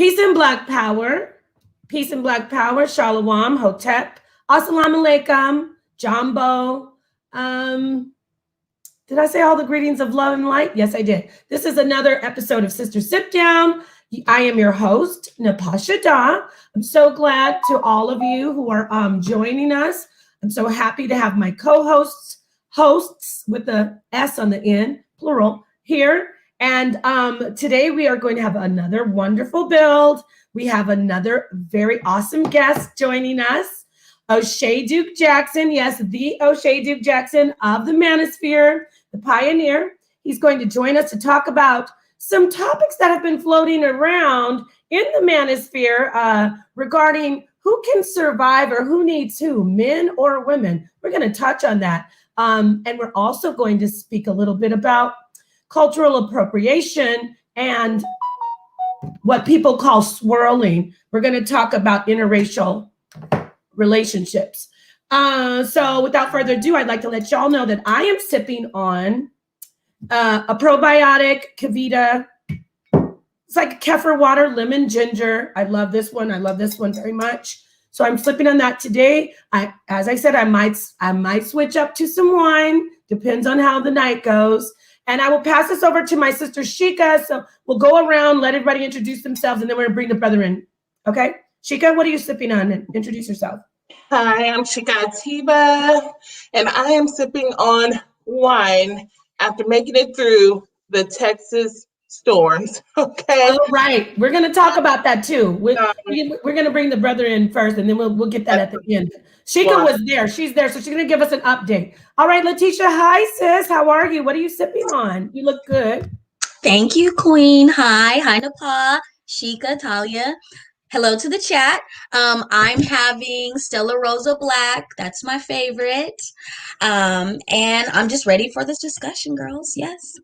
Peace and Black Power. Peace and Black Power. Shalom, Hotep. Assalamu alaikum. Jambo. Did I say all the greetings of love and light? Yes, I did. This is another episode of Sister Sipdown. I am your host, Napah Shadah. I'm so glad to all of you who are joining us. I'm so happy to have my co-hosts, hosts with the S on the end, plural, here. And today we are going to have another wonderful build. We have another very awesome guest joining us, O'Shea Duke Jackson. Yes, the O'Shea Duke Jackson of the Manosphere, the pioneer. He's going to join us to talk about some topics that have been floating around in the Manosphere regarding who can survive or who needs who, men or women. We're going to touch on that. And we're also going to speak a little bit about cultural appropriation and what people call swirling. We're going to talk about interracial relationships. So without further ado, I'd like to let y'all know that I am sipping on a probiotic Kavita. It's like kefir water, lemon, ginger. I love this one. I love this one very much. So I'm sipping on that today. As I said, I might switch up to some wine. Depends on how the night goes. And I will pass this over to my sister Shika. So we'll go around, let everybody introduce themselves, and then we're gonna bring the brother in. Okay, Shika, what are you sipping on? And introduce yourself. Hi, I'm Shika Atiba, and I am sipping on wine after making it through the Texas storms. Okay. All right, we're gonna talk about that too. We're gonna bring the brother in first, and then we'll get that at the end. Shika was there. She's there, so she's gonna give us an update. All right, Letitia. Hi, sis. How are you? What are you sipping on? You look good. Thank you, Queen. Hi, Napah, Shika, Talia. Hello to the chat. I'm having Stella Rosa Black. That's my favorite. And I'm just ready for this discussion, girls. Yes.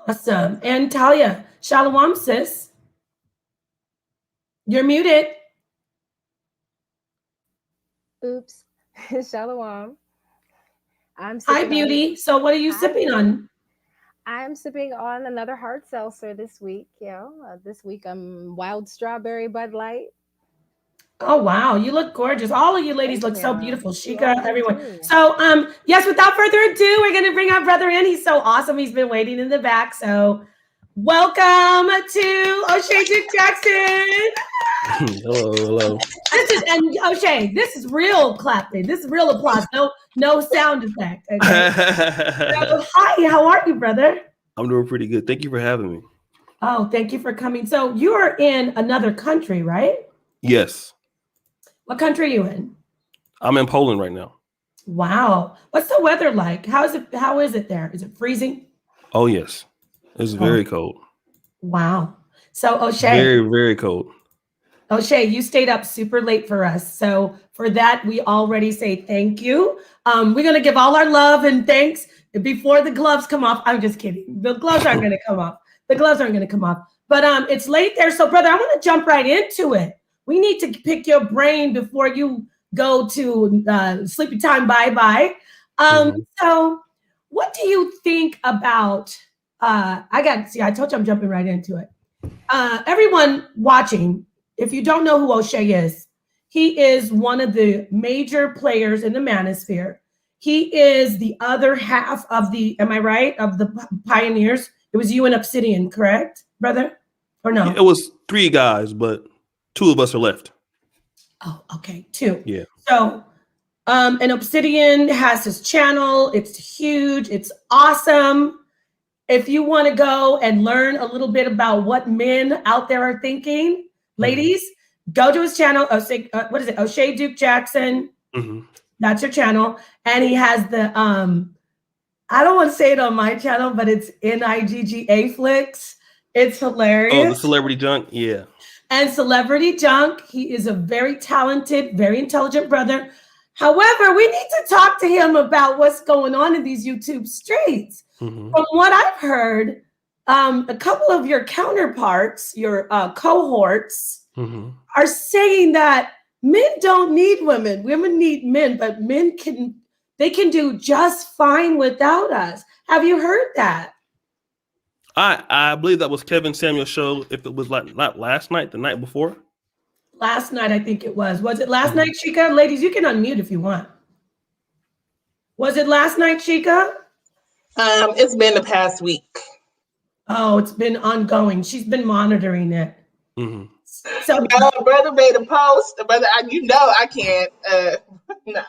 Awesome. And Talia, shalom, sis. You're muted. Oops. Shalom. Hi, beauty. So what are you sipping on? I'm sipping on another hard seltzer this week. This week I'm Wild Strawberry Bud Light. Oh, wow. You look gorgeous. All of you ladies look so beautiful. Shika, everyone. So, yes, without further ado, we're going to bring our brother in. He's so awesome. He's been waiting in the back. So welcome to O'Shea Duke Jackson. Hello. And O'Shea, this is real clapping. This is real applause. No sound effect. Okay? So, hi, how are you, brother? I'm doing pretty good. Thank you for having me. Oh, thank you for coming. So you are in another country, right? Yes. What country are you in? I'm in Poland right now. Wow. What's the weather like? How is it there? Is it freezing? Oh, yes. It's very cold. Wow. So O'Shea. Very, very cold. O'Shea, you stayed up super late for us. So for that, we already say thank you. We're going to give all our love and thanks before the gloves come off. I'm just kidding. The gloves aren't going to come off. The gloves aren't going to come off. But it's late there. So brother, I want to jump right into it. We need to pick your brain before you go to sleepy time. Bye-bye. So what do you think about, I told you I'm jumping right into it. Everyone watching, if you don't know who O'Shea is, he is one of the major players in the Manosphere. He is the other half of am I right, of the pioneers? It was you and Obsidian, correct, brother? Or no? It was 3 guys, but 2 of us are left. Oh, okay, 2. Yeah. So, and Obsidian has his channel. It's huge. It's awesome. If you want to go and learn a little bit about what men out there are thinking, ladies, go to his channel. What is it? O'Shea Duke Jackson. That's your channel. And he has the, I don't want to say it on my channel, but it's NIGGA Flicks. It's hilarious. Oh, the Celebrity Junk? Yeah. And Celebrity Junk. He is a very talented, very intelligent brother. However, we need to talk to him about what's going on in these YouTube streets. From what I've heard, a couple of your counterparts, your cohorts, are saying that men don't need women. Women need men, but men can do just fine without us. Have you heard that? I believe that was Kevin Samuel's show. If it was like not last night, the night before. Last night, I think it was. Was it last night, Chica? Ladies, you can unmute if you want. Was it last night, Chica? It's been the past week. Oh, it's been ongoing. She's been monitoring it. Mm-hmm. So, No, brother made a post. Brother, I can't. No.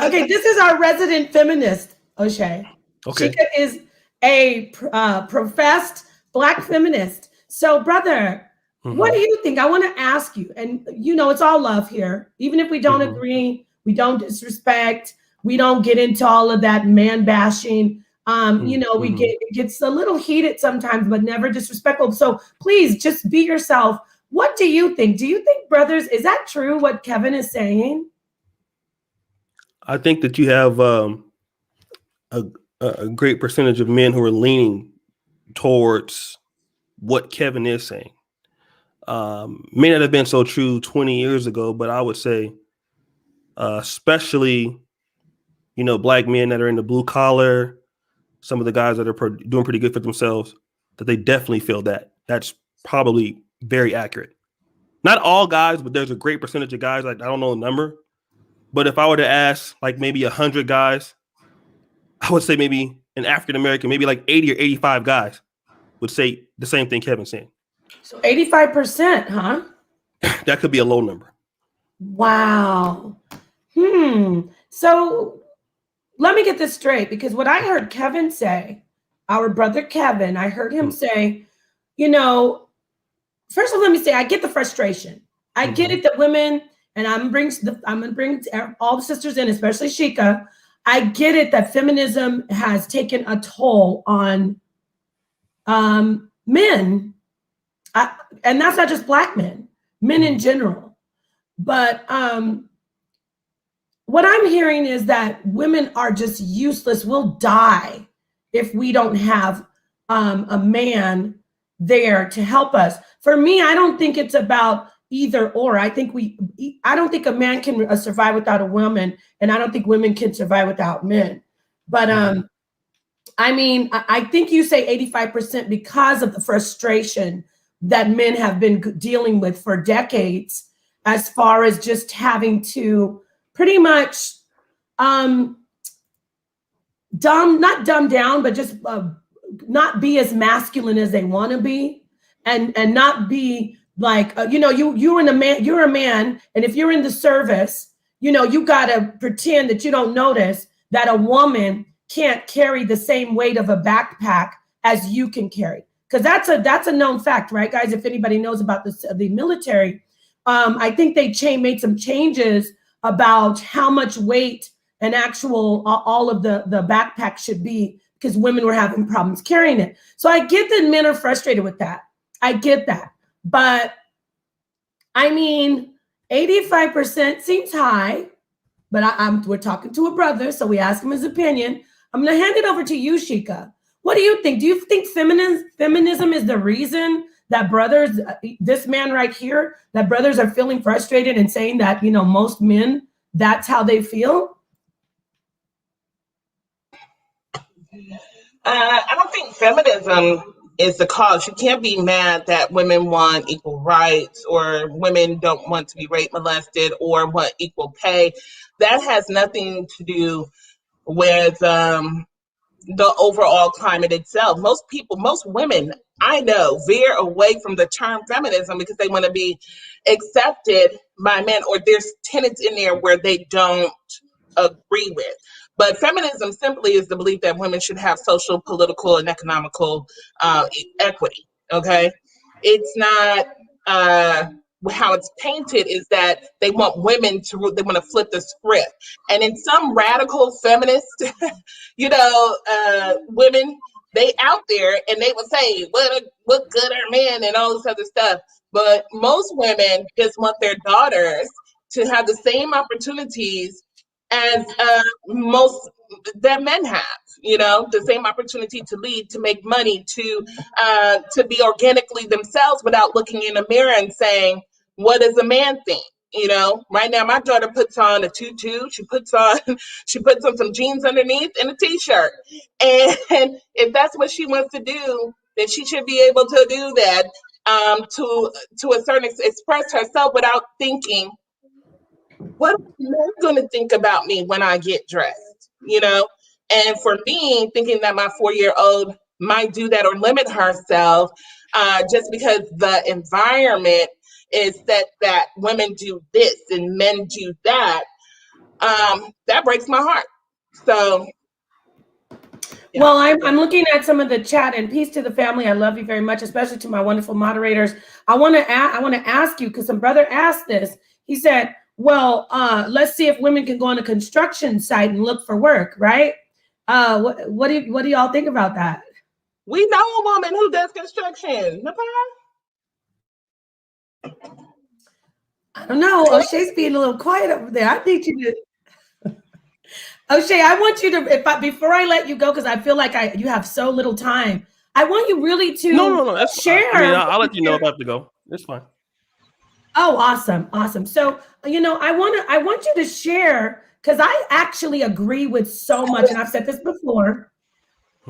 Okay, this is our resident feminist, O'Shea. Okay. Chica is a professed Black feminist. So, brother, what do you think? I want to ask you, and it's all love here. Even if we don't agree, we don't disrespect, we don't get into all of that man bashing. It gets a little heated sometimes, but never disrespectful. So please just be yourself. What do you think? Do you think, brothers, is that true what Kevin is saying? I think that you have a great percentage of men who are leaning towards what Kevin is saying. May not have been so true 20 years ago, but I would say, especially, Black men that are in the blue collar, some of the guys that are doing pretty good for themselves, that they definitely feel that. That's probably very accurate. Not all guys, but there's a great percentage of guys. I don't know the number, but if I were to ask like maybe 100 guys, I would say maybe an African-American, maybe like 80 or 85 guys would say the same thing Kevin's saying. So 85%, huh? That could be a low number. Wow. So let me get this straight, because what I heard Kevin say, our brother Kevin, I heard him say, first of all, let me say, I get the frustration. I get it that women, and I'm gonna bring all the sisters in, especially Sheikah. I get it that feminism has taken a toll on men, and that's not just Black men in general. But what I'm hearing is that women are just useless. We'll die if we don't have a man there to help us. For me, I don't think it's about either or. I don't think a man can survive without a woman, and I don't think women can survive without men. But I think you say 85% because of the frustration that men have been dealing with for decades, as far as just having to pretty much not dumb down, but just not be as masculine as they want to be, and not be like you're a man, and if you're in the service, you gotta pretend that you don't notice that a woman can't carry the same weight of a backpack as you can carry, because that's a known fact, right, guys? If anybody knows about the military, I think they made some changes about how much weight an actual all of the backpack should be, because women were having problems carrying it. So I get that men are frustrated with that. I get that. But 85% seems high, but we're talking to a brother, so we ask him his opinion. I'm going to hand it over to you, Sheikah. What do you think? Do you think feminism is the reason that brothers, this man right here, that brothers are feeling frustrated and saying that, most men, that's how they feel? I don't think feminism is the cause. You can't be mad that women want equal rights, or women don't want to be rape molested, or want equal pay. That has nothing to do with the overall climate itself. Most women I know veer away from the term feminism because they want to be accepted by men, or there's tenets in there where they don't agree with. But feminism simply is the belief that women should have social, political, and economical equity. Okay, it's not how it's painted is that they want women to, they want to flip the script. And in some radical feminist, women, they out there and they will say, what good are men and all this other stuff. But most women just want their daughters to have the same opportunities as most that men have, the same opportunity to lead, to make money, to be organically themselves without looking in a mirror and saying, what does a man think? Right now my daughter puts on a tutu, she puts on some jeans underneath and a t-shirt. And if that's what she wants to do, that she should be able to do that, to a certain extent, express herself without thinking, what are men going to think about me when I get dressed? You know? And for me, thinking that my 4-year-old might do that or limit herself just because the environment is set that women do this and men do that, that breaks my heart. So, yeah. Well, I'm looking at some of the chat, and peace to the family. I love you very much, especially to my wonderful moderators. I want to ask you, because some brother asked this. He said, well, let's see if women can go on a construction site and look for work, right? What do y'all think about that? We know a woman who does construction. I don't know. O'Shea's being a little quiet over there. I need you to. O'Shea, I want you to, before I let you go, because I feel like you have so little time. I want you really to No. That's share. I mean, I'll let you know if I have to go. It's fine. Oh, awesome. So, I want you to share, because I actually agree with so much, and I've said this before.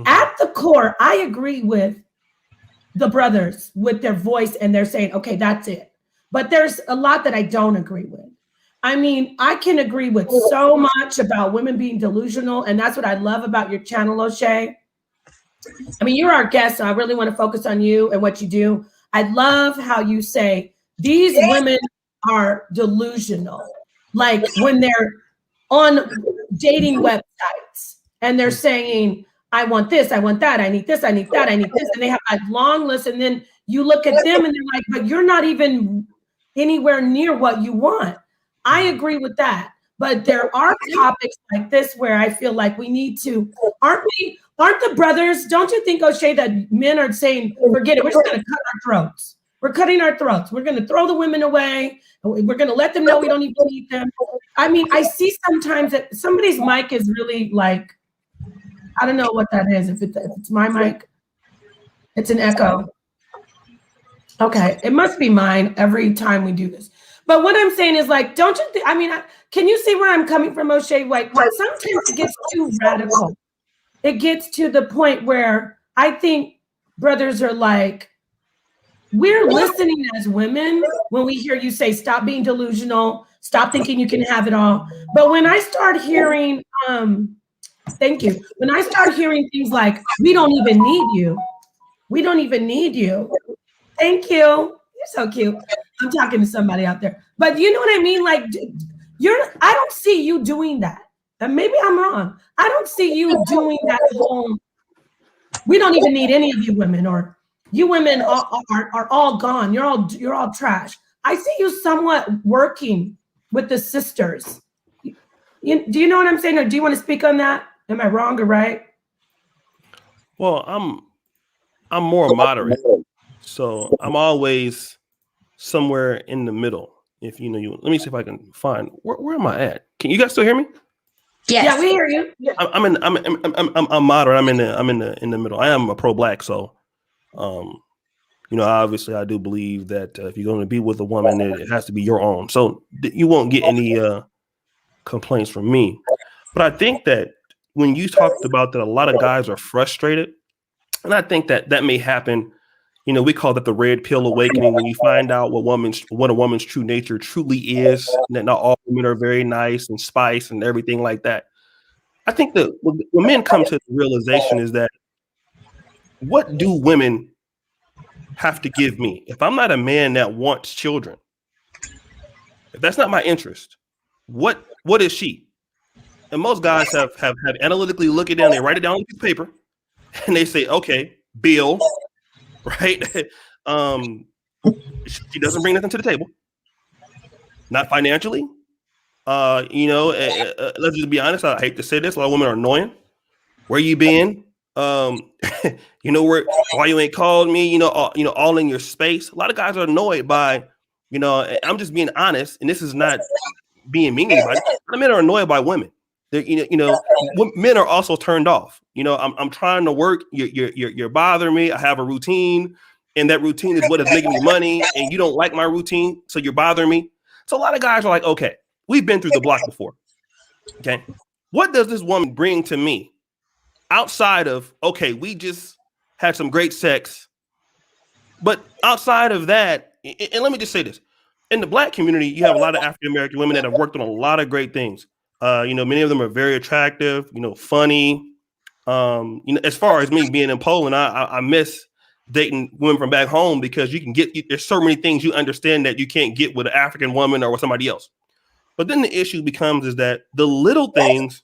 At the core, I agree with the brothers with their voice, and they're saying, okay, that's it. But there's a lot that I don't agree with. I mean, I can agree with so much about women being delusional, and that's what I love about your channel, O'Shea. I mean, you're our guest, so I really want to focus on you and what you do. I love how you say these women are delusional. Like when they're on dating websites and they're saying, I want this, I want that, I need this, I need that, I need this. And they have a long list. And then you look at them and they're like, but you're not even anywhere near what you want. I agree with that. But there are topics like this where I feel like we need to, aren't the brothers, don't you think, O'Shea, that men are saying, forget it, we're just going to cut our throats. We're cutting our throats. We're going to throw the women away. We're going to let them know we don't even need them. I mean, I see sometimes that somebody's mic is really like, I don't know what that is. If it's my mic, it's an echo. Okay, it must be mine every time we do this. But what I'm saying is, like, don't you think, I mean, can you see where I'm coming from, O'Shea? Like, sometimes it gets too radical. It gets to the point where I think brothers are like, we're listening as women when we hear you say, stop being delusional, stop thinking you can have it all. But when I start hearing, thank you. When I start hearing things like, we don't even need you. We don't even need you. Thank you. You're so cute. I'm talking to somebody out there. But you know what I mean? Like, I don't see you doing that. And maybe I'm wrong. I don't see you doing that whole, we don't even need any of you women, or you women are all gone. You're all trash. I see you somewhat working with the sisters. Do you know what I'm saying? Or do you want to speak on that? Am I wrong or right? Well, I'm more moderate. So I'm always somewhere in the middle. If you let me see if I can find where am I at? Can you guys still hear me? Yes. Yeah, we hear you. I'm moderate. I'm in the middle. I am a pro-black, so obviously I do believe that if you're going to be with a woman, it has to be your own. So you won't get any complaints from me. But I think that when you talked about that, a lot of guys are frustrated, and I think that may happen. We call that the red pill awakening, when you find out what a woman's true nature truly is, and that not all women are very nice and spice and everything like that. I think that when men come to the realization is that, what do women have to give me? If I'm not a man that wants children, if that's not my interest, what is she? And most guys have analytically look it down, they write it down on a piece of paper, and they say, okay, Bill. Right? She doesn't bring nothing to the table. Not financially. Let's just be honest. I hate to say this. A lot of women are annoying. Where you been? Why you ain't called me? All in your space. A lot of guys are annoyed by, I'm just being honest, and this is not being mean to anybody. A lot of men are annoyed by women. Men are also turned off. I'm trying to work. You're bothering me. I have a routine, and that routine is what is making me money. And you don't like my routine, so you're bothering me. So a lot of guys are like, okay, we've been through the block before. Okay, what does this woman bring to me outside of, okay, we just had some great sex. But outside of that, and let me just say this, in the Black community, you have a lot of African-American women that have worked on a lot of great things. Many of them are very attractive, funny. As far as me being in Poland, I miss dating women from back home because there's so many things you understand that you can't get with an African woman or with somebody else. But then the issue becomes is that the little things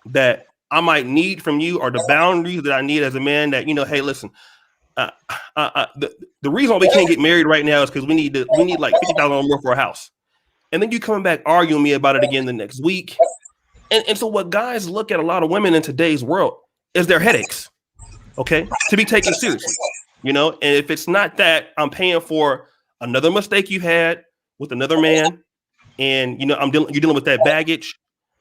that I might need from you are the boundaries that I need as a man that, hey, listen, the reason why we can't get married right now is because we need like $50,000 more for a house. And then you come back arguing me about it again the next week. And so what guys look at a lot of women in today's world is their headaches, okay, to be taken seriously, and if it's not that, I'm paying for another mistake you had with another man, and you're dealing with that baggage.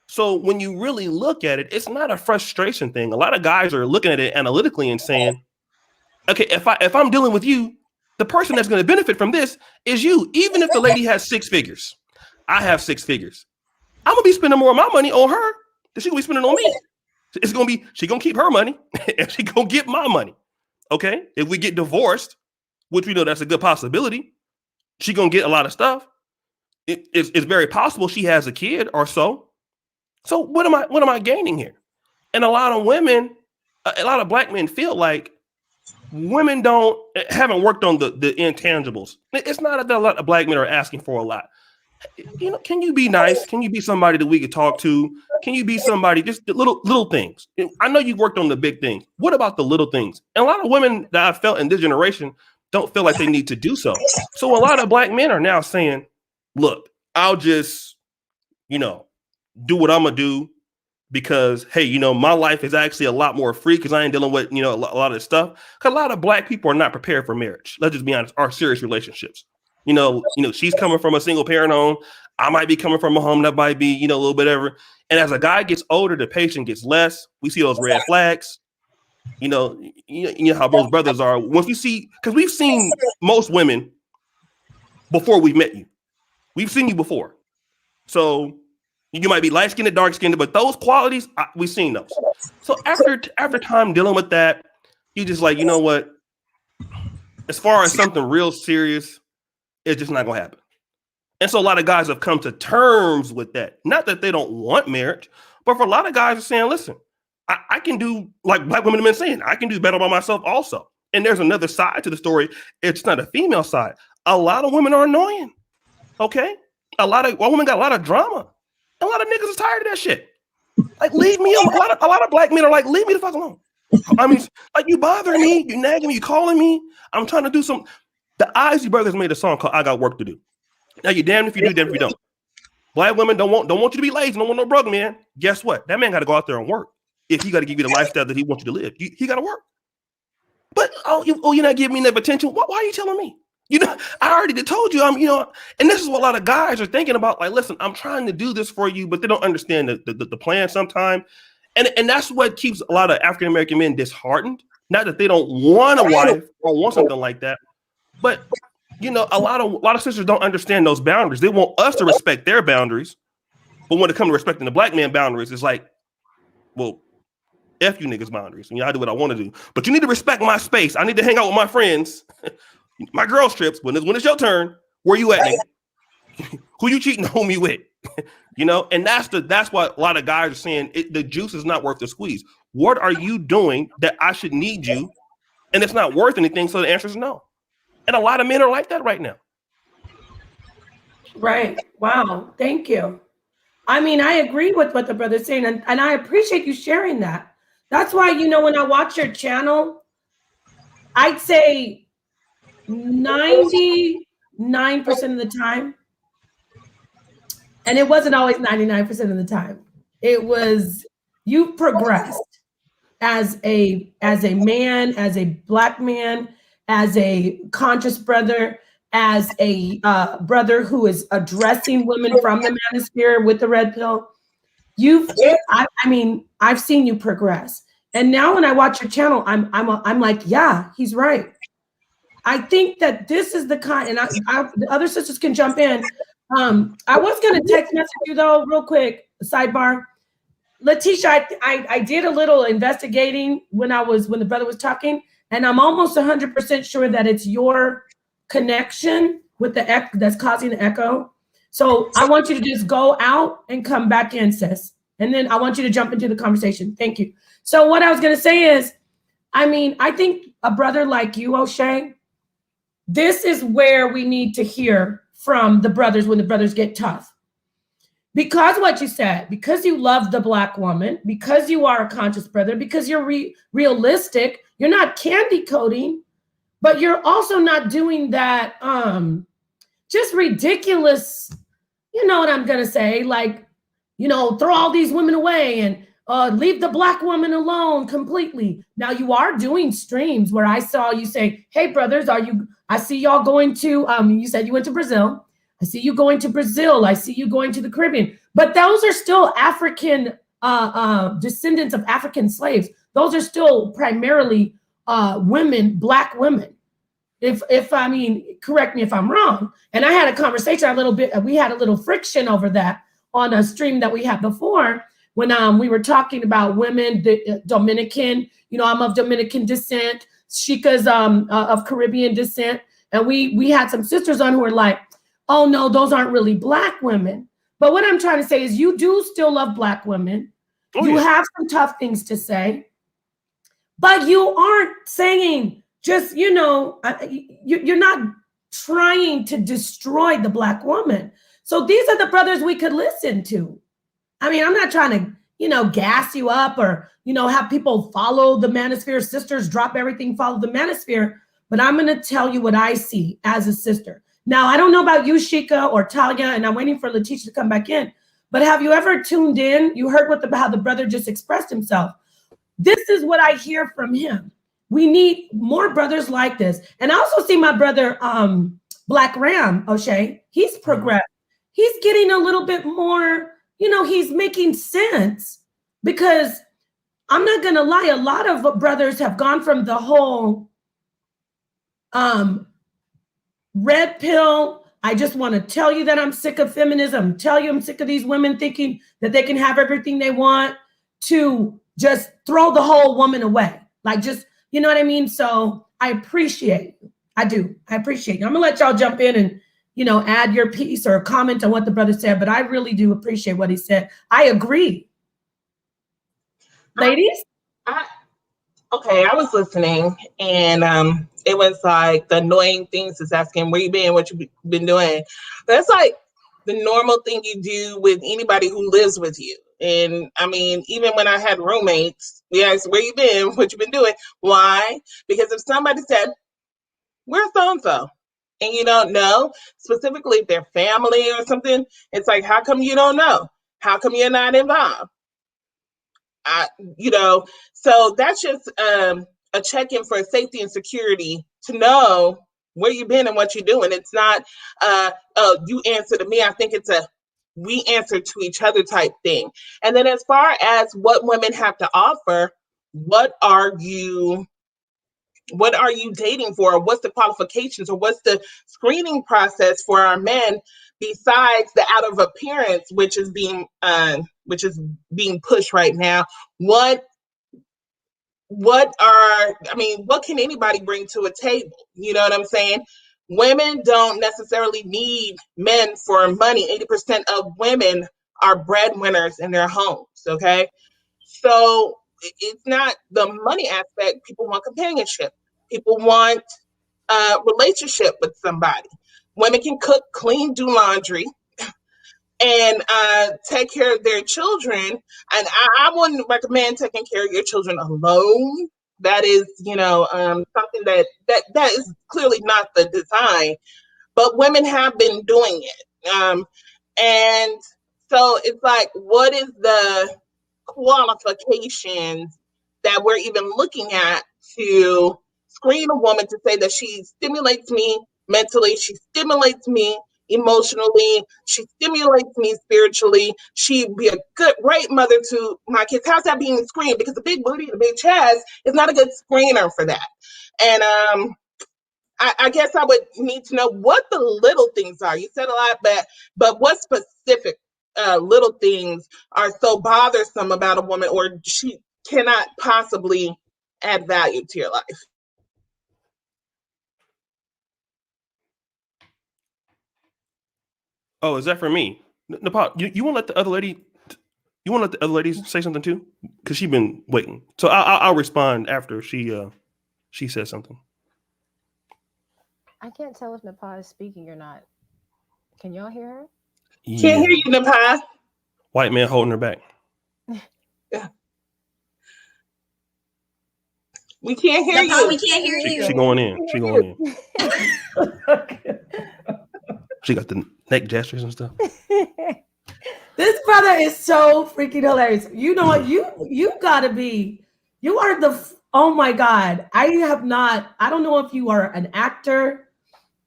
So when you really look at it, it's not a frustration thing. A lot of guys are looking at it analytically and saying, okay, if I'm dealing with you, the person that's going to benefit from this is you. Even if the lady has 6 figures, I have 6 figures. I'm gonna be spending more of my money on her than she's gonna be spending on me. It's gonna be she gonna keep her money and she gonna get my money. Okay, if we get divorced, which we know that's a good possibility, she gonna get a lot of stuff. It's very possible she has a kid or so. So what am I gaining here? And a lot of women, a lot of Black men feel like women haven't worked on the intangibles. It's not that a lot of Black men are asking for a lot. Can you be nice? Can you be somebody that we could talk to? Can you be somebody, just the little things? I know you've worked on the big things. What about the little things? And a lot of women that I've felt in this generation don't feel like they need to do so. So a lot of Black men are now saying, look, I'll just, do what I'm going to do because, hey, my life is actually a lot more free because I ain't dealing with, a lot of this stuff. Because a lot of Black people are not prepared for marriage. Let's just be honest, our serious relationships. She's coming from a single parent home. I might be coming from a home that might be, a little bit ever. And as a guy gets older, the patience gets less. We see those red flags. You know how most brothers are. Once we see, because we've seen most women before we've met you. We've seen you before. So you might be light skinned, dark skinned, but those qualities, we've seen those. So after time dealing with that, you just like, you know what? As far as something real serious, it's just not gonna happen. And so a lot of guys have come to terms with that. Not that they don't want marriage, but for a lot of guys are saying, listen, I can do, like Black women have been saying, I can do better by myself also. And there's another side to the story. It's not a female side. A lot of women are annoying. Okay? A lot of women got a lot of drama. A lot of niggas is tired of that shit. Like, leave me alone. A lot of Black men are like, leave me the fuck alone. I mean, like, you bothering me, you nagging me, you calling me. I'm trying to do some. The R.I.S.E brothers made a song called I Got Work to Do. Now you're damned if you do, damned if you don't. Black women don't want you to be lazy, don't want no brother, man. Guess what? That man got to go out there and work. If he got to give you the lifestyle that he wants you to live, he got to work. But you're not giving me enough attention. Why are you telling me? I already told you. And this is what a lot of guys are thinking about. Like, listen, I'm trying to do this for you, but they don't understand the plan sometimes. And that's what keeps a lot of African American men disheartened. Not that they don't want a wife or want something like that, but a lot of sisters don't understand those boundaries. They want us to respect their boundaries, but when it comes to respecting the Black man boundaries, it's like, well, F you niggas boundaries. I do what I want to do, but you need to respect my space. I need to hang out with my friends, my girls trips. When it's your turn, where you at, nigga? Who you cheating on me with? And that's what a lot of guys are saying. The juice is not worth the squeeze. What are you doing that I should need you, and it's not worth anything? So the answer is no. And a lot of men are like that right now. Right. Wow. Thank you. I mean, I agree with what the brother's saying, and I appreciate you sharing that. That's why, when I watch your channel, I'd say 99% of the time, and it wasn't always 99% of the time, it was you progressed as a man, as a Black man, as a conscious brother, as a brother who is addressing women from the manosphere with the red pill. I've seen you progress. And now when I watch your channel, I'm like, yeah, he's right. I think that this is the kind, and the other sisters can jump in. I was going to text message you though, real quick, sidebar. Letitia, I did a little investigating when the brother was talking, And I'm almost 100% sure that it's your connection with the echo that's causing the echo. So I want you to just go out and come back in, sis. And then I want you to jump into the conversation. Thank you. So what I was going to say is, I mean, I think a brother like you, O'Shea, this is where we need to hear from the brothers when the brothers get tough. Because what you said, because you love the Black woman, because you are a conscious brother, because you're realistic, you're not candy coating, but you're also not doing that just ridiculous, you know what I'm going to say, like, you know, throw all these women away and leave the Black woman alone completely. Now you are doing streams where I saw you say, hey brothers, I see y'all going to, you said you went to Brazil. I see you going to Brazil. I see you going to the Caribbean, but those are still African descendants of African slaves. Those are still primarily women, Black women. If I mean, correct me if I'm wrong. And I had a conversation we had a little friction over that on a stream that we had before when we were talking about women, Dominican, you know, I'm of Dominican descent, Shika's of Caribbean descent. And we had some sisters on who were like, oh no, those aren't really Black women. But what I'm trying to say is you do still love Black women. Oh, you have some tough things to say, but you aren't saying just, you know, you're not trying to destroy the Black woman. So these are the brothers we could listen to. I mean, I'm not trying to, you know, gas you up or, you know, have people follow the manosphere, sisters drop everything, follow the manosphere. But I'm going to tell you what I see as a sister. Now, I don't know about you, Shika or Talia, and I'm waiting for Letitia to come back in. But have you ever tuned in? You heard how the brother just expressed himself. This is what I hear from him. We need more brothers like this. And I also see my brother, Black Ram, O'Shea. He's progressed. He's getting a little bit more, you know, he's making sense because I'm not going to lie. A lot of brothers have gone from the whole red pill. I just want to tell you that I'm sick of feminism. Tell you I'm sick of these women thinking that they can have everything they want, to just throw the whole woman away. Like just, you know what I mean? So I appreciate you. I do. I appreciate you. I'm gonna let y'all jump in and, you know, add your piece or comment on what the brother said, but I really do appreciate what he said. I agree. Ladies? Okay, I was listening and it was like the annoying things is asking where you been, what you been doing. That's like the normal thing you do with anybody who lives with you. And I mean, even when I had roommates, we asked where you been, what you been doing. Why? Because if somebody said, where's so-and-so? And you don't know, specifically if they're family or something, it's like, how come you don't know? How come you're not involved? You know, so that's just a check-in for safety and security to know where you've been and what you're doing. It's not, oh, you answer to me. I think it's a we answer to each other type thing. And then as far as what women have to offer, what are you dating for? What's the qualifications or what's the screening process for our men besides the out of appearance, which is being pushed right now? What can anybody bring to a table? You know what I'm saying? Women don't necessarily need men for money. 80% of women are breadwinners in their homes, okay? So it's not the money aspect. People want companionship. People want a relationship with somebody. Women can cook, clean, do laundry, and take care of their children. And I wouldn't recommend taking care of your children alone. That is, something that is clearly not the design. But women have been doing it. And so it's like, what is the qualifications that we're even looking at to screen a woman to say that she stimulates me mentally, she stimulates me emotionally, she stimulates me spiritually, she'd be a great mother to my kids? How's that being screened? Because the big booty, the big chest is not a good screener for that. And I guess I would need to know what the little things are. You said a lot, but what specific little things are so bothersome about a woman, or she cannot possibly add value to your life? Oh, is that for me? Napah, you want to let the other lady? You want to let the other ladies say something too? Because she's been waiting. So I'll respond after she says something. I can't tell if Napah is speaking or not. Can y'all hear her? Can't Yeah. hear you, Napah. White man holding her back. Yeah. We can't hear Napah, we you. can't hear She you. going in. She going in. She got the neck gestures and stuff. This brother is so freaking hilarious. You know what? You gotta be. You are oh my God. I don't know if you are an actor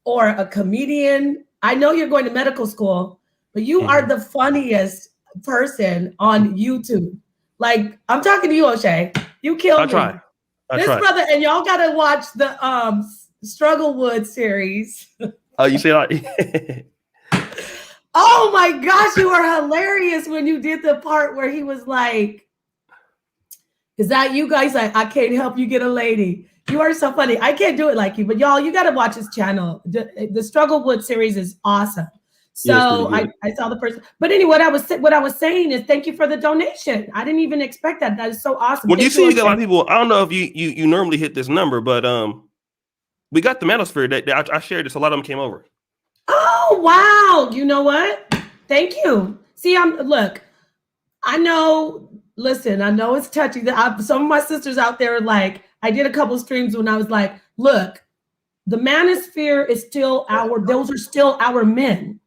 or a comedian. I know you're going to medical school, but you are the funniest person on YouTube. Like, I'm talking to you, O'Shea. You killed me. I try. Brother, and y'all gotta watch the Strugglewood series. Oh, you see that? Oh my gosh, you were hilarious when you did the part where he was like, is that you guys? I can't help you get a lady. You are so funny. I can't do it like you, but y'all, you got to watch his channel. The Strugglewood series is awesome. So Yeah, I saw the person. But anyway, what I was saying is thank you for the donation. I didn't even expect that. That is so awesome. When you see you got a lot of people, I don't know if you normally hit this number, but we got the manosphere that I shared this. A lot of them came over. Oh wow! You know what? Thank you. See, look. I know. Listen, I know it's touchy. Some of my sisters out there are like, I did a couple streams when I was like, look, the manosphere is still those are still our men.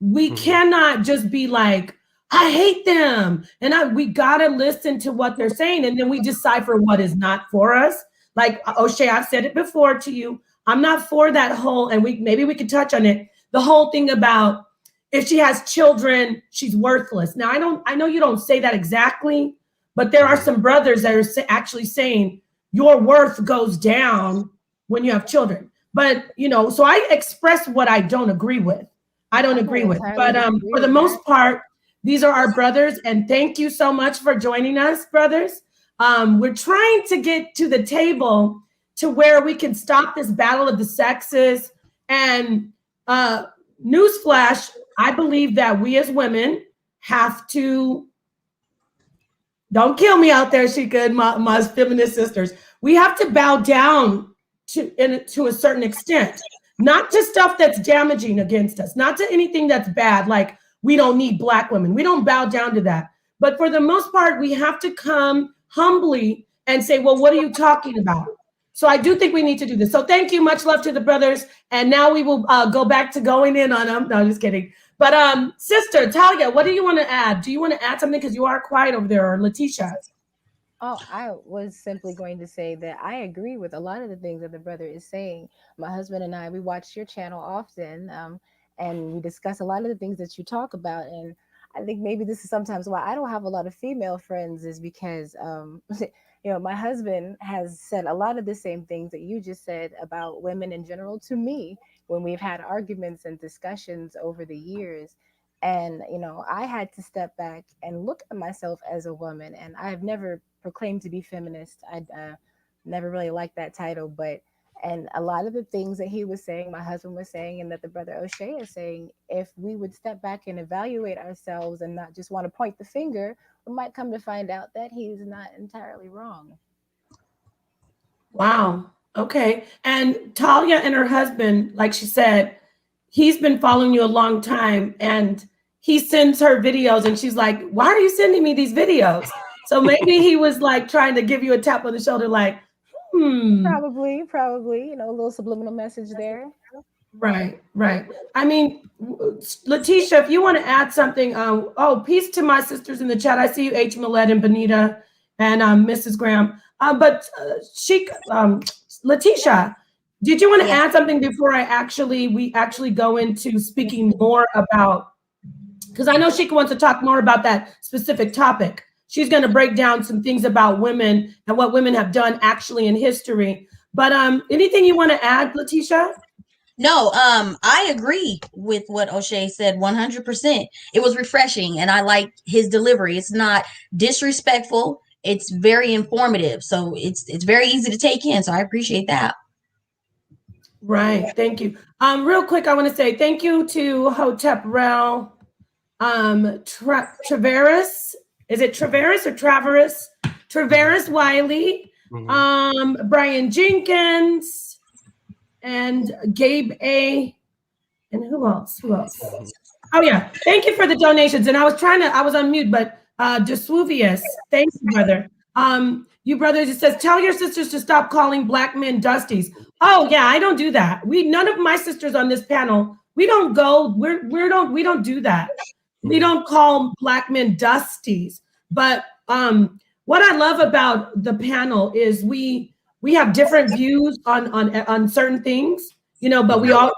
We cannot just be like, I hate them. And we gotta listen to what they're saying, and then we decipher what is not for us. Like O'Shea, I've said it before to you. I'm not for that whole, and maybe we could touch on it. The whole thing about if she has children, she's worthless. Now, I know you don't say that exactly, but there are some brothers that are actually saying your worth goes down when you have children. But, so I express what I don't agree with. I don't agree with. But for the most part, these are our brothers. And thank you so much for joining us, brothers. We're trying to get to the table to where we can stop this battle of the sexes. And newsflash, I believe that we as women have to, don't kill me out there, Sheikah, my feminist sisters. We have to bow down to a certain extent, not to stuff that's damaging against us, not to anything that's bad, like we don't need Black women. We don't bow down to that. But for the most part, we have to come humbly and say, well, what are you talking about? So I do think we need to do this. So thank you. Much love to the brothers. And now we will go back to going in on them. No, just kidding. But Sister Talia, what do you want to add? Do you want to add something? Because you are quiet over there, or Letitia? Oh, I was simply going to say that I agree with a lot of the things that the brother is saying. My husband and I, we watch your channel often, and we discuss a lot of the things that you talk about. And I think maybe this is sometimes why I don't have a lot of female friends, is because, my husband has said a lot of the same things that you just said about women in general to me when we've had arguments and discussions over the years. And, I had to step back and look at myself as a woman. And I've never proclaimed to be feminist. I never really liked that title. And a lot of the things that he was saying, my husband was saying, and that the brother O'Shea is saying, if we would step back and evaluate ourselves and not just want to point the finger, we might come to find out that he's not entirely wrong. Wow. Okay. And Talia and her husband, like she said, he's been following you a long time, and he sends her videos and she's like, why are you sending me these videos? So maybe he was like trying to give you a tap on the shoulder, like, Probably, a little subliminal message there. Right. I mean, Letitia, if you want to add something, peace to my sisters in the chat. I see you, H. Millette and Benita and Mrs. Graham. Letitia, did you want to add something before we actually go into speaking more about, because I know Sheikah wants to talk more about that specific topic. She's going to break down some things about women and what women have done actually in history. But anything you want to add, Letitia? No, I agree with what O'Shea said 100%. It was refreshing, and I like his delivery. It's not disrespectful. It's very informative. So it's very easy to take in. So I appreciate that. Right. Thank you. Real quick, I want to say thank you to Hotep Rel, Traveris. Is it Traveris or Traveris? Traveris Wiley, Brian Jenkins, and Gabe A. And who else? Who else? Oh yeah. Thank you for the donations. And I was on mute, but Desuvius, thank you, brother. You brothers, it says, tell your sisters to stop calling black men dusties. Oh yeah, I don't do that. None of my sisters on this panel, we don't do that. We don't call black men dusties. But what I love about the panel is we have different views on certain things, but we all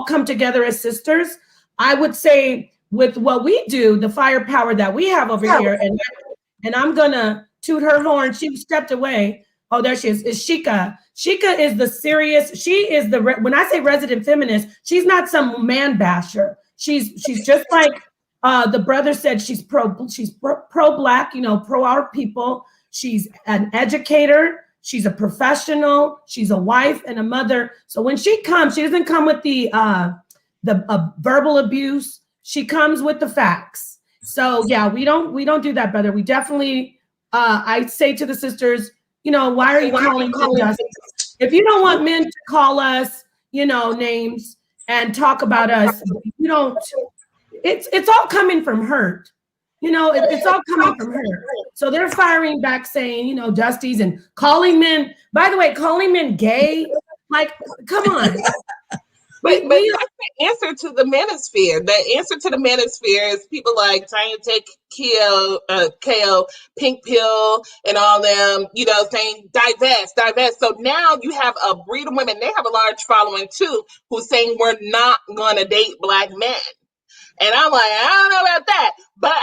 come together as sisters. I would say with what we do, the firepower that we have over here, and I'm gonna toot her horn. She stepped away. Oh, there she is. Is Sheikah. Sheikah is the serious. She is when I say resident feminist, she's not some man basher. She's just like the brother said. She's pro black. Pro our people. She's an educator. She's a professional. She's a wife and a mother. So when she comes, she doesn't come with the verbal abuse. She comes with the facts. So yeah, we don't do that, brother. We definitely, I say to the sisters, why are you calling us? If you don't want men to call us, names and talk about us, you don't, it's all coming from hurt. It's all coming from her. So they're firing back saying, dusties and calling men, by the way, calling men gay. Like, come on. But that's the answer to the manosphere. The answer to the manosphere is people like trying to take KO, Pink Pill, and all them, saying divest. So now you have a breed of women. They have a large following too, who's saying we're not going to date black men. And I'm like, I don't know about that, but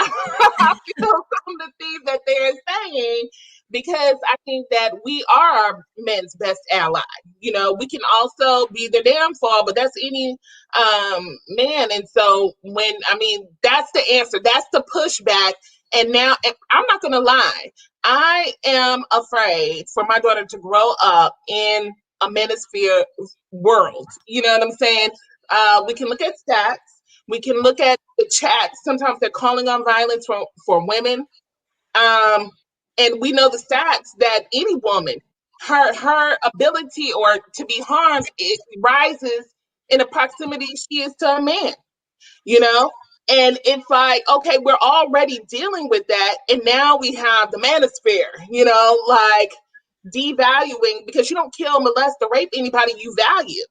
I feel some of the things that they're saying, because I think that we are men's best ally. We can also be their downfall, but that's any man. And so that's the answer. That's the pushback. And now I'm not going to lie. I am afraid for my daughter to grow up in a manosphere world. You know what I'm saying? We can look at stats. We can look at the chat. Sometimes they're calling on violence for women. And we know the stats that any woman, her ability or to be harmed, it rises in the proximity she is to a man, And it's like, okay, we're already dealing with that. And now we have the manosphere, like devaluing, because you don't kill, molest, or rape anybody you value.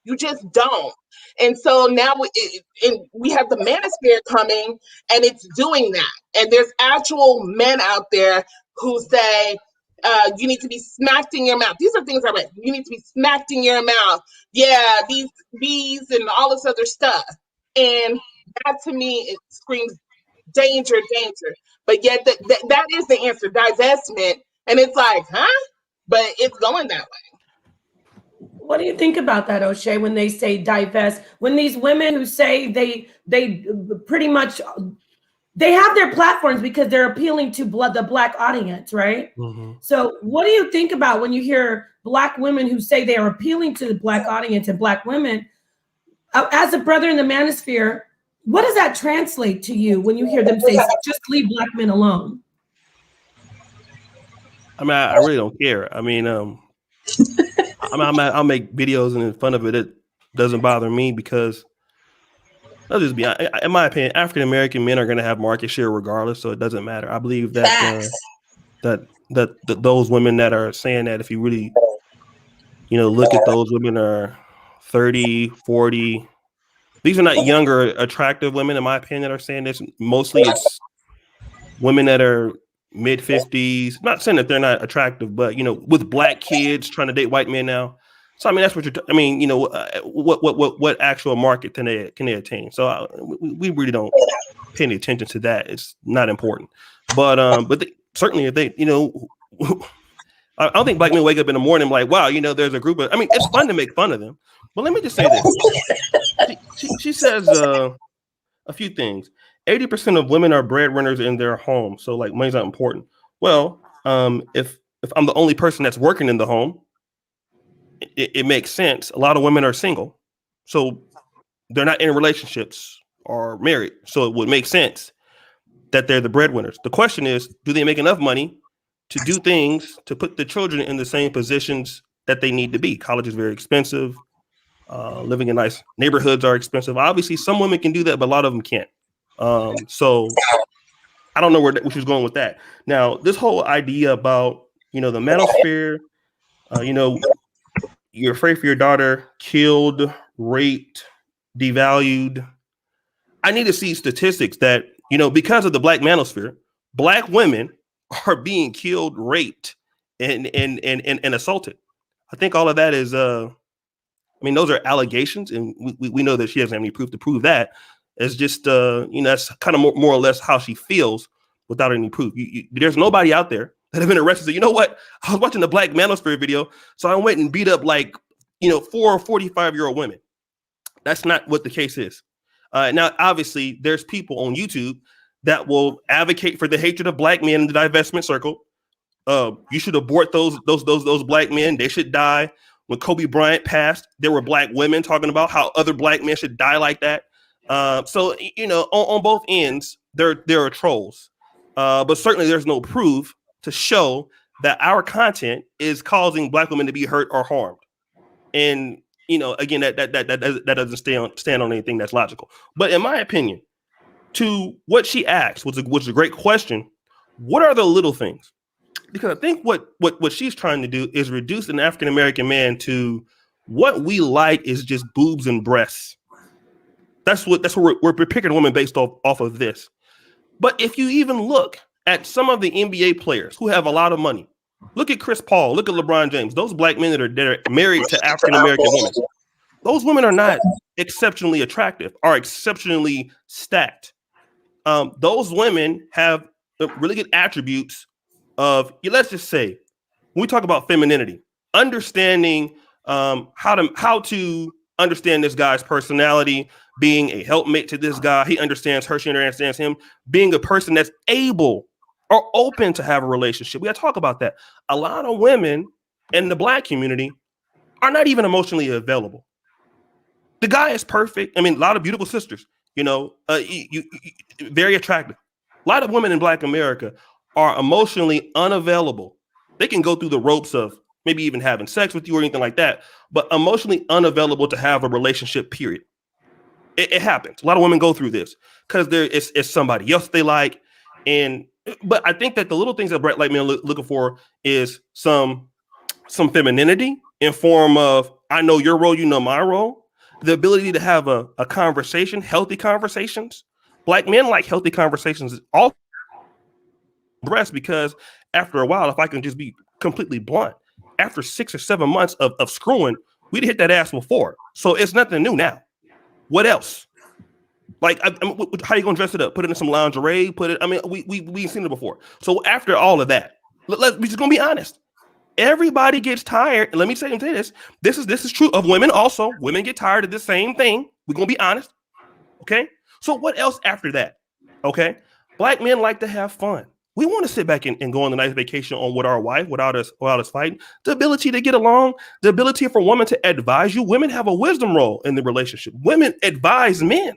You just don't. And so now we have the manosphere coming, and it's doing that. And there's actual men out there who say, you need to be smacked in your mouth. These are things I read. You need to be smacked in your mouth. Yeah, these bees and all this other stuff. And that to me, it screams danger. But yet that is the answer, divestment. And it's like, huh? But it's going that way. What do you think about that, O'Shea, when they say divest? When these women who say they pretty much, they have their platforms because they're appealing to the black audience, right? Mm-hmm. So what do you think about when you hear black women who say they are appealing to the black audience and black women? As a brother in the manosphere, what does that translate to you when you hear them say, just leave black men alone? I really don't care. I'll make videos and in fun of it. It doesn't bother me because, I'll just be, in my opinion, African American men are going to have market share regardless, so it doesn't matter. I believe that that those women that are saying that, if you really, look at those women are 30, 40. These are not younger, attractive women, in my opinion, that are saying this. Mostly, it's women that are mid 50s. Not saying that they're not attractive, but with black kids trying to date white men now. So that's what what actual market can they attain? So we really don't pay any attention to that. It's not important. But certainly if they I don't think black men wake up in the morning like, wow, there's a group of. It's fun to make fun of them. But let me just say this. She says a few things. 80% of women are breadwinners in their home, so money's not important. Well, if I'm the only person that's working in the home, it makes sense. A lot of women are single, so they're not in relationships or married. So it would make sense that they're the breadwinners. The question is, do they make enough money to do things to put the children in the same positions that they need to be? College is very expensive. Living in nice neighborhoods are expensive. Obviously, some women can do that, but a lot of them can't. So I don't know where she was going with that. Now, this whole idea about, the manosphere, you're afraid for your daughter, killed, raped, devalued. I need to see statistics that, because of the black manosphere, black women are being killed, raped, and assaulted. I think all of that is, those are allegations, and we know that she doesn't have any proof to prove that. It's just, that's kind of more or less how she feels without any proof. There's nobody out there that have been arrested. You know what? I was watching the Black Manosphere video, so I went and beat up 4 45-year-old women. That's not what the case is. Now, obviously, there's people on YouTube that will advocate for the hatred of black men in the divestment circle. You should abort those black men. They should die. When Kobe Bryant passed, there were black women talking about how other black men should die like that. So on both ends, there are trolls, but certainly there's no proof to show that our content is causing black women to be hurt or harmed. And again, that doesn't stand on anything that's logical. But in my opinion, to what she asked was a great question. What are the little things? Because I think what she's trying to do is reduce an African American man to what we like is just boobs and breasts. That's what we're picking a woman based off of this. But if you even look at some of the NBA players who have a lot of money, look at Chris Paul, look at LeBron James, those black men that are married to African American women. Those women are not exceptionally attractive, are exceptionally stacked. Those women have really good attributes of, let's just say, when we talk about femininity, understanding how to understand this guy's personality, being a helpmate to this guy. He understands her, she understands him, being a person that's able or open to have a relationship. We got to talk about that. A lot of women in the black community are not even emotionally available. The guy is perfect. I mean, a lot of beautiful sisters, very attractive. A lot of women in Black America are emotionally unavailable. They can go through the ropes of maybe even having sex with you or anything like that, but emotionally unavailable to have a relationship, period. It happens. A lot of women go through this because it's somebody else they like. But I think that the little things that black men are looking for is some femininity in form of, I know your role, you know my role. The ability to have a conversation, healthy conversations. Black men like healthy conversations all breast, because after a while, if I can just be completely blunt, after 6 or 7 months of screwing, we'd hit that ass before. So it's nothing new now. What else? Like, how you gonna dress it up? Put it in some lingerie? We've seen it before. So after all of that, we're just gonna be honest. Everybody gets tired. And let me say this. This is true of women also. Women get tired of the same thing. We're gonna be honest. Okay. So what else after that? Okay. Black men like to have fun. We want to sit back and go on a nice vacation with our wife without us fighting. The ability to get along, the ability for women to advise you. Women have a wisdom role in the relationship. Women advise men.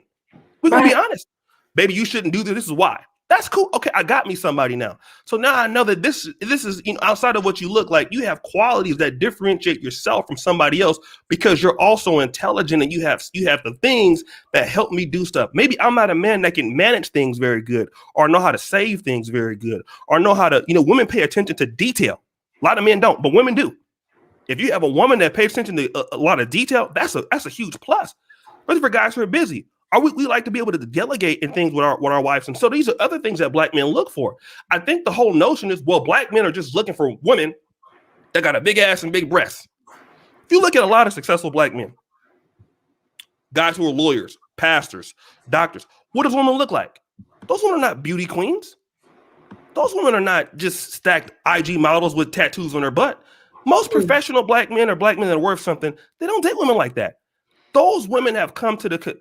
We're going to be honest. Baby, you shouldn't do this. This is why. That's cool. Okay, I got me somebody now. So now I know that this is, outside of what you look like, you have qualities that differentiate yourself from somebody else because you're also intelligent and you have the things that help me do stuff. Maybe I'm not a man that can manage things very good or know how to save things very good or know how to, women pay attention to detail. A lot of men don't, but women do. If you have a woman that pays attention to a lot of detail, that's a huge plus. Especially for guys who are busy. We like to be able to delegate in things with our wives. And so these are other things that black men look for. I think the whole notion is, well, black men are just looking for women that got a big ass and big breasts. If you look at a lot of successful black men, guys who are lawyers, pastors, doctors, what does women look like? Those women are not beauty queens. Those women are not just stacked IG models with tattoos on their butt. Most professional black men or black men that are worth something, they don't date women like that. those women have come to the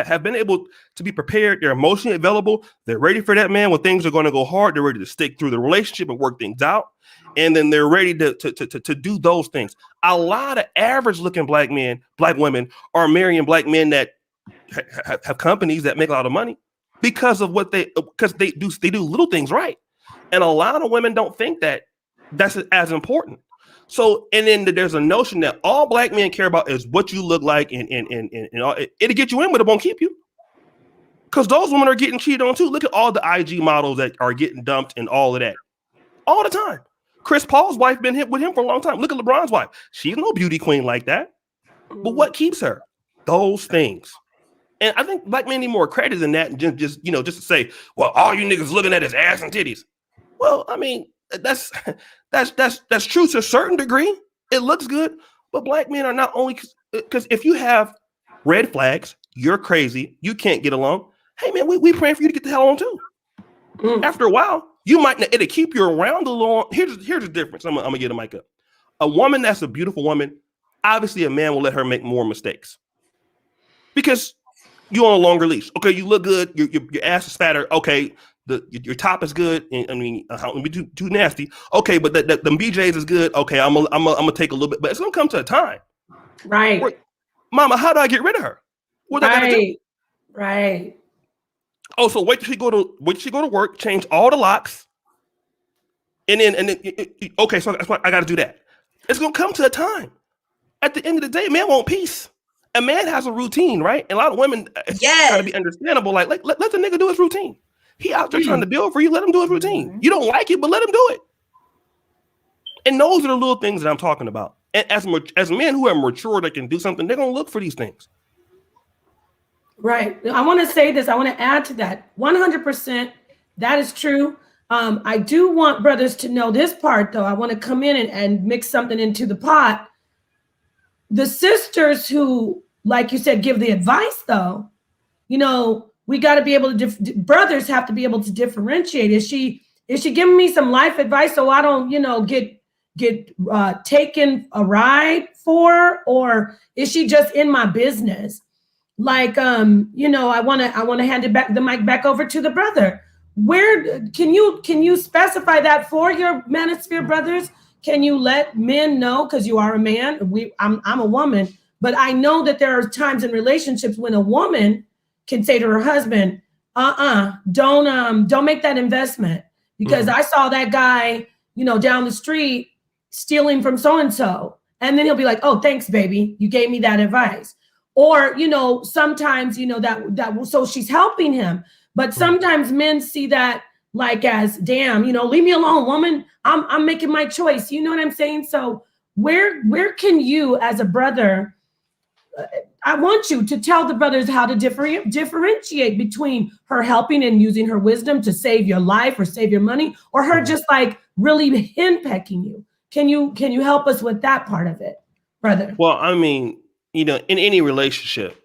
have been able to be prepared. They're emotionally available. They're ready for that man when things are going to go hard. They're ready to stick through the relationship and work things out. And then they're ready to do those things. A lot of average looking black women are marrying black men that have companies that make a lot of money because they do little things right. And a lot of women don't think that that's as important. So, and then there's a notion that all black men care about is what you look like, and all, it'll get you in, but it won't keep you. Because those women are getting cheated on too. Look at all the IG models that are getting dumped and all of that, all the time. Chris Paul's wife been hit with him for a long time. Look at LeBron's wife; she's no beauty queen like that. But what keeps her? Those things. And I think black men need more credit than that. And just to say, well, all you niggas looking at is ass and titties. Well, I mean, that's true to a certain degree. It looks good, but black men are not only because if you have red flags, you're crazy, you can't get along. Hey man, we praying for you to get the hell on too. After a while, you might it'll keep you around a little. Here's the difference. I'm gonna get a mic up. A woman that's a beautiful woman, obviously a man will let her make more mistakes because you're on a longer leash. Okay, you look good. Your ass is fatter. Okay, your top is good. And, I mean, don't be too nasty. Okay, but the BJs is good. Okay, I'm gonna take a little bit, but it's gonna come to a time. Right. Where, Mama, how do I get rid of her? What I gotta do? Right. Oh, so wait till she go to work, change all the locks, and then okay, so that's why I gotta do that. It's gonna come to a time. At the end of the day, man want peace. A man has a routine, right? And a lot of women try to be understandable. Like let the nigga do his routine. He out there trying to build for you. Let him do his routine. You don't like it, but let him do it. And those are the little things that I'm talking about. And as men who are mature that can do something, they're gonna look for these things. Right. I want to say this. I want to add to that. 100%. That is true. I do want brothers to know this part, though. I want to come in and mix something into the pot. The sisters who, like you said, give the advice, though, we got to be able to, brothers have to be able to differentiate. Is she giving me some life advice so I don't, get taken a ride for, or is she just in my business? Like, I want to hand the mic back over to the brother. Where can you specify that for your manosphere brothers? Can you let men know, because you are a man, I'm a woman, but I know that there are times in relationships when a woman can say to her husband, don't make that investment because I saw that guy, down the street stealing from so-and-so. And then he'll be like, oh, thanks, baby. You gave me that advice. Or, sometimes, that so she's helping him. But sometimes men see that like as, damn, leave me alone, woman. I'm making my choice. You know what I'm saying? So where can you as a brother, I want you to tell the brothers how to differentiate between her helping and using her wisdom to save your life or save your money, or her just like really henpecking you. Can you help us with that part of it, brother? Well, I mean, in any relationship,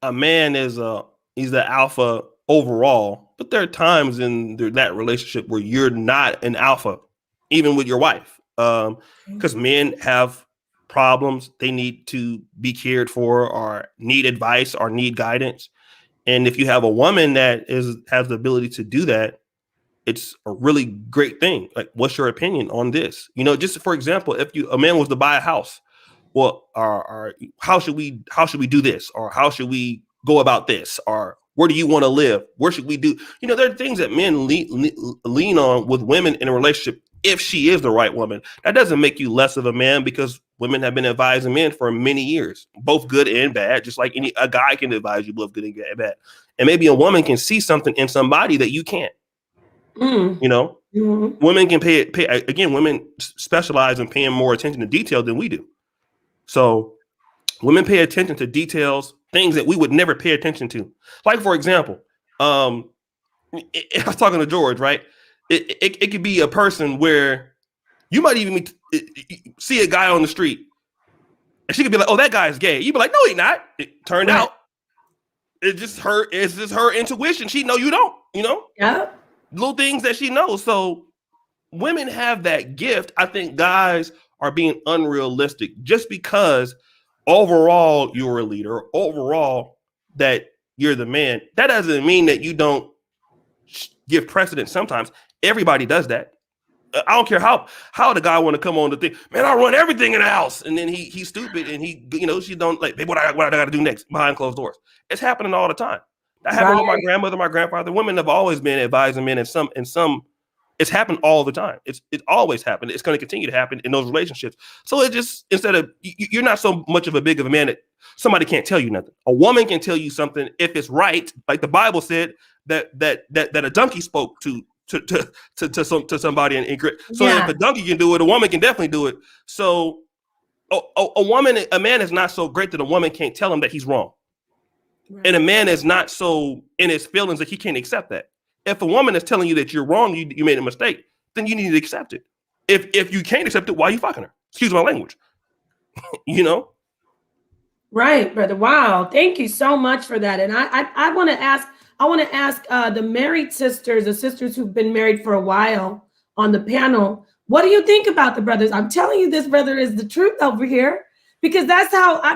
a man he's the alpha overall, but there are times in that relationship where you're not an alpha, even with your wife, because men have problems. They need to be cared for, or need advice, or need guidance. And if you have a woman that has the ability to do that, it's a really great thing. Like, what's your opinion on this? Just for example, if a man was to buy a house, well, how should we do this? Or how should we go about this? Or where do you want to live? Where should we do? There are things that men lean on with women in a relationship. If she is the right woman, that doesn't make you less of a man, because women have been advising men for many years, both good and bad, just like a guy can advise you both good and bad. And maybe a woman can see something in somebody that you can't. Women can pay again. Women specialize in paying more attention to detail than we do. So women pay attention to details, things that we would never pay attention to. Like, for example, I was talking to George, right? It could be a person where you might even see a guy on the street and she could be like, oh, that guy's gay. You'd be like, no, he's not. It turned out it's just her intuition. She know you don't, Yeah. Little things that she knows. So women have that gift. I think guys are being unrealistic just because overall you're a leader, overall that you're the man, that doesn't mean that you don't give precedence. Sometimes everybody does that. I don't care how the guy want to come on the thing, man, I run everything in the house, and then he's stupid and she don't like, what I got to do next behind closed doors. It's happening all the time. That happened with my grandmother, my grandfather. Women have always been advising men in some. It's happened all the time. It's always happened. It's going to continue to happen in those relationships. So it just, instead of, you're not so much of a big of a man that somebody can't tell you nothing. A woman can tell you something if it's right, like the Bible said that a donkey spoke to somebody and so if a donkey can do it, a woman can definitely do it. So a man is not so great that a woman can't tell him that he's wrong. Right. And a man is not so in his feelings that he can't accept that. If a woman is telling you that you're wrong, you made a mistake, then you need to accept it. If you can't accept it, why are you fucking her? Excuse my language. Right, brother. Wow. Thank you so much for that. And I want to ask the married sisters, the sisters who've been married for a while on the panel, what do you think about the brothers? I'm telling you, this brother is the truth over here, because that's how I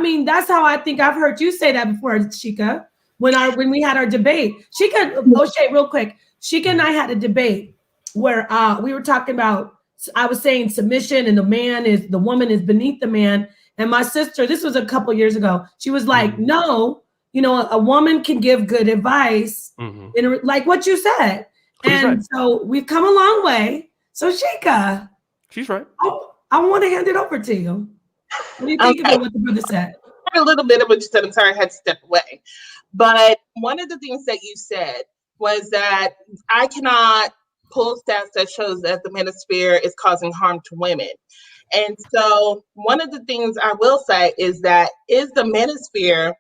think I've heard you say that before, Sheikah, when we had our debate. Sheikah, O'Shea, real quick. Sheikah and I had a debate where we were talking about, I was saying submission and the woman is beneath the man. And my sister, this was a couple years ago, she was like, no, a woman can give good advice, like what you said. And so we've come a long way. So Sheikah, she's right. I want to hand it over to you. What do you think about what the brother said? A little bit of what you said. I'm sorry, I had to step away. But one of the things that you said was that I cannot pull stats that shows that the manosphere is causing harm to women. And so one of the things I will say is that, is the manosphere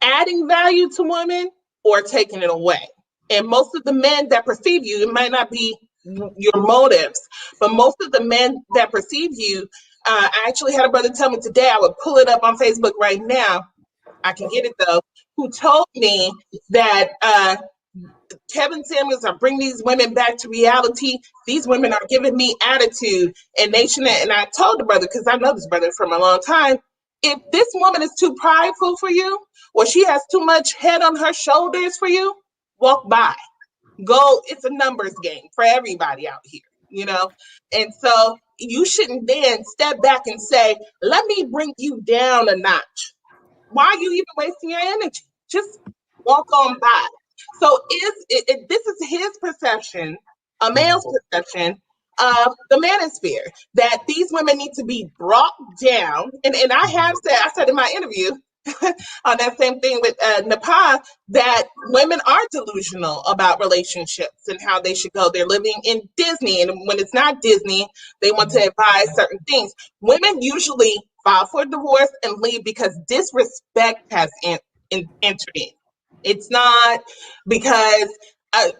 adding value to women or taking it away? And most of the men that perceive you, it might not be your motives, but most of the men that perceive you, I actually had a brother tell me today, I would pull it up on Facebook right now, I can get it though, who told me that Kevin Samuels are bringing these women back to reality. These women are giving me attitude, and they shouldn't. And I told the brother, because I know this brother from a long time, if this woman is too prideful for you, or she has too much head on her shoulders for you, walk by. Go, it's a numbers game for everybody out here, And so you shouldn't then step back and say, let me bring you down a notch. Why are you even wasting your energy? Just walk on by. So this is his perception, a male's perception of the manosphere, that these women need to be brought down. And I said in my interview on that same thing with Napah, that women are delusional about relationships and how they should go. They're living in Disney, and when it's not Disney, they want to advise certain things. Women usually file for divorce and leave because disrespect has entered in. It's not because I'm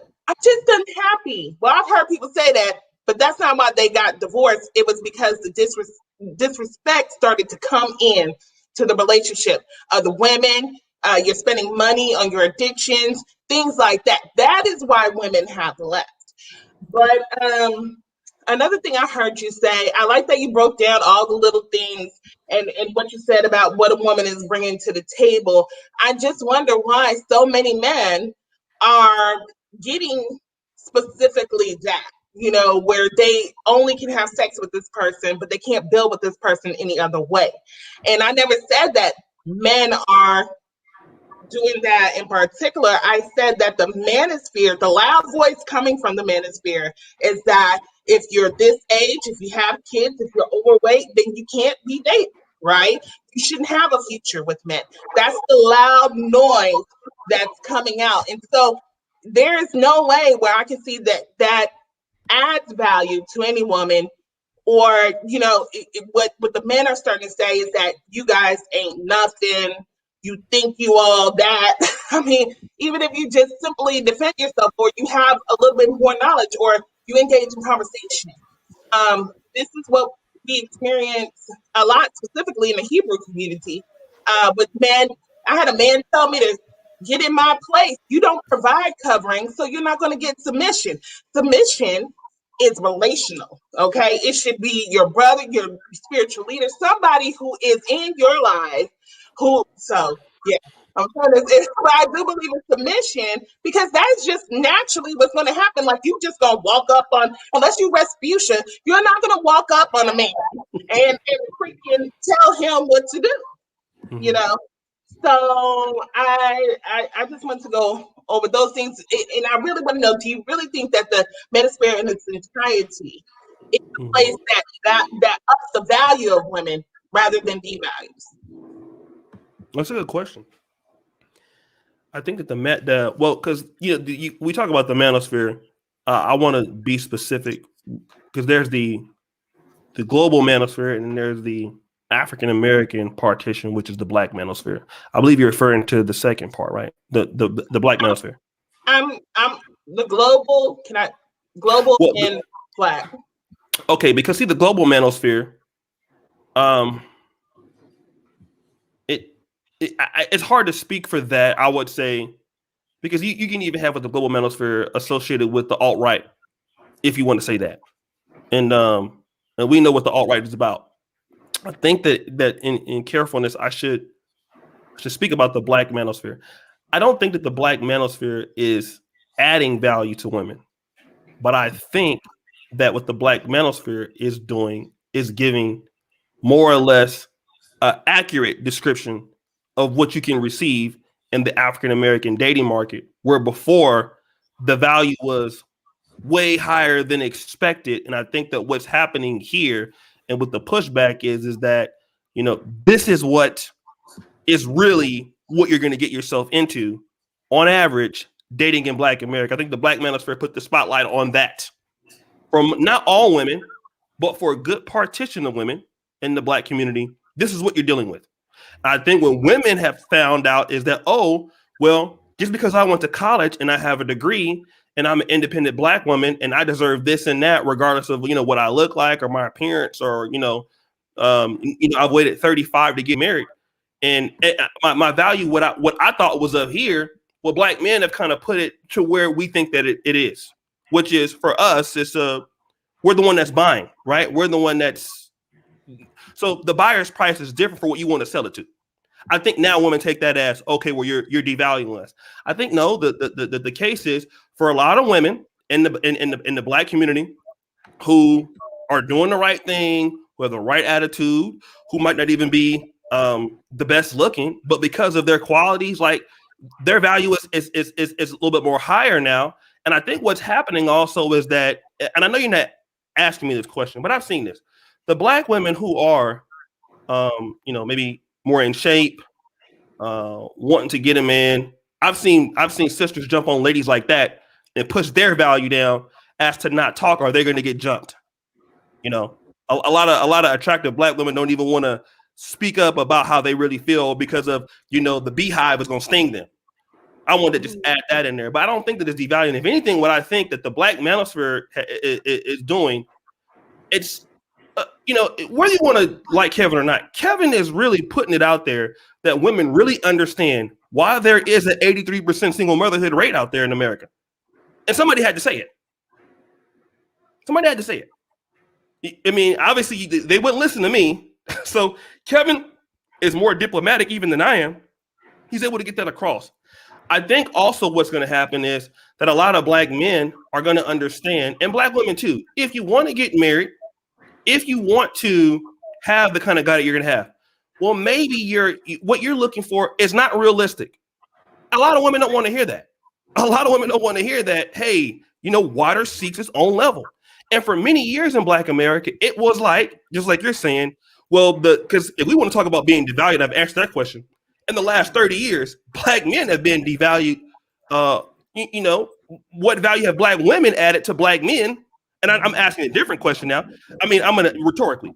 just unhappy. Well, I've heard people say that, but that's not why they got divorced. It was because the disrespect started to come in to the relationship of the women. You're spending money on your addictions, things like that. That is why women have left. But another thing I heard you say, I like that you broke down all the little things and what you said about what a woman is bringing to the table. I just wonder why so many men are getting specifically that, where they only can have sex with this person, but they can't build with this person any other way. And I never said that men are doing that in particular. I said that the manosphere, the loud voice coming from the manosphere, is that if you're this age, if you have kids, if you're overweight, then you can't be dating, right? You shouldn't have a future with men. That's the loud noise that's coming out. And so there is no way where I can see that adds value to any woman. Or, what the men are starting to say is that you guys ain't nothing. You think you all that. I mean, even if you just simply defend yourself, or you have a little bit more knowledge, or you engage in conversation. This is what we experience a lot, specifically in the Hebrew community. With men, I had a man tell me to get in my place. You don't provide covering, so you're not going to get submission. Submission is relational. Okay, it should be your brother, your spiritual leader, somebody who is in your life. Who so yeah. I'm trying to. But I do believe in submission because that's just naturally what's going to happen. Like you just gonna walk up on, unless you Rasputia, you're not gonna walk up on a man and freaking tell him what to do. You Mhm. know. So I just want to go over those things, and I really want to know: do you really think that the manosphere in its entirety is the Mhm. place that ups the value of women rather than devalues? That's a good question. I think that because we talk about the manosphere. I want to be specific because there's the global manosphere and then there's the African American partition, which is the black manosphere. I believe you're referring to the second part, right? The black manosphere. I'm the global. Can I global Well, and black? okay, because see the global manosphere, um, it's hard to speak for that. I would say because you can even have with the global manosphere associated with the alt right, if you want to say that, and we know what the alt right is about. I think that in carefulness, I should speak about the black manosphere. I don't think that the black manosphere is adding value to women, but I think that what the black manosphere is doing is giving more or less an accurate description of what you can receive in the African American dating market, where before the value was way higher than expected. And I think that what's happening here and with the pushback is that, this is what is really what you're going to get yourself into on average dating in Black America. I think the Black Manosphere put the spotlight on that from not all women, but for a good partition of women in the Black community. This is what you're dealing with. I think what women have found out is that, oh, well, just because I went to college and I have a degree and I'm an independent Black woman and I deserve this and that, regardless of, what I look like or my appearance or, I've waited 35 to get married. And my value, what I thought was up here, well, Black men have kind of put it to where we think that it is, which is for us, we're the one that's buying, right? We're the one so the buyer's price is different for what you want to sell it to. I think now women take that as, okay, well, you're devaluing us. I think no, the case is for a lot of women in the Black community who are doing the right thing, who have the right attitude, who might not even be the best looking, but because of their qualities, like their value is a little bit more higher now. And I think what's happening also is that, and I know you're not asking me this question, but I've seen this. The Black women who are, maybe more in shape, wanting to get them in. I've seen sisters jump on ladies like that and push their value down as to not talk or they're going to get jumped. A lot of attractive Black women don't even want to speak up about how they really feel because of the beehive is going to sting them. I want to just add that in there, but I don't think that it's devaluing. If anything, what I think that the Black manosphere is doing, it's whether you want to like Kevin or not, Kevin is really putting it out there that women really understand why there is an 83% single motherhood rate out there in America, and somebody had to say it. Somebody had to say it. I mean, obviously they wouldn't listen to me. So Kevin is more diplomatic even than I am. He's able to get that across. I think also what's going to happen is that a lot of Black men are going to understand, and Black women too, if you want to get married, if you want to have the kind of guy that you're going to have, well, maybe what you're looking for is not realistic. A lot of women don't want to hear that. A lot of women don't want to hear that, hey, water seeks its own level. And for many years in Black America, it was like, just like you're saying, well, because if we want to talk about being devalued, I've answered that question. In the last 30 years, Black men have been devalued. What value have Black women added to Black men? And I'm asking a different question now. I mean, I'm going to rhetorically.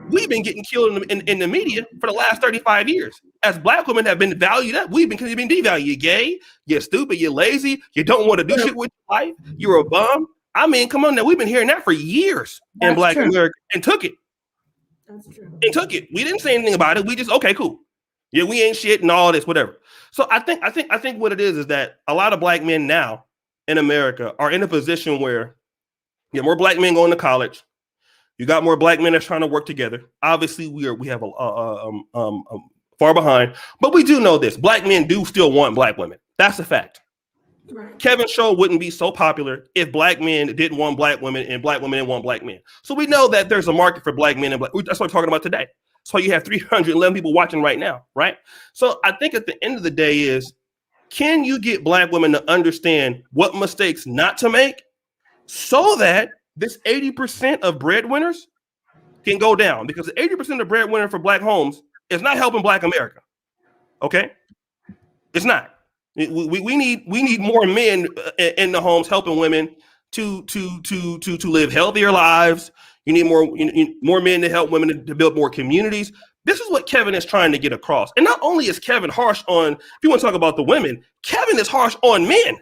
We've been getting killed in the media for the last 35 years. As Black women have been valued up, we've been devalued. You're gay, you're stupid, you're lazy, you don't want to do shit with your life, you're a bum. I mean, come on now. We've been hearing that for years in Black America and took it. That's true. And took it. We didn't say anything about it. We just, okay, cool. Yeah, we ain't shit and all this, whatever. So I think what it is that a lot of Black men now in America are in a position where, You got more black men going to college. You got more black men that's trying to work together. Obviously, we have far behind, but we do know this: black men do still want black women. That's a fact. Right. Kevin's show wouldn't be so popular if black men didn't want black women and black women didn't want black men. So we know that there's a market for black men and black. That's what we're talking about today. So you have 311 people watching right now, right? So I think at the end of the day is, can you get black women to understand what mistakes not to make so that this 80% of breadwinners can go down? Because 80% of breadwinner for black homes is not helping black America. Okay? It's not. We need more men in the homes helping women to live healthier lives. You need more men to help women to build more communities. This is what Kevin is trying to get across. And not only is Kevin harsh on, if you want to talk about the women, Kevin is harsh on men.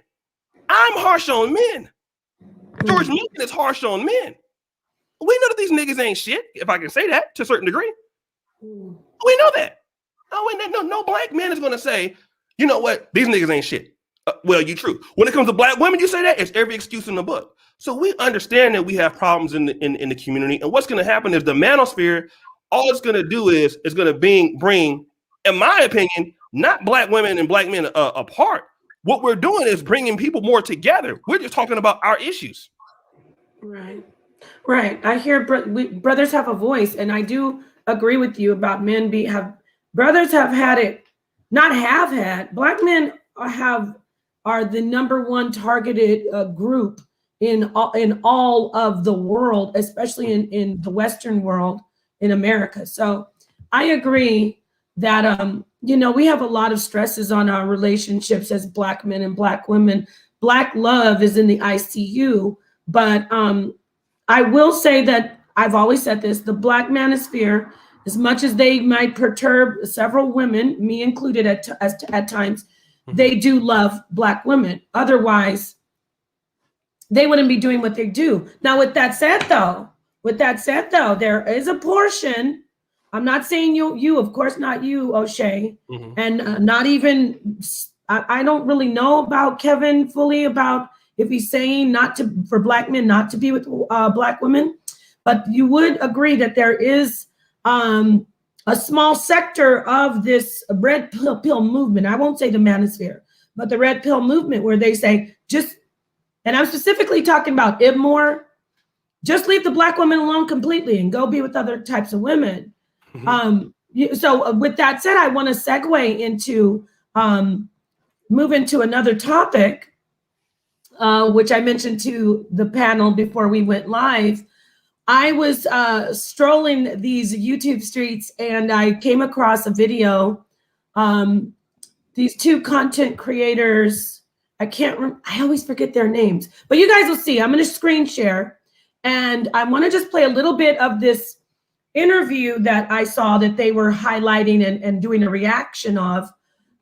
I'm harsh on men. George Milton is harsh on men. We know that these niggas ain't shit, if I can say that to a certain degree. We know that. No black man is going to say, you know what, these niggas ain't shit. Well, you true. When it comes to black women, you say that, it's every excuse in the book. So we understand that we have problems in the community. And what's going to happen is the manosphere, all it's going to do is going to bring, in my opinion, not black women and black men apart. What we're doing is bringing people more together. We're just talking about our issues. Right. I hear brothers have a voice, and I do agree with you about men brothers have had it, black men are the number one targeted group in all of the world, especially in the Western world, in America. So I agree that we have a lot of stresses on our relationships as black men and black women. Black love is in the ICU, but I will say that I've always said this: the black manosphere, as much as they might perturb several women, me included at times, they do love black women. Otherwise, they wouldn't be doing what they do. Now, with that said, though, there is a portion. I'm not saying you, of course, not you, O'Shea, and not even. I don't really know about Kevin fully about if he's saying for black men not to be with black women, but you would agree that there is a small sector of this red pill movement. I won't say the manosphere, but the red pill movement, where they say and I'm specifically talking about Ibmore, just leave the black woman alone completely and go be with other types of women. So with that said, I want to segue into move into another topic, which I mentioned to the panel before we went live. I was strolling these YouTube streets, and I came across a video. These two content creators, I always forget their names, but you guys will see. I'm going to screen share, and I want to just play a little bit of this interview that I saw that they were highlighting and doing a reaction of.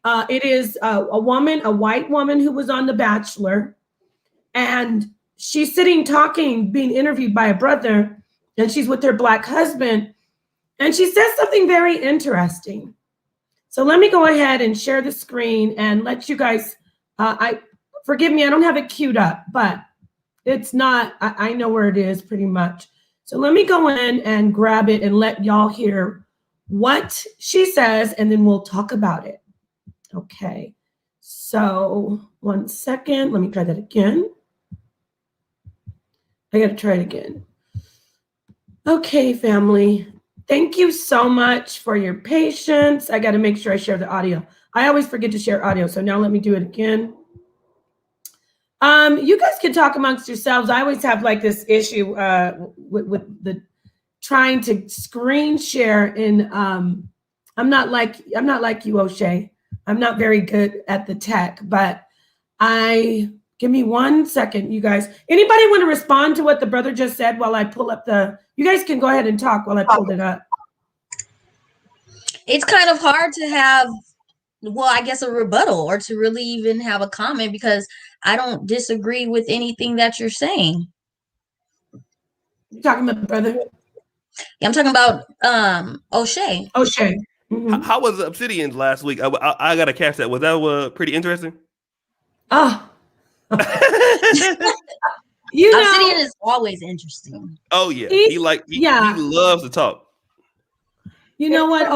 It is a white woman who was on The Bachelor, and she's sitting talking, being interviewed by a brother, and she's with her black husband, and she says something very interesting. So let me go ahead and share the screen and let you guys, forgive me, I don't have it queued up, but it's not, I know where it is pretty much. So let me go in and grab it and let y'all hear what she says, and then we'll talk about it. Okay, so 1 second, let me try that again. I gotta try it again. Okay, family, thank you so much for your patience. I gotta make sure I share the audio. I always forget to share audio, so now let me do it again. You guys can talk amongst yourselves. I always have like this issue with the trying to screen share in, I'm not like you, O'Shea. I'm not very good at the tech, but give me 1 second, you guys. Anybody want to respond to what the brother just said while I pull up you guys can go ahead and talk while I pulled it up. It's kind of hard to have, I guess, a rebuttal or to really even have a comment, because I don't disagree with anything that you're saying. You talking about the brother? Yeah, I'm talking about O'Shea. O'Shea. Mm-hmm. How was the Obsidians last week? I got to catch that. Was that pretty interesting? Oh. You know, Obsidian is always interesting. Oh yeah, he he loves to talk. You know what?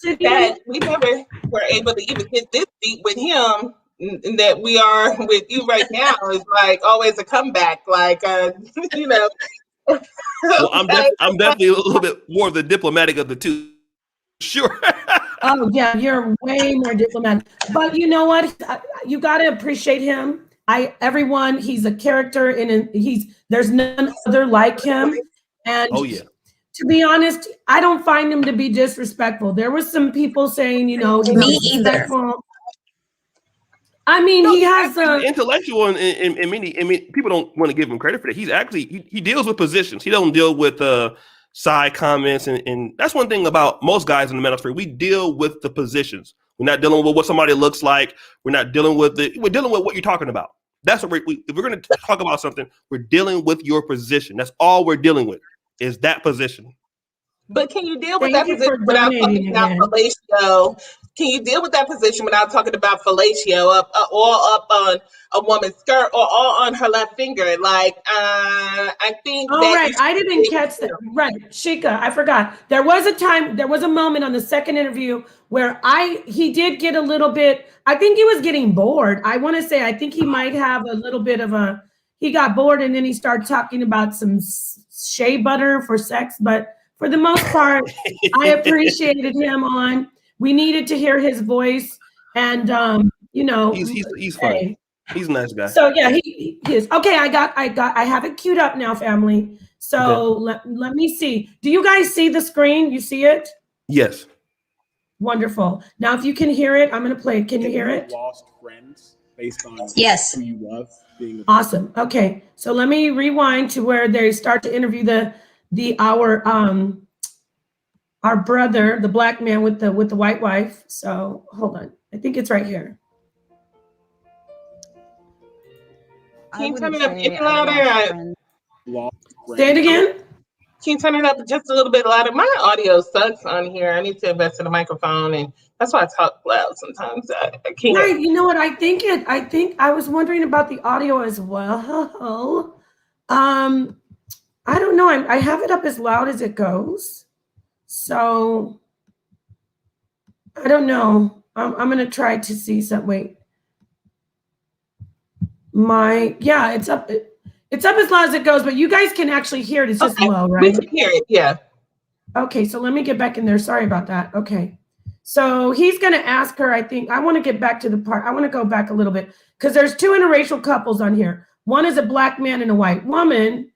That we never were able to even get this deep with him, and that we are with you right now is like always a comeback. Like, you know. Well, I'm definitely a little bit more of the diplomatic of the two. Sure. Oh yeah, you're way more diplomatic. But you know what? You got to appreciate him. He's a character, and there's none other like him. And Oh yeah. to be honest, I don't find him to be disrespectful. There was some people saying, you know, he's Me either. disrespectful. I mean, he has intellectual, and many. I mean, people don't want to give him credit for that. He's actually he deals with positions. He don't deal with side comments, and that's one thing about most guys in the manosphere. We deal with the positions. We're not dealing with what somebody looks like. We're not dealing with we're dealing with what you're talking about. That's what if we're going to talk about something, we're dealing with your position. That's all we're dealing with is that position. But can you deal with Thank that you for position without talking donating about again. fellatio? Can you deal with that position without talking about fellatio all up on a woman's skirt or all on her left finger? Like, I think Oh, that right. I didn't catch that. Right. Shika, I forgot. There was a moment on the second interview where he did get a little bit, I think he was getting bored. I want to say, I think he might have a little bit of he got bored and then he started talking about some shea butter for sex. But for the most part, I appreciated him we needed to hear his voice and, you know. He's funny. He's a nice guy. So yeah, he is. Okay, I have it queued up now, family. So okay. let me see. Do you guys see the screen? You see it? Yes. Wonderful. Now, if you can hear it, I'm going to play it. Can you hear it? Lost friends based on yes. who you love being awesome. Okay, so let me rewind to where they start to interview our brother, the black man with the white wife. So hold on, I think it's right here. Can you turn it up any louder? Say it again. Can you turn it up just a little bit louder? My audio sucks on here. I need to invest in a microphone, and that's why I talk loud sometimes. I can't. Right. You know what? I think I was wondering about the audio as well. I don't know. I have it up as loud as it goes. So I don't know. I'm going to try to see some. Wait. It's up. It's up as loud as it goes, but you guys can actually hear it. It's just low, right? We can hear it. Yeah. Okay. So let me get back in there. Sorry about that. Okay. So he's going to ask her, I think. I want to get back to the part. I want to go back a little bit because there's two interracial couples on here. One is a black man and a white woman.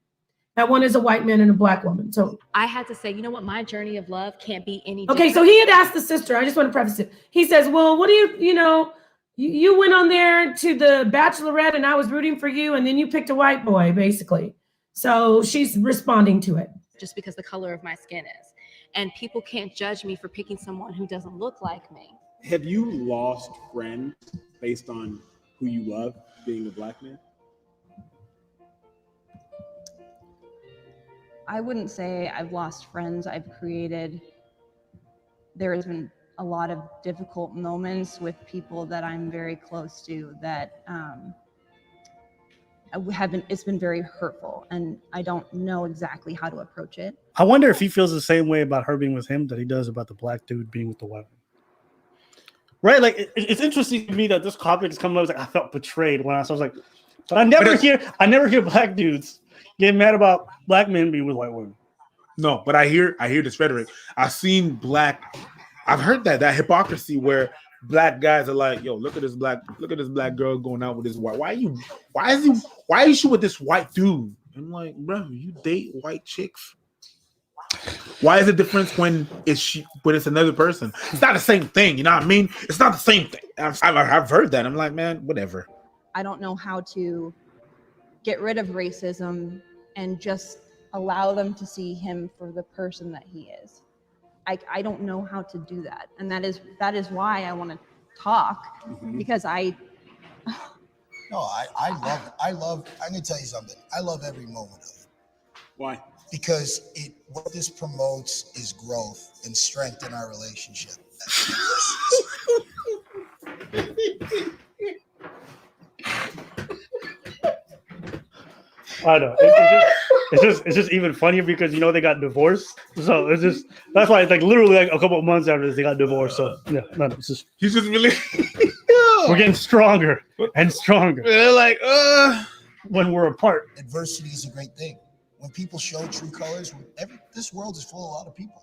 And one is a white man and a black woman. So I had to say, you know what? My journey of love can't be any different. Okay, so he had asked the sister. I just want to preface it. He says, well, what do you went on there to the Bachelorette and I was rooting for you. And then you picked a white boy, basically. So she's responding to it. Just because the color of my skin is. And people can't judge me for picking someone who doesn't look like me. Have you lost friends based on who you love being a black man? I wouldn't say I've lost friends. There has been a lot of difficult moments with people that I'm very close to that it's been very hurtful, and I don't know exactly how to approach it. I wonder if he feels the same way about her being with him that he does about the black dude being with the white one. Right? Like, it's interesting to me that this topic is coming up. I felt betrayed when I was like, but I never hear black dudes get mad about black men being with white women. No, but I hear this rhetoric. I've heard that hypocrisy where black guys are like, yo, look at this black girl going out with this white. Why is she with this white dude? I'm like, bro, you date white chicks. Why is it different when it's another person? It's not the same thing, you know what I mean? It's not the same thing. I've heard that. I'm like, man, whatever. I don't know how to get rid of racism and just allow them to see him for the person that he is. I don't know how to do that. And that is why I want to talk, because I love it. I'm going to tell you something. I love every moment of it. Why? Because what this promotes is growth and strength in our relationship. I know. It's just even funnier because they got divorced. So it's just that's why it's like literally like a couple of months after this they got divorced. So yeah, no, it's just He's just really. we're getting stronger and stronger. They're like, when we're apart. Adversity is a great thing. When people show true colors, this world is full of a lot of people.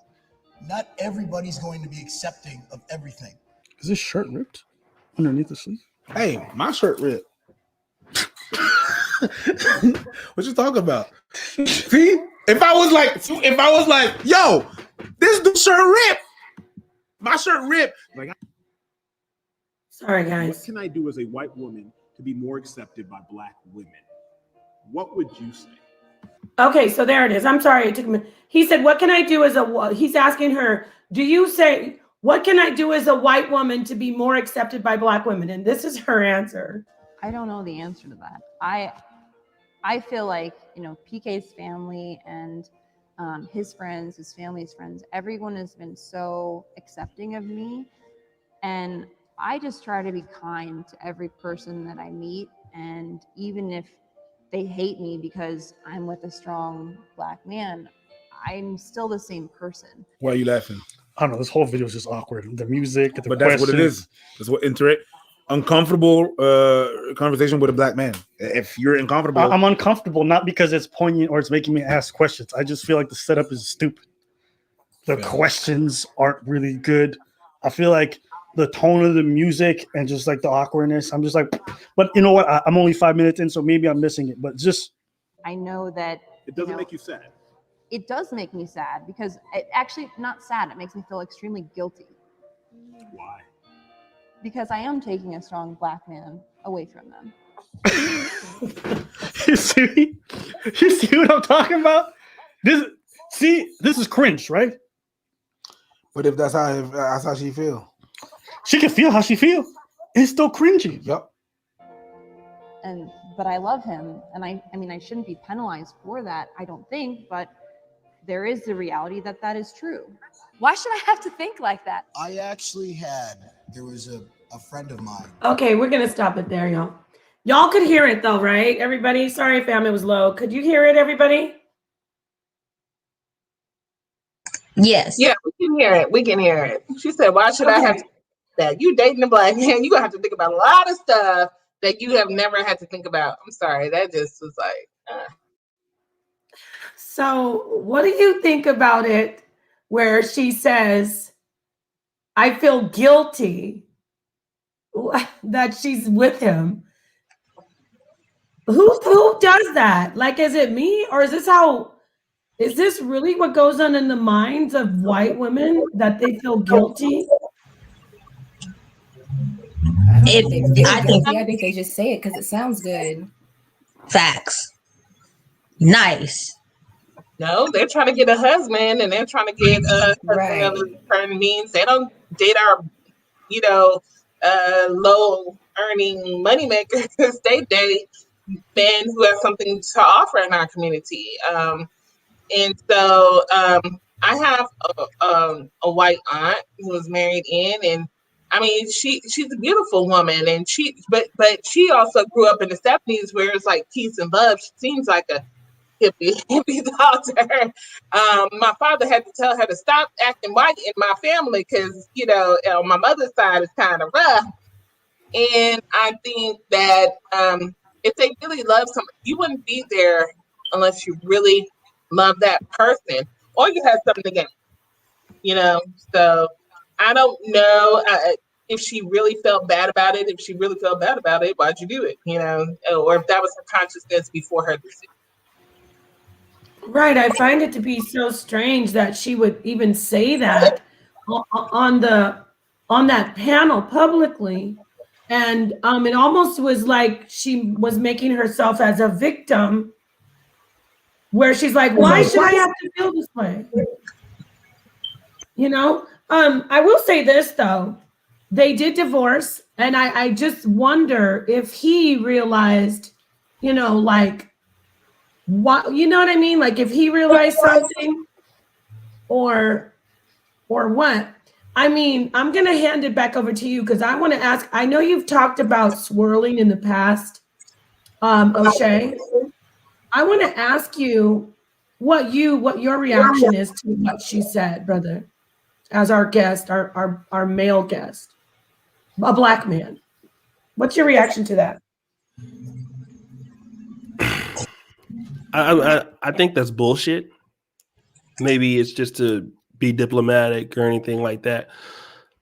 Not everybody's going to be accepting of everything. Is this shirt ripped underneath the sleeve? Hey, my shirt ripped. What you talking about? See, if I was like, yo, this dude shirt ripped. My shirt ripped. Like, Sorry, What guys. can I do as a white woman to be more accepted by black women? What would you say? Okay, so there it is. I'm sorry. It took me. He said, what can I do he's asking her, do you say, what can I do as a white woman to be more accepted by black women? And this is her answer. I don't know the answer to that. I feel like, PK's family and his friends, his family's friends, everyone has been so accepting of me. And I just try to be kind to every person that I meet. And even if they hate me because I'm with a strong black man, I'm still the same person. why are you laughing? I don't know. This whole video is just awkward. The music, the But that's what it is. That's what uncomfortable conversation with a black man. If you're uncomfortable, I'm uncomfortable not because it's poignant or it's making me ask questions. I just feel like the setup is stupid. The questions aren't really good. I feel like the tone of the music and just like the awkwardness. I'm just like, but you know what? I'm only 5 minutes in, so maybe I'm missing it. But just I know that It doesn't make you sad. it does make me sad because it actually not sad. It makes me feel extremely guilty Why? because I am taking a strong black man away from them. you see what I'm talking about? This is cringe, right? but if that's how she feel. She can feel how she feel. It's still cringy. Yep. But I love him, and I mean I shouldn't be penalized for that, I don't think, but there is the reality that is true. Why should I have to think like that? I actually there was a friend of mine. Okay, we're going to stop it there, y'all. Y'all could hear it though, right? Everybody? Sorry, fam, it was low. Could you hear it, everybody? Yes. Yeah, we can hear it. We can hear it. She said, why should I have to that? You dating a black man, you're going to have to think about a lot of stuff that you have never had to think about. I'm sorry. That just was like, So what do you think about it where she says, I feel guilty that she's with him? Who does that? Like, is it me, or is this really what goes on in the minds of white women, that they feel guilty? I think they just say it because it sounds good. Facts. Nice. no, they're trying to get a husband, and they're trying to get a husband of a certain means. They don't date our, low earning money makers. They date men who have something to offer in our community. And so I have a white aunt who was married in, and I mean she's a beautiful woman, and but she also grew up in the 70s where it's like peace and love. She seems like a hippie daughter. My father had to tell her to stop acting white in my family because on my mother's side is kind of rough. And I think that if they really love someone, you wouldn't be there unless you really love that person or you have something against, So I don't know if she really felt bad about it. If she really felt bad about it, why'd you do it? Or if that was her consciousness before her decision. Right. I find it to be so strange that she would even say that on that panel publicly. And it almost was like she was making herself as a victim, where she's like, why should I have to feel this way? I will say this though, they did divorce, and I just wonder if he realized, like, what, you know what I mean? Like if he realized something or what? I mean, I'm going to hand it back over to you because I want to ask, I know you've talked about swirling in the past, O'Shea. I want to ask you what your reaction is to what she said, brother, as our guest, our male guest, a black man. What's your reaction to that? I think that's bullshit. Maybe it's just to be diplomatic or anything like that.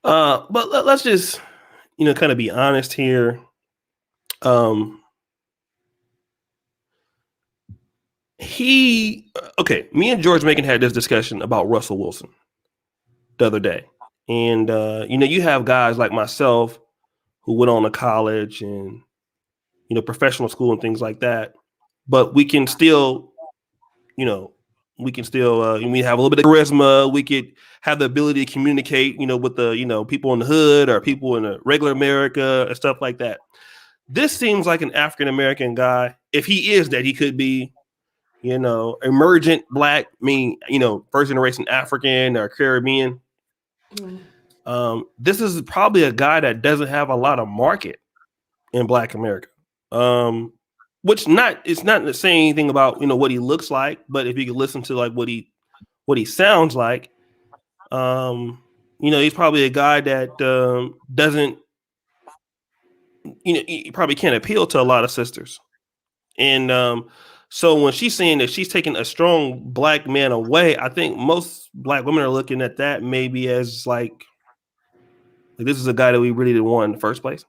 But let's just, kind of be honest here. Me and George Macon had this discussion about Russell Wilson the other day. And, you have guys like myself who went on to college and, professional school and things like that. But we can still, we have a little bit of charisma. We could have the ability to communicate, with the, people in the hood or people in the regular America and stuff like that. This seems like an African-American guy. If he is that, he could be, emergent black, first generation African or Caribbean. This is probably a guy that doesn't have a lot of market in Black America. It's not saying anything about what he looks like, but if you could listen to like what he sounds like, he's probably a guy that doesn't, he probably can't appeal to a lot of sisters. And so when she's saying that she's taking a strong black man away, I think most black women are looking at that maybe as like this is a guy that we really didn't want in the first place.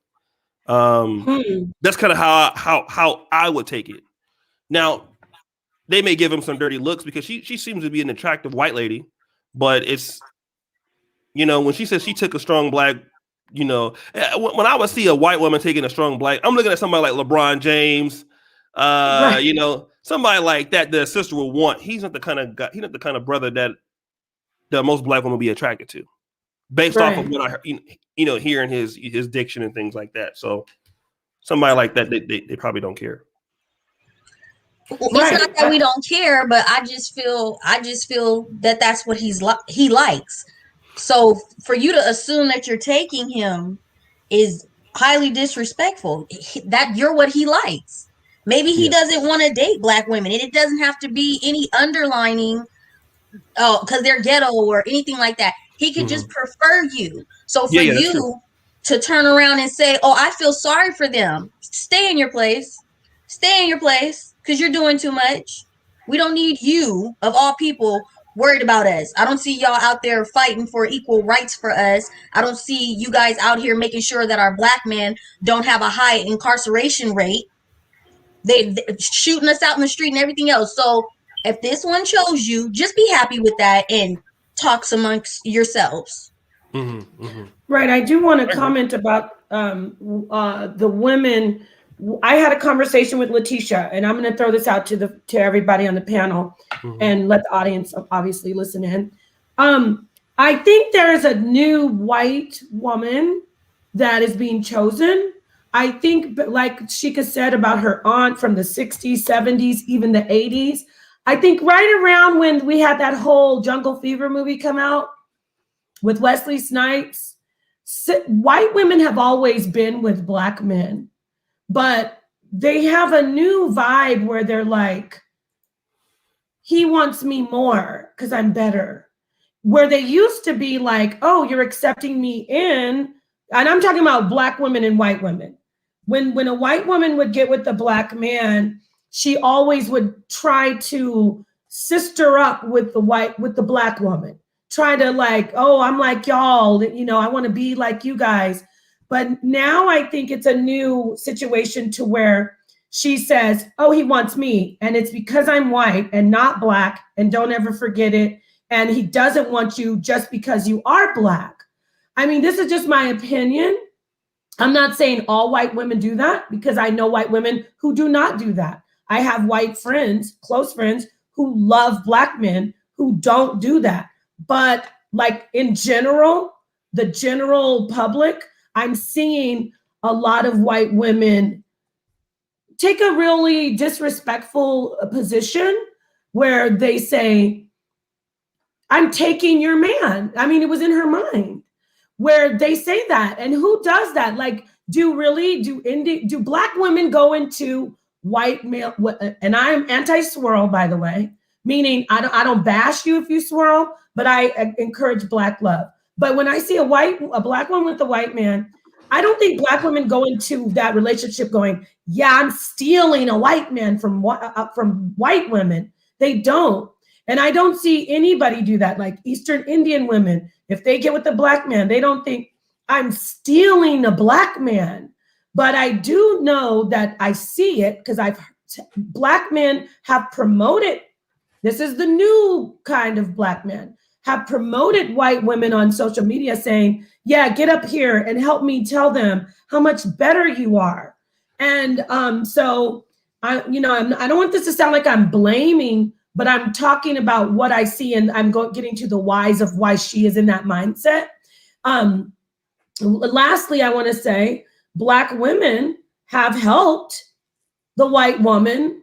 That's kind of how I would take it. Now, they may give him some dirty looks because she seems to be an attractive white lady, but it's, when she says she took a strong black, when I would see a white woman taking a strong black, I'm looking at somebody like LeBron James, right. Somebody like that the sister will want. He's not the kind of guy, he's not the kind of brother that most black women will be attracted to, based off of what I heard, hearing his diction and things like that. So somebody like that, they probably don't care. It's not that we don't care, but I just feel that that's what he likes. So for you to assume that you're taking him is highly disrespectful. That you're what he likes. Maybe he doesn't want to date black women, and it doesn't have to be any underlining, because they're ghetto or anything like that. He could just prefer you. So for you to turn around and say, "Oh, I feel sorry for them," stay in your place. Stay in your place, because you're doing too much. We don't need you, of all people, worried about us. I don't see y'all out there fighting for equal rights for us. I don't see you guys out here making sure that our black men don't have a high incarceration rate. They shooting us out in the street and everything else. So if this one chose you, just be happy with that and talk amongst yourselves. Right. I do want to comment about the women. I had a conversation with Letitia, and I'm going to throw this out to everybody on the panel and let the audience obviously listen in. I think there is a new white woman that is being chosen. I think, like Sheikah said about her aunt from the 60s, 70s, even the 80s, I think right around when we had that whole Jungle Fever movie come out with Wesley Snipes, white women have always been with black men, but they have a new vibe where they're like, he wants me more because I'm better. Where they used to be like, oh, you're accepting me in, and I'm talking about black women and white women. When a white woman would get with the black man, she always would try to sister up with the black woman. Try to like, oh, I'm like y'all, I want to be like you guys. But now I think it's a new situation to where she says, oh, he wants me. And it's because I'm white and not black, and don't ever forget it. And he doesn't want you just because you are black. I mean, this is just my opinion. I'm not saying all white women do that, because I know white women who do not do that. I have white friends, close friends, who love black men who don't do that. But like in general, the general public, I'm seeing a lot of white women take a really disrespectful position where they say, I'm taking your man. I mean, it was in her mind where they say that. And who does that? Like, do black women go into white male, and I'm anti-swirl, by the way, meaning I don't bash you if you swirl, but I encourage black love. But when I see a black woman with a white man, I don't think black women go into that relationship going, yeah, I'm stealing a white man from white women. They don't. And I don't see anybody do that. Like Eastern Indian women, if they get with a black man, they don't think I'm stealing a black man. But I do know that I see it because black men have promoted, this is the new kind of black men, have promoted white women on social media saying, yeah, get up here and help me tell them how much better you are. And so I don't want this to sound like I'm blaming, but I'm talking about what I see, and I'm getting to the whys of why she is in that mindset. Lastly, I want to say black women have helped the white woman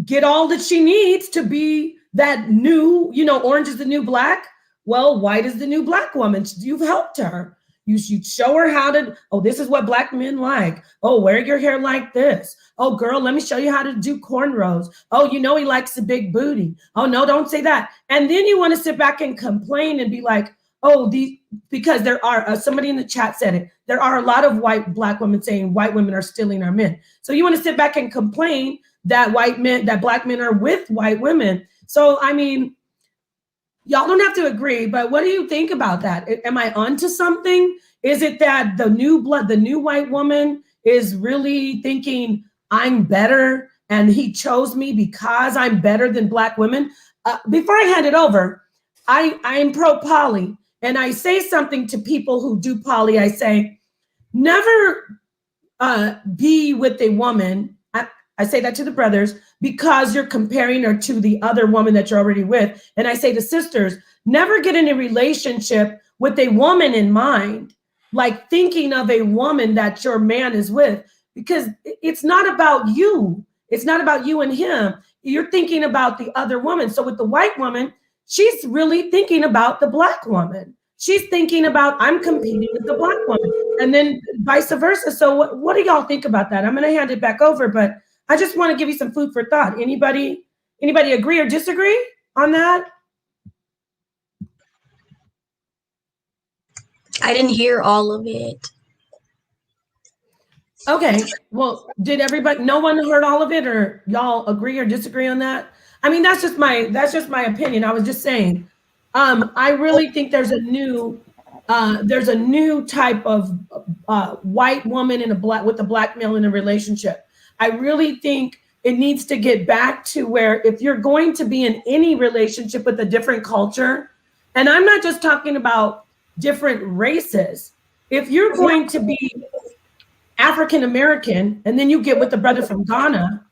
get all that she needs to be that new, orange is the new black. Well, white is the new black woman. You've helped her. You show her how to, this is what black men like. Oh, wear your hair like this. Oh, girl, let me show you how to do cornrows. Oh, he likes a big booty. Oh, no, don't say that. And then you want to sit back and complain and be like, because there are, somebody in the chat said it, there are a lot of black women saying white women are stealing our men. So you want to sit back and complain that black men are with white women. So, I mean, y'all don't have to agree, but what do you think about that? Am I onto something? Is it that the new white woman is really thinking I'm better and he chose me because I'm better than black women? Before I hand it over, I am pro poly, and I say something to people who do poly. I say, never be with a woman. I say that to the brothers because you're comparing her to the other woman that you're already with. And I say to sisters, never get in a relationship with a woman in mind, like thinking of a woman that your man is with, because it's not about you. It's not about you and him. You're thinking about the other woman. So with the white woman, she's really thinking about the black woman. She's thinking about, I'm competing with the black woman, and then vice versa. So what do y'all think about that? I'm going to hand it back over, but I just want to give you some food for thought. Anybody agree or disagree on that? I didn't hear all of it. Okay. Well, did everybody, no one heard all of it, or y'all agree or disagree on that? I mean, that's just my opinion. I was just saying, I really think there's a new type of white woman with a black male in a relationship. I really think it needs to get back to where if you're going to be in any relationship with a different culture, and I'm not just talking about different races, if you're going to be African American and then you get with a brother from Ghana,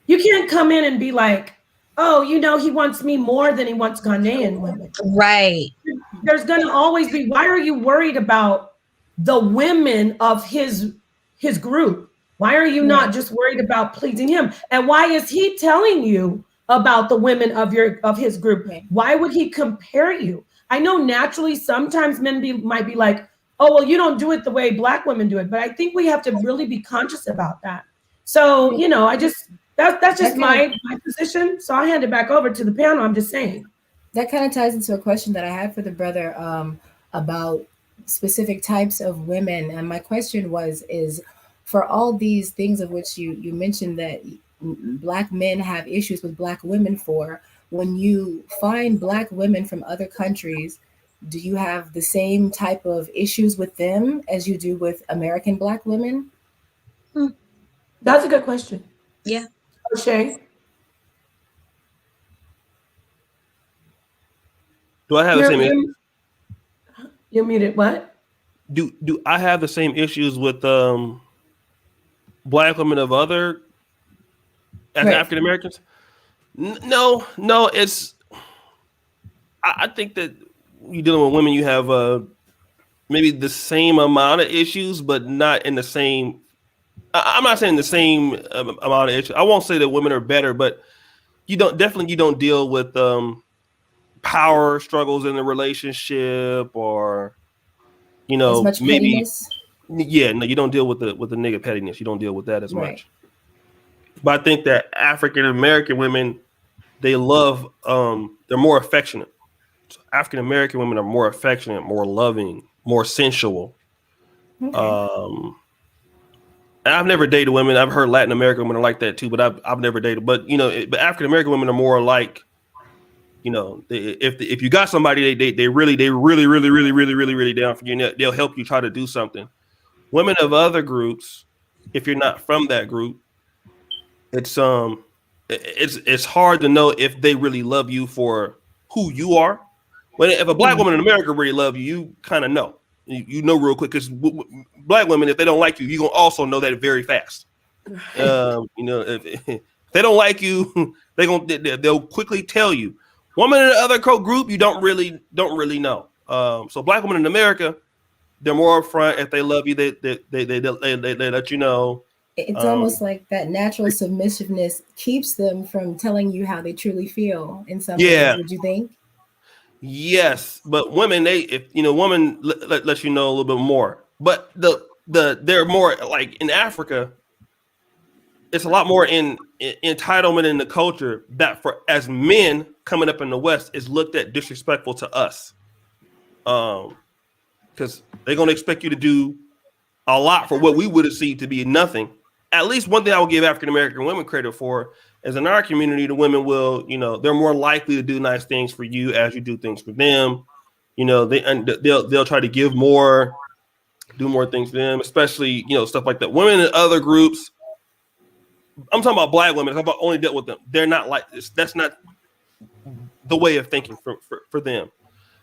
you can't come in and be like, oh, he wants me more than he wants Ghanaian women. Right. There's going to always be, why are you worried about the women of his group? Why are you not just worried about pleasing him? And why is he telling you about the women of his group? Why would he compare you? I know naturally sometimes men might be like, oh, well, you don't do it the way black women do it. But I think we have to really be conscious about that. So, that's just my position. So I'll hand it back over to the panel. I'm just saying. That kind of ties into a question that I had for the brother about specific types of women. And my question is for all these things of which you mentioned that black men have issues with black women for, when you find black women from other countries, do you have the same type of issues with them as you do with American black women? That's a good question. Yeah. O'Shea? Do I have the same issues? You're muted. What? Do I have the same issues with black women of other African Americans? No. It's I think that you're dealing with women, you have maybe the same amount of issues, but not in the same. I'm not saying the same amount of issues. I won't say that women are better, but you don't deal with power struggles in the relationship, or as much maybe pettiness? No, you don't deal with the nigga pettiness. You don't deal with that as much. But I think that African American women, they love, they're more affectionate. So African American women are more affectionate, more loving, more sensual. Okay. And I've never dated women. I've heard Latin American women are like that too, but I've never dated. But but African American women are more like, if you got somebody, they really down for you. And they'll help you try to do something. Women of other groups, if you're not from that group, it's hard to know if they really love you for who you are. But if a black woman in America really love you, you kind of know. You know real quick, because black women, if they don't like you, you're gonna also know that very fast. If they don't like you, they'll quickly tell you. Woman in the other group, you don't really know. So black women in America, they're more upfront. If they love you, they let you know. It's almost like that natural submissiveness keeps them from telling you how they truly feel in some ways, would you think? Yes, but women, women let you know a little bit more. But they're more like in Africa. It's a lot more in entitlement in the culture that for as men coming up in the West is looked at disrespectful to us, because they're gonna expect you to do a lot for what we would have seen to be nothing. At least one thing I would give African American women credit for is in our community, the women will, they're more likely to do nice things for you as you do things for them. They'll try to give more, do more things for them, especially stuff like that. Women in other groups, I'm talking about black women. I've only dealt with them. They're not like this. That's not the way of thinking for them.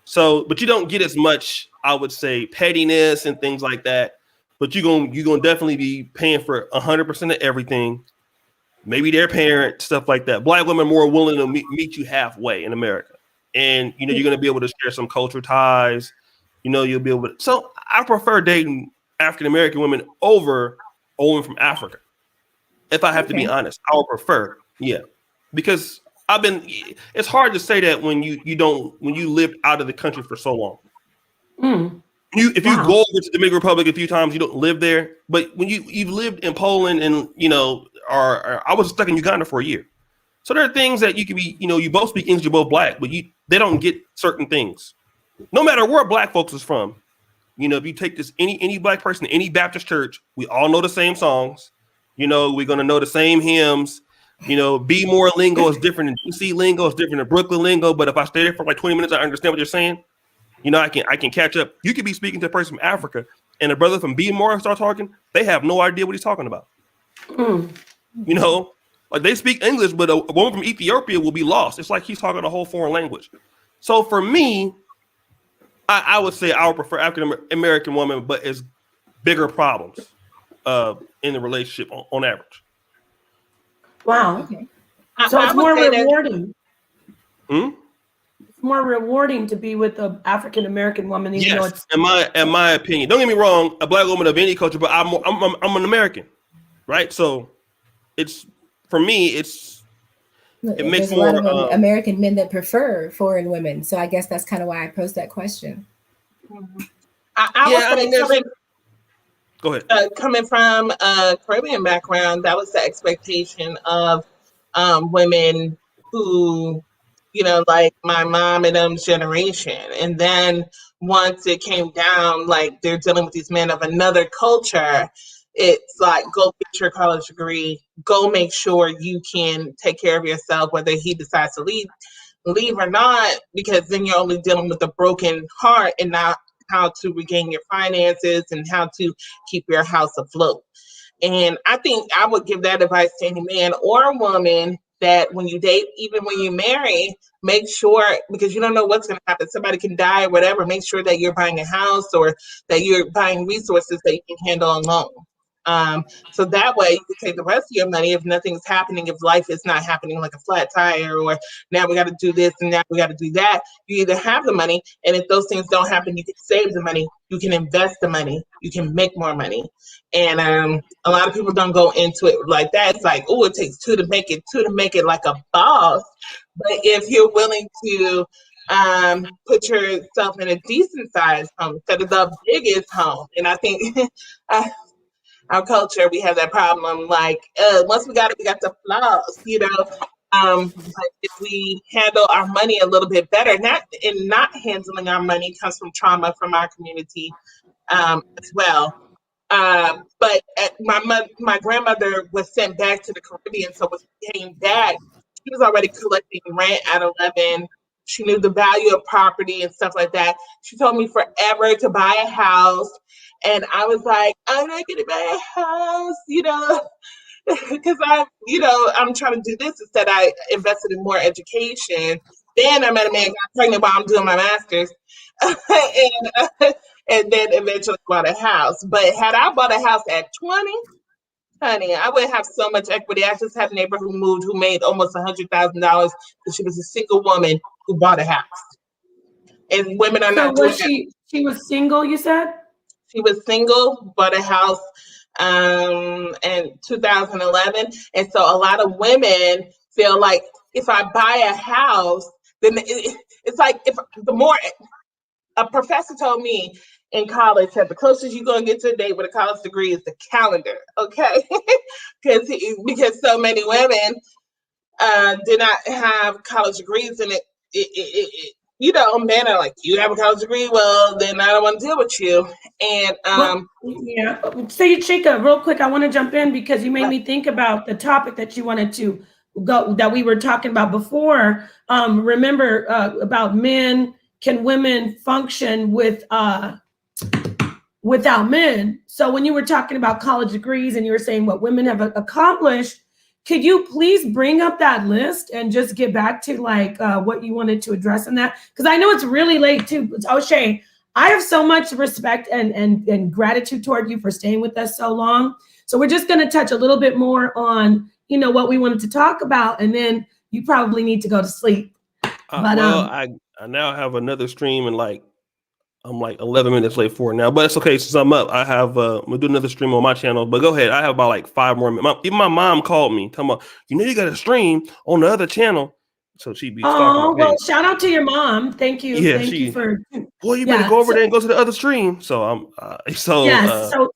So, but you don't get as much, I would say, pettiness and things like that. But you're gonna definitely be paying for 100% of everything. Maybe their parent, stuff like that. Black women are more willing to meet you halfway in America, and you're gonna be able to share some cultural ties. You'll be able to. So I prefer dating African American women over women from Africa. If I have to be honest, I would prefer, because it's hard to say that when you lived out of the country for so long. If you go over to the Dominican Republic a few times, you don't live there. But when you've lived in Poland and or I was stuck in Uganda for a year. So there are things that you can be, you both speak English, you're both black, but they don't get certain things. No matter where black folks is from, if you take this any black person, any Baptist church, we all know the same songs. We're gonna know the same hymns. Be more lingo is different than DC lingo, is different than Brooklyn lingo. But if I stay there for like 20 minutes, I understand what you're saying. I can catch up. You could be speaking to a person from Africa, and a brother from B more start talking. They have no idea what he's talking about. Like they speak English, but a woman from Ethiopia will be lost. It's like he's talking a whole foreign language. So for me, I would say I would prefer African American woman, but it's bigger problems in the relationship on average. Wow. Okay. So it's more rewarding. That, it's more rewarding to be with an African American woman, even though it's in my opinion. Don't get me wrong, a black woman of any culture, but I'm an American, right? So it's for me, it makes There's more a lot of American men that prefer foreign women, so I guess that's kind of why I posed that question. Go ahead. Coming from a Caribbean background, that was the expectation of women who, like my mom and them's generation. And then once it came down, like they're dealing with these men of another culture, it's like, go get your college degree, go make sure you can take care of yourself, whether he decides to leave or not, because then you're only dealing with a broken heart and not how to regain your finances and how to keep your house afloat. And I think I would give that advice to any man or woman that when you date, even when you marry, make sure, because you don't know what's going to happen. Somebody can die or whatever. Make sure that you're buying a house or that you're buying resources that you can handle alone. So that way you can take the rest of your money if nothing's happening, if life is not happening like a flat tire, or now we got to do this and now we got to do that. You either have the money, and if those things don't happen, you can save the money, you can invest the money, you can make more money. And a lot of people don't go into it like that. It's like, oh, it takes two to make it like a boss. But if you're willing to put yourself in a decent sized home instead of the biggest home, and I think our culture, we have that problem. Like, once we got the flaws, but if we handle our money a little bit better, not handling our money comes from trauma from our community as well. But my grandmother was sent back to the Caribbean, so when she came back, she was already collecting rent at 11. She knew the value of property and stuff like that. She told me forever to buy a house, and I was like, I'm not gonna buy a house, because I'm trying to do this. Instead, I invested in more education. Then I met a man, got pregnant while I'm doing my master's, and then eventually bought a house. But had I bought a house at 20, honey, I would have so much equity. I just had a neighbor who moved who made almost $100,000 because she was a single woman who bought a house. And women are So not doing was that. she was single, you said? She was single, bought a house in 2011. And so a lot of women feel like if I buy a house, then it's like if the more a professor told me in college that the closest you're going to get to a date with a college degree is the calendar, okay? because so many women do not have college degrees, and men are like, you have a college degree, well, then I don't want to deal with you. And yeah. Say, Chica, real quick, I want to jump in because you made me think about the topic that you wanted to go, that we were talking about before. Remember about men, can women function without men? So when you were talking about college degrees and you were saying what women have accomplished, could you please bring up that list and just get back to what you wanted to address in that? Because I know it's really late too. O'Shea, I have so much respect and gratitude toward you for staying with us so long. So we're just going to touch a little bit more on, what we wanted to talk about, and then you probably need to go to sleep. I now have another stream, and I'm 11 minutes late for it now, but it's okay. Since I'm up, I have I'm gonna do another stream on my channel. But go ahead, I have about 5 more minutes. Even my mom called me, talking about, you got a stream on the other channel, so she'd be stalking my well, page. shout out to your mom. Thank you. Yeah, Thank you for. Well, you better go over there and go to the other stream. So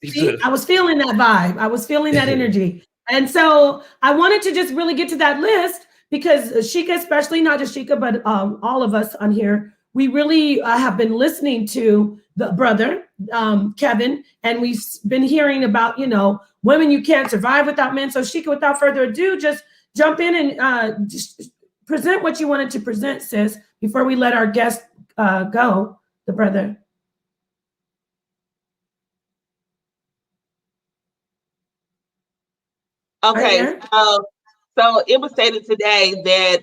see, I was feeling that vibe. I was feeling that energy. And so I wanted to just really get to that list because Sheikah, especially, not just Sheikah, but all of us on here, we really have been listening to the brother, Kevin, and we've been hearing about, women, you can't survive without men. So Sheikah, without further ado, just jump in and just present what you wanted to present, sis, before we let our guest go, the brother. Okay, so it was stated today that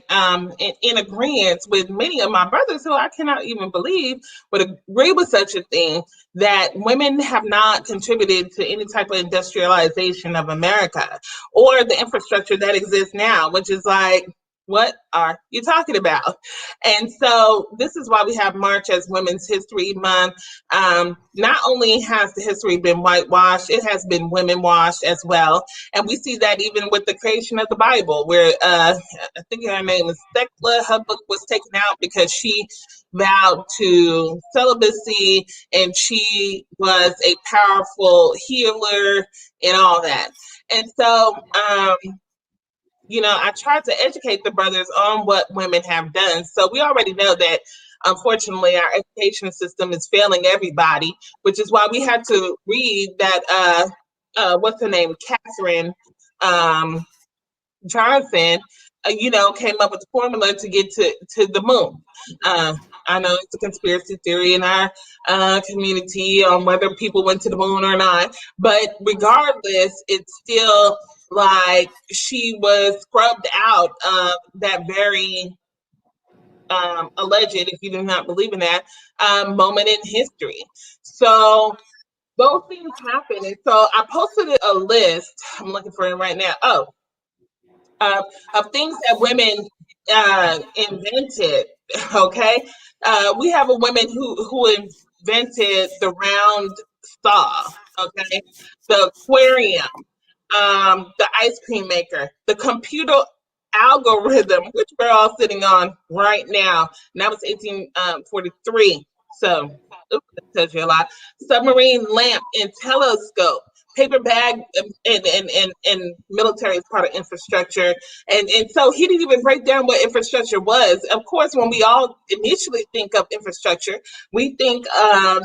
in agreement with many of my brothers, who I cannot even believe would agree with such a thing, that women have not contributed to any type of industrialization of America or the infrastructure that exists now, which is like, what are you talking about? And so this is why we have March as Women's History Month. Not only has the history been whitewashed, it has been women washed as well. And we see that even with the creation of the Bible, where I think her name is Thecla, her book was taken out because she vowed to celibacy, and she was a powerful healer and all that. And so, I tried to educate the brothers on what women have done. So we already know that, unfortunately, our education system is failing everybody, which is why we had to read that, what's her name, Catherine Johnson, came up with the formula to get to the moon. I know it's a conspiracy theory in our community on whether people went to the moon or not, but regardless, it's still like she was scrubbed out of that very alleged, if you do not believe in that, moment in history. So those things happen. And so I posted a list. I'm looking for it right now. Of things that women invented. Okay, we have a woman who invented the round saw. Okay, the aquarium, the ice cream maker, the computer algorithm, which we're all sitting on right now. And that was 1843. So that tells you a lot. Submarine lamp and telescope, paper bag and military is part of infrastructure. And so he didn't even break down what infrastructure was. Of course, when we all initially think of infrastructure, we think of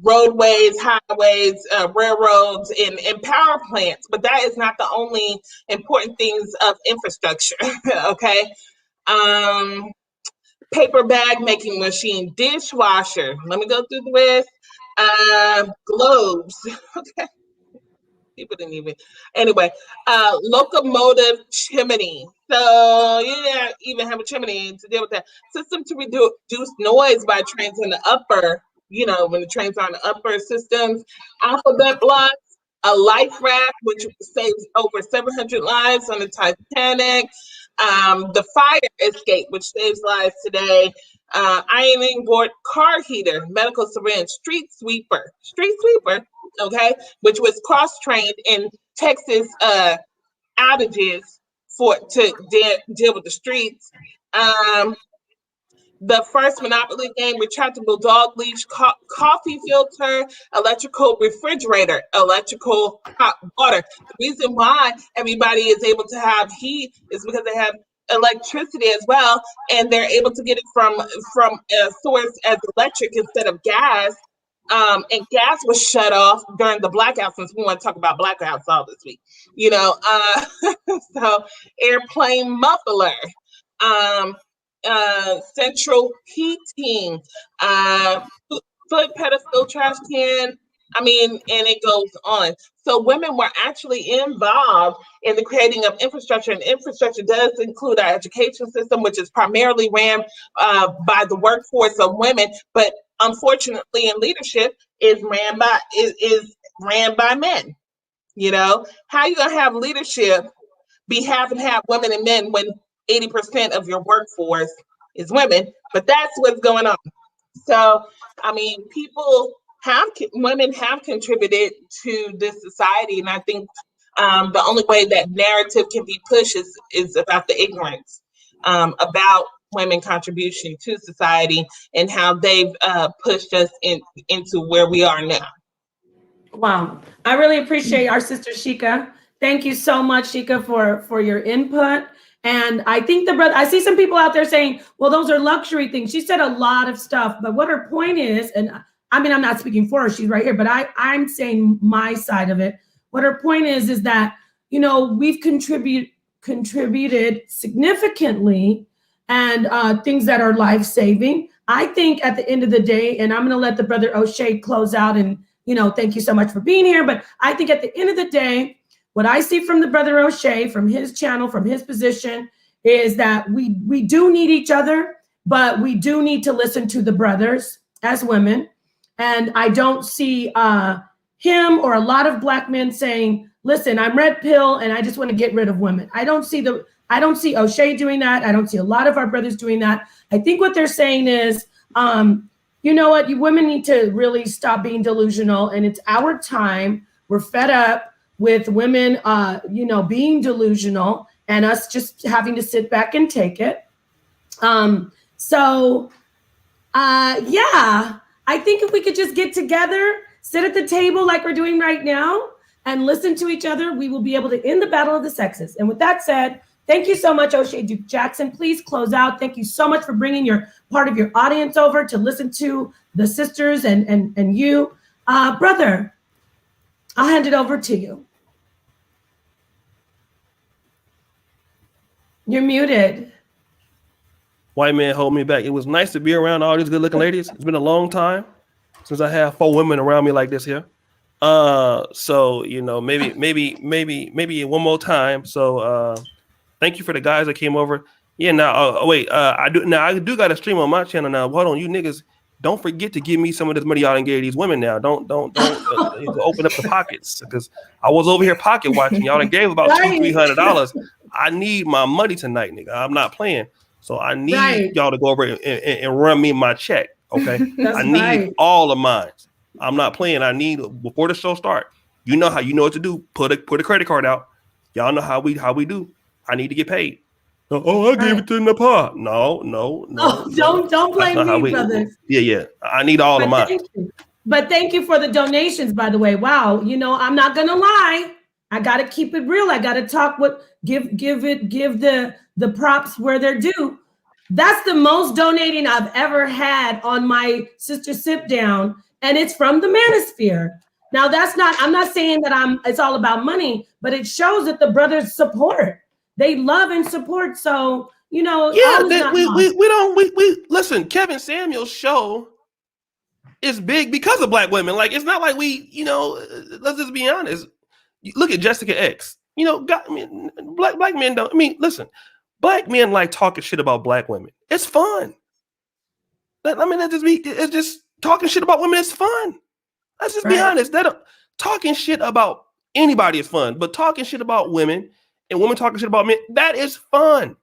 roadways, highways, railroads, and power plants. But that is not the only important things of infrastructure. Okay. Paper bag making machine, dishwasher. Let me go through the list. Globes. Okay. People didn't even. Anyway, locomotive chimney. So you didn't even have a chimney to deal with that. System to reduce noise by trains in the upper, when the trains are on the upper systems. Alphabet blocks, a life raft, which saves over 700 lives on the Titanic. The fire escape, which saves lives today. Ironing board, car heater, medical syringe, street sweeper, okay, which was cross-trained in Texas outages to deal with the streets. The first Monopoly game, retractable dog leash, coffee filter, electrical refrigerator, electrical hot water. The reason why everybody is able to have heat is because they have electricity as well, and they're able to get it from a source as electric instead of gas. And gas was shut off during the blackout, since we want to talk about blackouts all this week. So airplane muffler. Central heating, foot pedestal, trash can. And it goes on. So women were actually involved in the creating of infrastructure, and infrastructure does include our education system, which is primarily ran by the workforce of women, but unfortunately in leadership is ran by men. How you gonna have leadership be half and half women and men when 80% of your workforce is women? But that's what's going on. So, women have contributed to this society, and I think the only way that narrative can be pushed is about the ignorance about women contribution to society and how they've pushed us into where we are now. Wow. I really appreciate our sister Sheikah. Thank you so much, Sheikah, for your input. And I think I see some people out there saying, well, those are luxury things. She said a lot of stuff, but what her point is, and I'm not speaking for her, she's right here, but I'm saying my side of it. What her point is that, we've contributed significantly and things that are life-saving. I think at the end of the day, and I'm going to let the brother O'Shea close out and, thank you so much for being here. But I think at the end of the day, what I see from the brother O'Shea, from his channel, from his position, is that we do need each other, but we do need to listen to the brothers as women. And I don't see him or a lot of Black men saying, listen, I'm red pill and I just want to get rid of women. I don't see O'Shea doing that. I don't see a lot of our brothers doing that. I think what they're saying is, you know what, you women need to really stop being delusional, and it's our time. We're fed up with women, being delusional and us just having to sit back and take it. I think if we could just get together, sit at the table like we're doing right now, and listen to each other, we will be able to end the battle of the sexes. And with that said, thank you so much, O'Shea Duke Jackson. Please close out. Thank you so much for bringing your part of your audience over to listen to the sisters and you. Brother, I'll hand it over to you. You're muted. White man hold me back. It was nice to be around all these good looking ladies. It's been a long time since I have 4 women around me like this here. So maybe one more time. So thank you for the guys that came over. Yeah, now I do got a stream on my channel now. Hold on, you niggas, don't forget to give me some of this money y'all done gave these women now. Don't open up the pockets, because I was over here pocket watching. Y'all done gave about $200-$300. I need my money tonight, nigga. I'm not playing. So I need y'all to go over and run me my check. Okay. I need all of mine. I'm not playing. I need, before the show start, you know what to do. Put a credit card out. Y'all know how we do. I need to get paid. I gave it to Napah. No. Don't blame me, brother. Yeah. I need all of mine. But thank you for the donations, by the way. Wow, you know, I'm not gonna lie. I gotta keep it real. I gotta talk give the props where they're due. That's the most donating I've ever had on my Sister Sip Down, and it's from the Manosphere. Now I'm not saying that it's all about money, but it shows that the brothers support. They love and support. So, you know, Yeah, we listen, Kevin Samuel's show is big because of black women. Like, it's not like we, you know, let's just be honest. Look at Jessica X. You know, black men don't. I mean, listen, black men like talking shit about black women. It's fun. I mean, it's just talking shit about women is fun. Let's just be honest. Talking shit about anybody is fun, but talking shit about women and women talking shit about men, that is fun.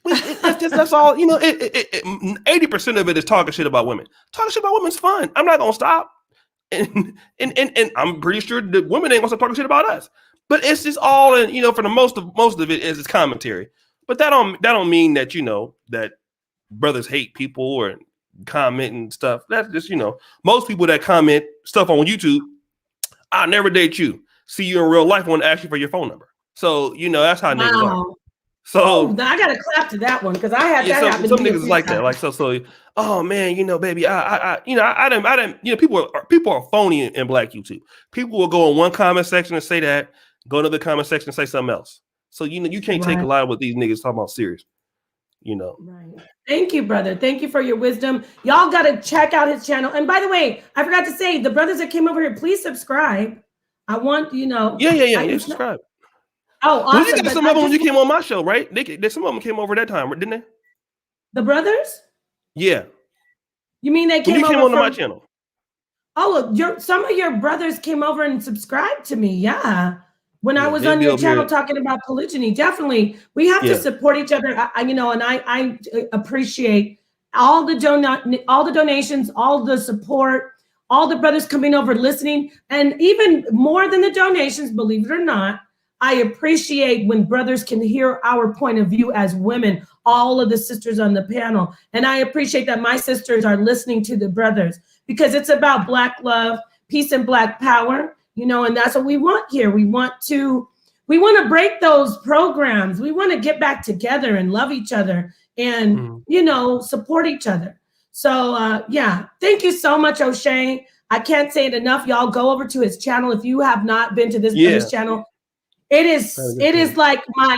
It's just, that's all, you know, 80% of it is talking shit about women. Talking shit about women is fun. I'm not gonna stop. And I'm pretty sure the women ain't gonna stop talking shit about us. But it's just all, and you know, for the most of it is commentary. But that don't mean that, you know, that brothers hate people or comment and stuff. That's just, you know, most people that comment stuff on YouTube, I'll never date you. See you in real life, want to ask you for your phone number. So, you know, that's how niggas are. So I gotta clap to that one because I had that happen. Some niggas like that. Like so. Oh man, you know, baby, I didn't. You know, people are phony in black YouTube. People will go in one comment section and say that, go to the comment section and say something else. So you know, you can't take a lot of what these niggas talking about serious. You know. Right. Thank you, brother. Thank you for your wisdom. Y'all gotta check out his channel. And by the way, I forgot to say, the brothers that came over here, please subscribe. I want, you know. Yeah, subscribe. Oh, awesome. Well, you got some of them when you came on my show, right? Some of them came over that time, didn't they? The brothers? Yeah. You mean they came on my channel? Oh, some of your brothers came over and subscribed to me. Yeah. When I was on your channel talking about polygyny, definitely. We have to support each other. I appreciate all the donations, all the support, all the brothers coming over, listening, and even more than the donations, believe it or not, I appreciate when brothers can hear our point of view as women, all of the sisters on the panel. And I appreciate that my sisters are listening to the brothers because it's about Black love, peace, and Black power, you know, and that's what we want here. We want to break those programs. We want to get back together and love each other and, you know, support each other. So, yeah, thank you so much, O'Shea. I can't say it enough. Y'all go over to his channel. If you have not been to this channel, it is like my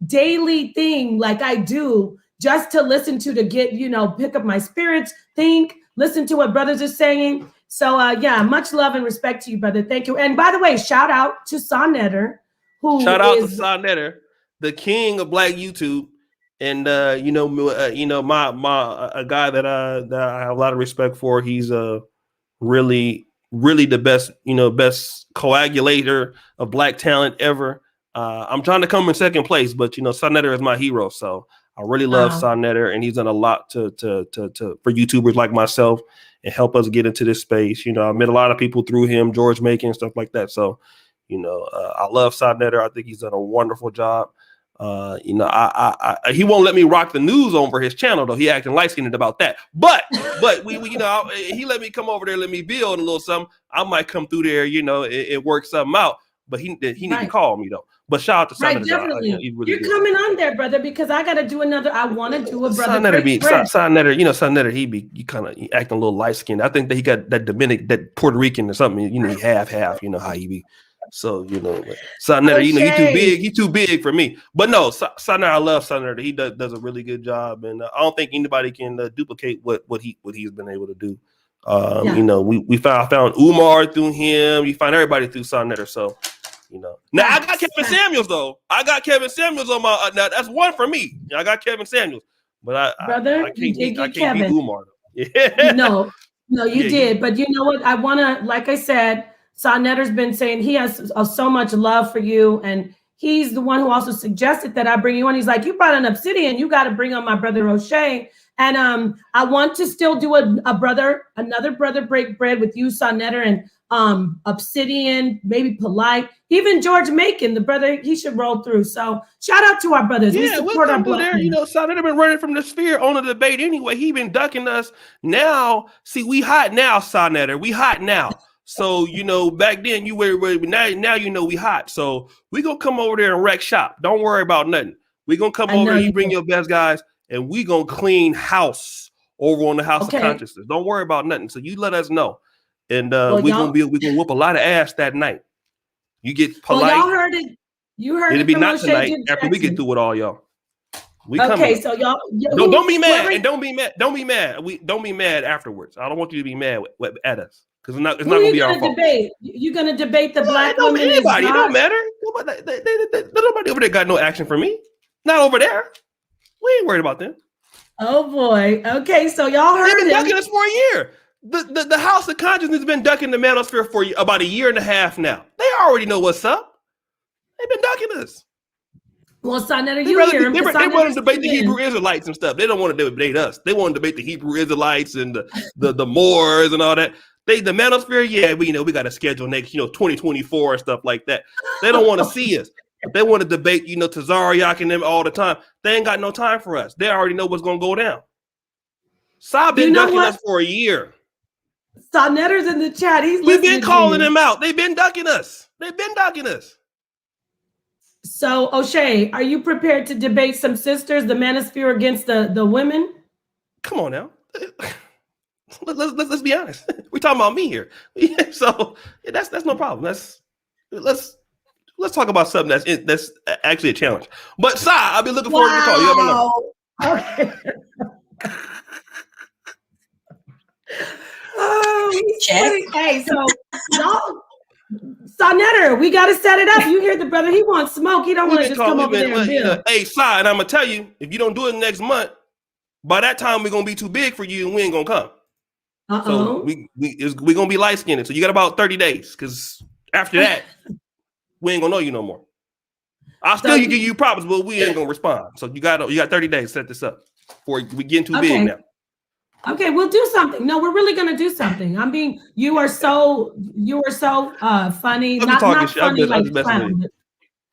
daily thing, like I do just to listen to get, you know, pick up my spirits, think, listen to what brothers are saying. So yeah, much love and respect to you, brother. Thank you. And by the way, shout out to Sonetter, shout out to Sonetter, the king of Black YouTube. And you know, my a guy that I have a lot of respect for. He's really the best, you know, best coagulator of Black talent ever. I'm trying to come in second place, but you know, Sonetter is my hero. So I really love Sonetter, and he's done a lot for YouTubers like myself and help us get into this space. You know, I met a lot of people through him, George Macon and stuff like that. So, you know, I love Sonetter. I think he's done a wonderful job. You know, he won't let me rock the news over his channel though. He acting light-skinned about that. But we you know, he let me come over there, let me build a little something. I might come through there, you know, and work something out. But he need to call me though. But shout out to Sonetter. Definitely. You're coming on there, brother, because I got to do another. I want to do a brother. Sonetter, you know, Sonetter, he kind of acting a little light-skinned. I think that he got that Puerto Rican or something. You know, he half. You know how he be. So, you know, Sonetter, you know, he too big for me. But no, Sonetter, I love Sonetter. He does a really good job, and I don't think anybody can duplicate what he's been able to do. You know, I found Umar through him. You find everybody through Sonetter. So, you know, now I got Kevin Samuels though. I got Kevin Samuels on my. Now that's one for me. I got Kevin Samuels, but I can't beat Umar. Yeah. No, you did. But you know what? I want to, like I said, Sonetter's been saying he has so much love for you, and he's the one who also suggested that I bring you on. He's like, you brought an Obsidian, you got to bring on my brother O'Shea. And I want to still do another brother break bread with you, Sonetter, and Obsidian, maybe Polite, even George Macon, the brother, he should roll through. So shout out to our brothers. We support our brothers. You know, Sonetter been running from the sphere on the debate anyway. He been ducking us. Now, see, we hot now, Sonetter. We hot now. So, you know, back then you were now you know we hot. So we gonna come over there and wreck shop. Don't worry about nothing. We gonna come over there, you bring your best guys, and we gonna clean house over on the House of Consciousness. Don't worry about nothing. So you let us know. And we gonna whoop a lot of ass that night. You get Polite. Well, y'all heard it. You heard It'll it be from not O'Shea tonight Jim after we get through with all y'all. We okay, coming. so y'all don't be mad and don't be mad. Don't be mad. Don't be mad afterwards. I don't want you to be mad at us because it's not gonna be our fault. You're gonna debate the black women. Anybody, it don't matter. Nobody over there got no action for me. Not over there. We ain't worried about them. Oh boy. Okay, so y'all heard They've been ducking us for a year. The House of Consciousness has been ducking the manosphere for about a year and a half now. They already know what's up. They've been ducking us. Well, Sonetter, you hear them. They want to debate the Hebrew Israelites and stuff. They don't want to debate us. They want to debate the Hebrew Israelites and the Moors and all that. The manosphere, yeah, we got a schedule next, 2024 and stuff like that. They don't want to see us. They want to debate, Tazariak and them all the time. They ain't got no time for us. They already know what's going to go down. Saab been ducking us for a year. Sonetter's in the chat. We've been calling them out. They've been ducking us. So, O'Shea, are you prepared to debate some sisters, the manosphere against the women? Come on now. Let's be honest. We're talking about me here. So that's no problem. Let's talk about something that's actually a challenge. But Sa, I'll be looking forward to the call. You have my number. Okay. Hey, so y'all, Sonetter, we got to set it up. You hear the brother? He wants smoke. He don't want to just come over there and build. Hey, Sa, and I'm gonna tell you, if you don't do it next month, by that time we're gonna be too big for you, and we ain't gonna come. So we gonna be light skinned. So you got about 30 days, because after that, we ain't gonna know you no more. I'll still give you props, but we ain't gonna respond. So you got 30 days to set this up before we getting too big now. Okay, we'll do something. No, we're really gonna do something. You are so funny. Not funny like clown, but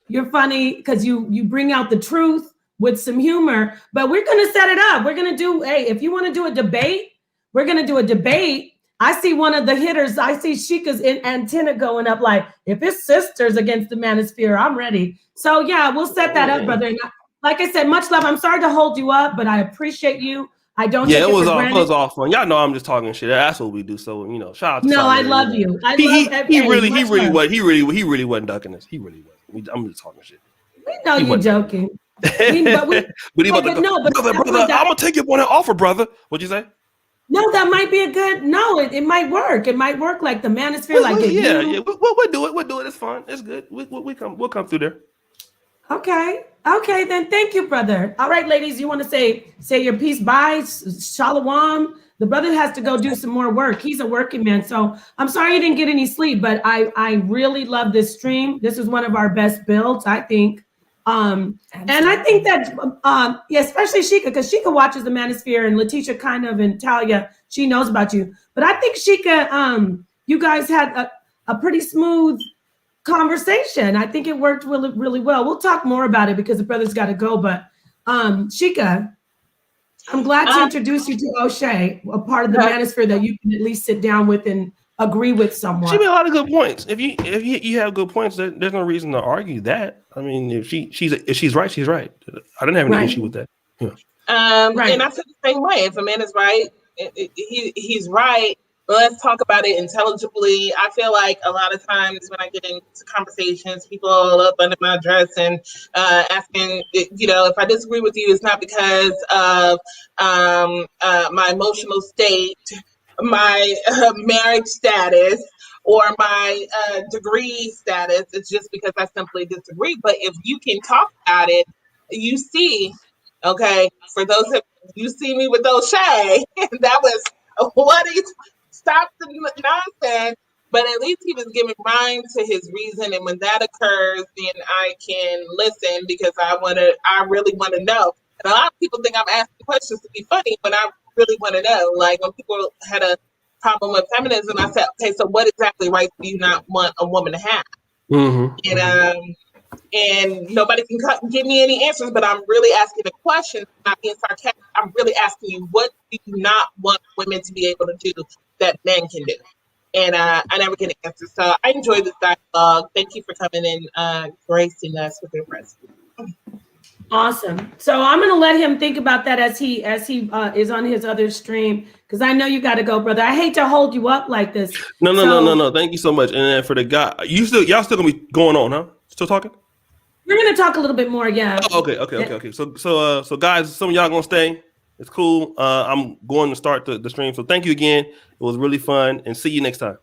you're funny because you bring out the truth with some humor. But we're gonna set it up. We're gonna do. Hey, if you want to do a debate, we're gonna do a debate. I see one of the hitters. I see Sheikah's antenna going up. Like, if it's sisters against the manosphere, I'm ready. So yeah, we'll set that up, brother. And like I said, much love. I'm sorry to hold you up, but I appreciate you. I don't. Yeah, it was all fun. Y'all know I'm just talking shit. That's what we do. So shout out to No, I love you. He really wasn't ducking us. He really wasn't. I'm just talking shit. We know you're joking. But he brother, I'm gonna take your one offer, brother. What'd you say? No, that might be a good. No, it might work. It might work like the manosphere. We'll do it. We'll do it. It's fun. It's good. We'll come through there. Okay, then thank you, brother. All right, ladies, you want to say your piece? Bye, shalom. The brother has to go do some more work. He's a working man, so I'm sorry you didn't get any sleep, but I really love this stream. This is one of our best builds, I think. And I think that especially Sheikah, because Sheikah watches the manosphere, and Letitia kind of, and Talia, she knows about you. But I think Sheikah, you guys had a pretty smooth conversation. I think it worked really, really well. We'll talk more about it because the brother's got to go. But Sheikah, I'm glad to introduce you to O'Shea, a part of the manosphere that you can at least sit down with and agree with someone. She made a lot of good points. If you have good points, there's no reason to argue that. I mean, if she's right, she's right. I didn't have any issue with that. Yeah. And I feel the same way. If a man is right, he's right. But let's talk about it intelligibly. I feel like a lot of times when I get into conversations, people are up under my dress and asking, if I disagree with you, it's not because of my emotional state, my marriage status, or my degree status. It's just because I simply disagree. But if you can talk about it, you see, okay, for those of you see me with O'Shea, that was what he's. Stop the nonsense. But at least he was giving rhyme to his reason, and when that occurs, then I can listen because I really want to know. And a lot of people think I'm asking questions to be funny, but I really want to know. Like when people had a problem with feminism, I said, okay, so what exactly rights do you not want a woman to have? And nobody can give me any answers, but I'm really asking a question, not being sarcastic. I'm really asking you, what do you not want women to be able to do that men can do? And I never get an answer. So I enjoyed this dialogue. Thank you for coming and gracing us with your presence. Awesome. So I'm going to let him think about that as he is on his other stream, because I know you got to go, brother. I hate to hold you up like this. No. Thank you so much. And then for the guy, y'all still gonna be going on, huh? Still talking? We're gonna talk a little bit more, yeah. Oh, okay. So guys, some of y'all gonna stay. It's cool. I'm going to start the stream. So thank you again. It was really fun, and see you next time.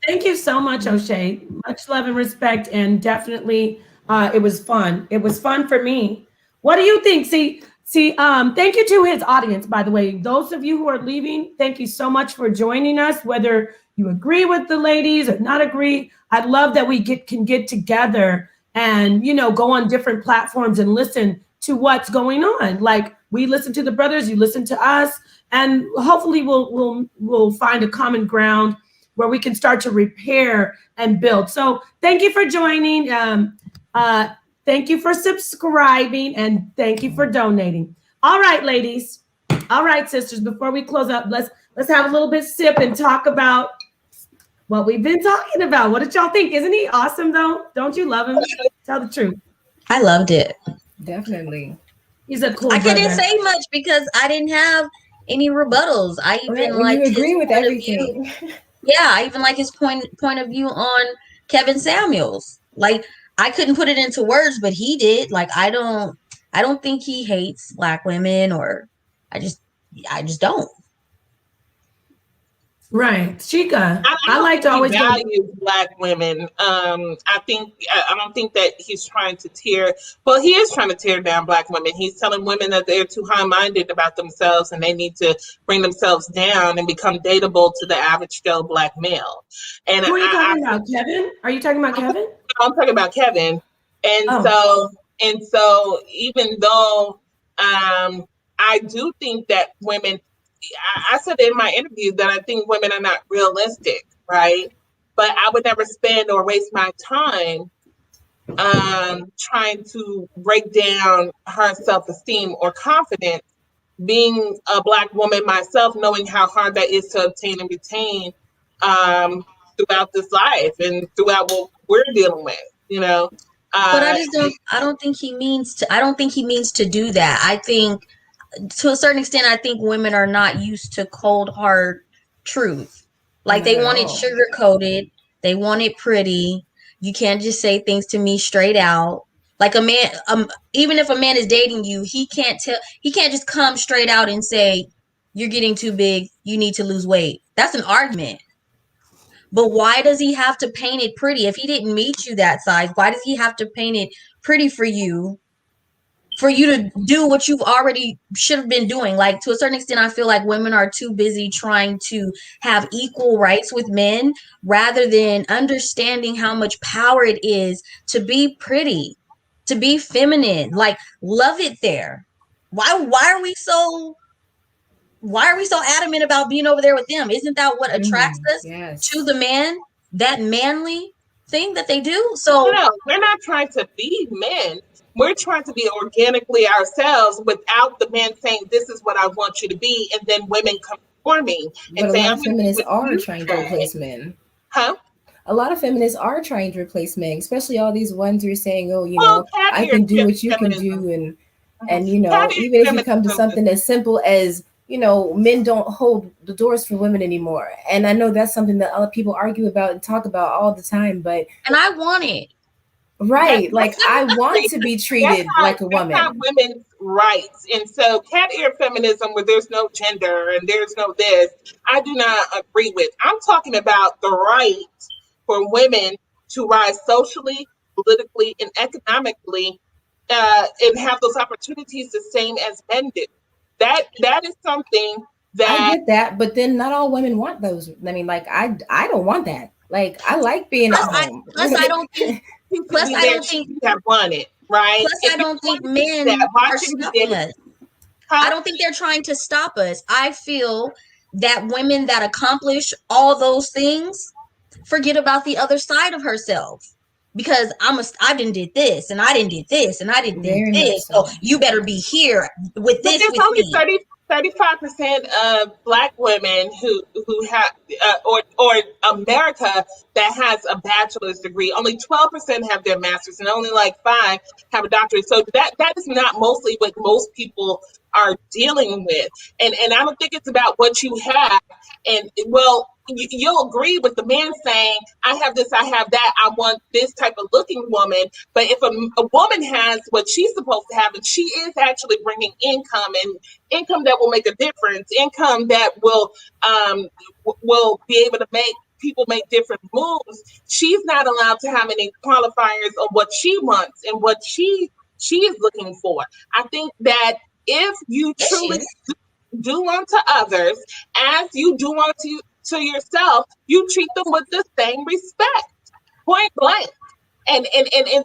Thank you so much, O'Shea. Much love and respect, and definitely it was fun. It was fun for me. What do you think? See, thank you to his audience, by the way. Those of you who are leaving, thank you so much for joining us, whether you agree with the ladies or not agree. I'd love that we can get together and, go on different platforms and listen to what's going on. Like we listen to the brothers, you listen to us, and hopefully we'll find a common ground where we can start to repair and build. So thank you for joining. Thank you for subscribing, and thank you for donating. All right, ladies. All right, sisters, before we close up, let's have a little bit sip and talk about what we've been talking about. What did y'all think? Isn't he awesome though? Don't you love him? Tell the truth. I loved it. Definitely. He's a cool I brother. couldn't say much because I didn't have any rebuttals. I even you agree with everything. Yeah, I even like his point of view on Kevin Samuels. Like I couldn't put it into words, but he did. Like I don't think he hates Black women, or I just don't. Right, Chica. I like to always value Black women. I don't think that he's trying to tear. Well, he is trying to tear down Black women. He's telling women that they're too high-minded about themselves and they need to bring themselves down and become dateable to the average Joe Black male. And who are you talking about, Kevin? Are you talking about Kevin? I'm talking about Kevin. And so even though I do think that women, I said in my interview that I think women are not realistic, right? But I would never spend or waste my time trying to break down her self-esteem or confidence. Being a Black woman myself, knowing how hard that is to obtain and retain throughout this life and throughout what we're dealing with, But I don't think he means to do that. I think to a certain extent, I think women are not used to cold, hard truth. Like they want it sugar coated. They want it pretty. You can't just say things to me straight out. Like a man, even if a man is dating you, he can't just come straight out and say, you're getting too big. You need to lose weight. That's an argument. But why does he have to paint it pretty? If he didn't meet you that size, why does he have to paint it pretty for you to do what you've already should have been doing? Like to a certain extent, I feel like women are too busy trying to have equal rights with men rather than understanding how much power it is to be pretty, to be feminine. Like love it there. Why are we so adamant about being over there with them? Isn't that what attracts us to the man? That manly thing that they do? So no, we're not trying to be men. We're trying to be organically ourselves without the man saying, this is what I want you to be. And then women come for me and say, a lot of feminists are trying to replace men. Huh? A lot of feminists are trying to replace men, especially all these ones who are saying, I can do what you can do. And even if you come to something as simple as, men don't hold the doors for women anymore. And I know that's something that other people argue about and talk about all the time, and I want it. Right. I want to be treated like a woman. That's not women's rights. And so cat ear feminism, where there's no gender and there's no this, I do not agree with. I'm talking about the right for women to rise socially, politically, and economically, and have those opportunities the same as men do. That is something that I get that, but then not all women want those. I mean, I don't want that. Like, I like being at Plus, home. I don't think. You could Plus, be I there don't should think. you have wanted, right? Plus, If I you don't think wanted to do men that, why are shouldn't you stopping get it? us. I Huh? don't think they're trying to stop us. I feel that women that accomplish all those things forget about the other side of herself. Because I didn't did this and I didn't did this and I didn't did Very much this. So so. you better be here with But this there's with only me. 35% of Black women who have or America that has a bachelor's degree. Only 12% have their master's, and only like 5 have a doctorate. So that is not mostly what most people are dealing with. And I don't think it's about what you have. And well, you'll agree with the man saying, "I have this, I have that. I want this type of looking woman." But if a woman has what she's supposed to have, and she is actually bringing income and income that will make a difference, income that will be able to make people make different moves, she's not allowed to have any qualifiers on what she wants and what she is looking for. I think that if you Yes, she truly is. do unto others as you do unto to yourself, you treat them with the same respect, point blank. And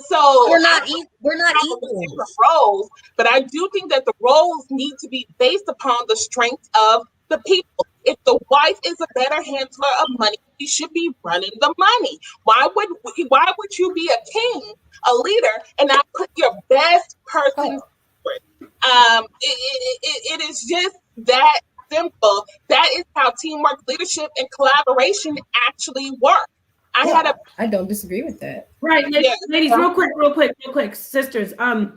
so We're I not we're not probably different equals. roles, but I do think that the roles need to be based upon the strength of the people. If the wife is a better handler of money, she should be running the money. Why would you be a king, a leader, and not put your best person Oh, forward? It is just that simple. That is how teamwork, leadership, and collaboration actually work. I had a yeah, I don't disagree with that. Right, yeah. ladies, real quick, sisters. I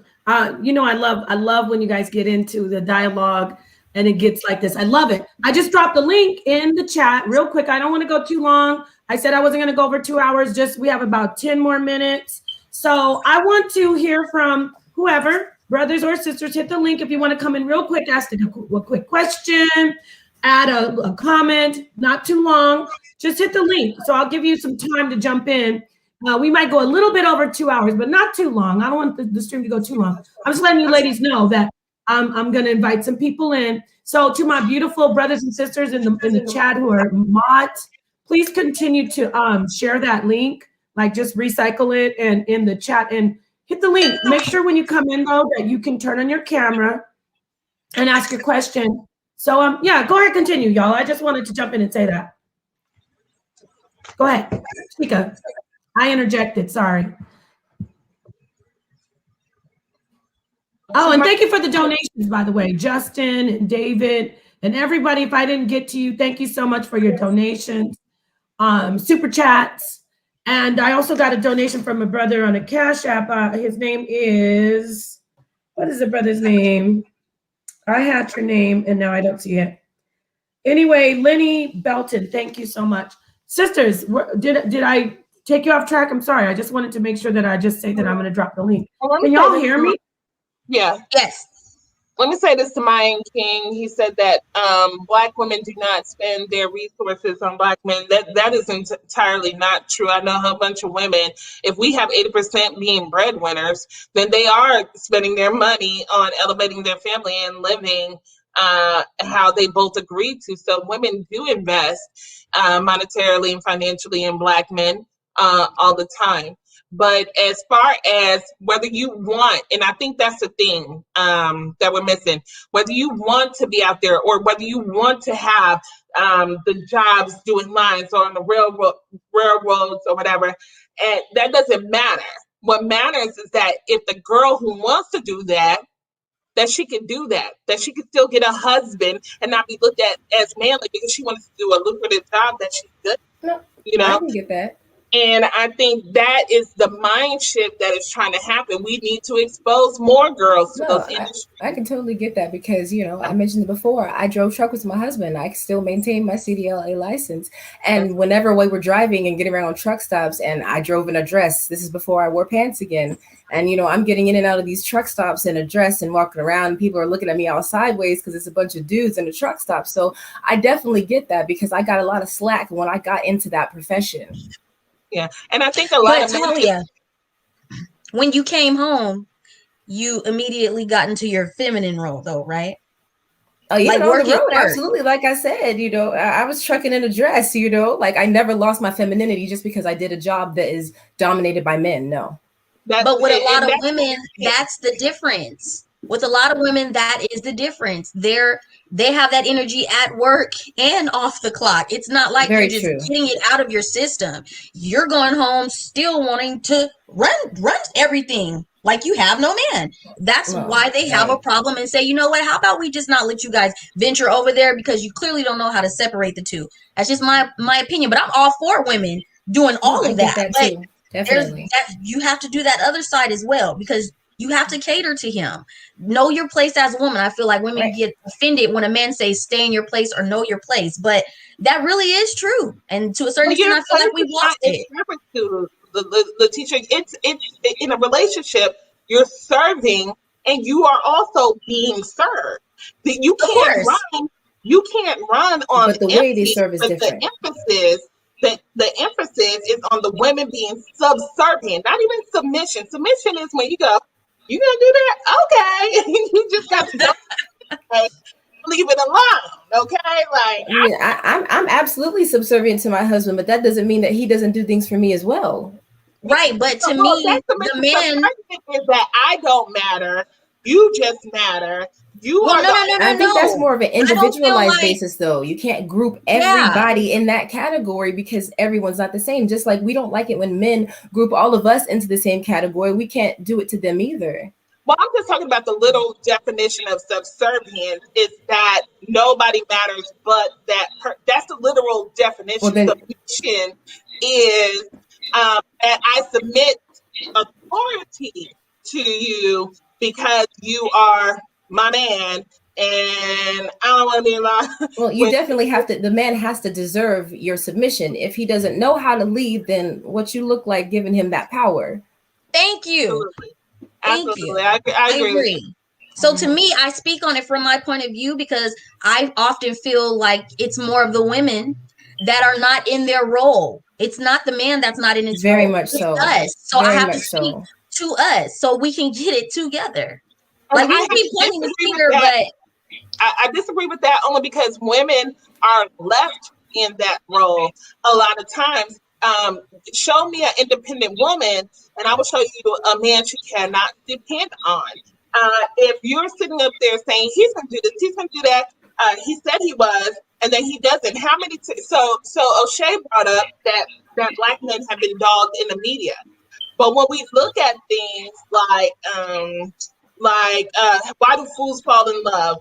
love when you guys get into the dialogue and it gets like this. I love it. I just dropped the link in the chat real quick. I don't want to go too long. I said I wasn't going to go over 2 hours. Just we have about 10 more minutes. So I want to hear from whoever, brothers or sisters. Hit the link if you want to come in real quick, ask a quick question, add a comment. Not too long. Just hit the link. So I'll give you some time to jump in. We might go a little bit over 2 hours, but not too long. I don't want the stream to go too long. I'm just letting you ladies know that I'm going to invite some people in. So to my beautiful brothers and sisters in the chat who are mods, please continue to share that link, like just recycle it and in the chat and hit the link. Make sure when you come in though that you can turn on your camera and ask your question. So yeah, go ahead, continue, y'all. I just wanted to jump in and say that. Go ahead, Shika. I interjected, sorry. Oh, and thank you for the donations, by the way, Justin and David and everybody. If I didn't get to you, thank you so much for your donations, super chats. And I also got a donation from a brother on a Cash App. His name is, what is the brother's name? I had your name and now I don't see it. Anyway, Lenny Belton, thank you so much. Sisters, did I take you off track? I'm sorry. I just wanted to make sure that I just say that I'm going to drop the link. Can y'all hear me? Yeah. Yes. Let me say this to Mayan King. He said that Black women do not spend their resources on Black men. That is entirely not true. I know a bunch of women. If we have 80% being breadwinners, then they are spending their money on elevating their family and living how they both agreed to. So women do invest monetarily and financially in Black men all the time. But as far as whether you want, and I think that's the thing that we're missing, whether you want to be out there or whether you want to have the jobs doing lines or on the railroads or whatever, and that doesn't matter. What matters is that if the girl who wants to do that she can do that she can still get a husband and not be looked at as manly because she wants to do a lucrative job that she's good, No, you I know? can get that. And I think that is the mind shift that is trying to happen. We need to expose more girls to No, those industries. I can totally get that because, I mentioned it before. I drove truck with my husband. I still maintain my CDLA license. And whenever we were driving and getting around truck stops and I drove in a dress, this is before I wore pants again. And, I'm getting in and out of these truck stops in a dress and walking around. And people are looking at me all sideways because it's a bunch of dudes in a truck stop. So I definitely get that because I got a lot of slack when I got into that profession. Yeah. And I think a lot of men Talia, when you came home, you immediately got into your feminine role though, right? Oh, even like on the work is road, work. absolutely. Like I said, I was trucking in a dress, like I never lost my femininity just because I did a job that is dominated by men. No. But with a lot of women, that's the difference. With a lot of women, that is the difference. They have that energy at work and off the clock. It's not like Very you're just true. getting it out of your system. You're going home still wanting to run everything like you have no man. That's why they have a problem and say, you know what? How about we just not let you guys venture over there because you clearly don't know how to separate the two. That's just my opinion. But I'm all for women doing all I of get that. that But too. there's Definitely. that you have to do that other side as well because you have to cater to him. Know your place as a woman. I feel like women get offended when a man says stay in your place or know your place, but that really is true. And to a certain extent, I feel like we've lost it. The teacher, it's in a relationship, you're serving and you are also being served. You can't run on But the way they empty, serve is but different. the emphasis is on the women being subservient, not even submission. Submission is when you go, you gonna do that? Okay. You just got to go. Leave it alone, okay? Like I mean, I'm absolutely subservient to my husband, but that doesn't mean that he doesn't do things for me as well. Right, but to me, the men is that I don't matter. You just matter. You are I think that's more of an individualized like, basis, though. You can't group everybody in that category because everyone's not the same. Just like we don't like it when men group all of us into the same category, we can't do it to them either. Well, I'm just talking about the little definition of subservience is that nobody matters but that that's the literal definition. Well, then, submission is that I submit authority to you because you are my man and I don't want to be alone. Well, you definitely have to, the man has to deserve your submission. If he doesn't know how to lead, then what you look like giving him that power. Thank you. Absolutely. I agree. So to me, I speak on it from my point of view because I often feel like it's more of the women that are not in their role. It's not the man that's not in his role. Very much so. It's us. So Very I have much to speak so. to us so we can get it together. Like we keep pointing the finger, but but I disagree with that only because women are left in that role a lot of times. Show me an independent woman, and I will show you a man she cannot depend on. If you're sitting up there saying he's going to do this, he's going to do that, he said he was, and then he doesn't. How many? So O'Shea brought up that black men have been dogged in the media, but when we look at things like why do fools fall in love?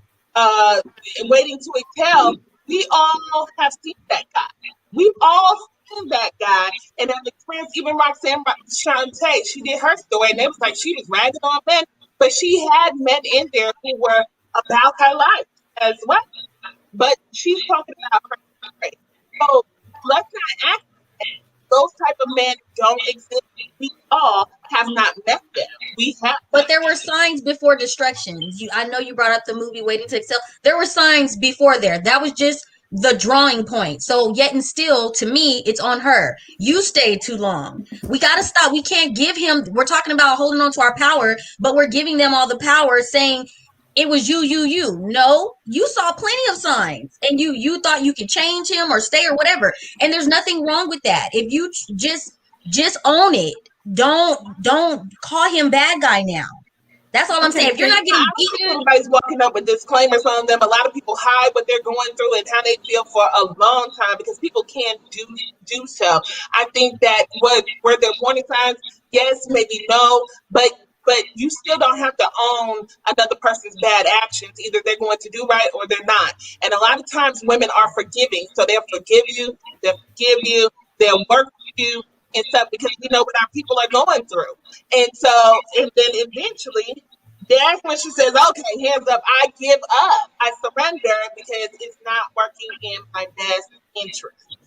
Waiting to Excel, we all have seen that guy. We've all seen that guy and have experienced. Even Roxanne Shante, she did her story, and it was like she was ragging on men, but she had men in there who were about her life as well. But she's talking about her story. So let's not act like those type of men don't exist. We all have not met them. We have, but there were signs before destruction. I know you brought up the movie Waiting to Excel. There were signs before there. That was just the drawing point. So yet and still, to me, it's on her. You stayed too long. We got to stop. We can't give him. We're talking about holding on to our power, but we're giving them all the power, saying it was you. No, you saw plenty of signs, and you thought you could change him or stay or whatever. And there's nothing wrong with that. If you just own it. Don't call him bad guy now. That's all I'm saying. If you're not getting beaten, everybody's walking up with disclaimers on them. A lot of people hide what they're going through and how they feel for a long time because people can't do so. I think that were there warning signs? Yes, maybe no, but you still don't have to own another person's bad actions. Either they're going to do right or they're not. And a lot of times women are forgiving, so they'll forgive you, they'll work with you and stuff because we know what our people are going through. And then eventually, that's when she says, okay, hands up, I give up, I surrender because it's not working in my best interest.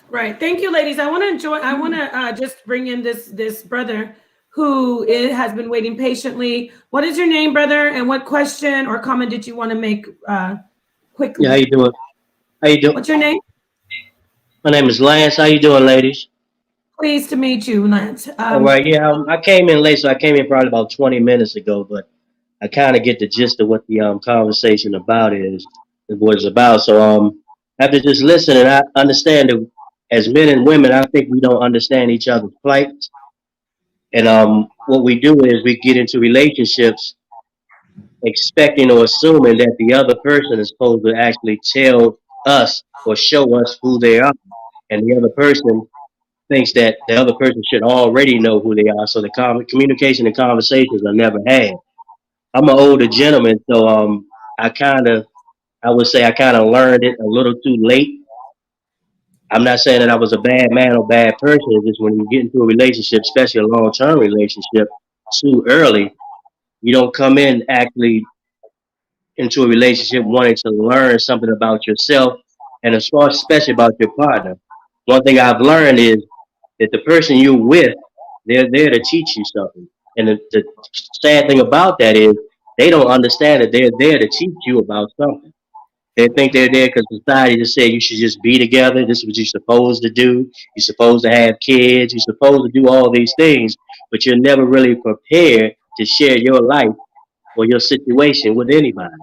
Right. Thank you, ladies. I want to just bring in this brother who has been waiting patiently. What is your name, brother? And what question or comment did you want to make quickly? Yeah, how you doing? What's your name? My name is Lance. How you doing, ladies? Pleased to meet you, Lance. All right. Yeah, I came in late, so I came in probably about 20 minutes ago, but I kind of get the gist of what the conversation about is. what it's about. So after just listening, I understand that as men and women, I think we don't understand each other's plight. And what we do is we get into relationships expecting or assuming that the other person is supposed to actually tell us or show us who they are. And the other person thinks that the other person should already know who they are. So the communication and conversations are never had. I'm an older gentleman, so I would say I kind of learned it a little too late. I'm not saying that I was a bad man or bad person. It's just when you get into a relationship, especially a long term relationship, too early, you don't come in actually into a relationship wanting to learn something about yourself and as far especially about your partner. One thing I've learned is that the person you're with, they're there to teach you something. And the sad thing about that is they don't understand that they're there to teach you about something. They think they're there because society just said you should just be together. This is what you're supposed to do. You're supposed to have kids. You're supposed to do all these things, but you're never really prepared to share your life or your situation with anybody.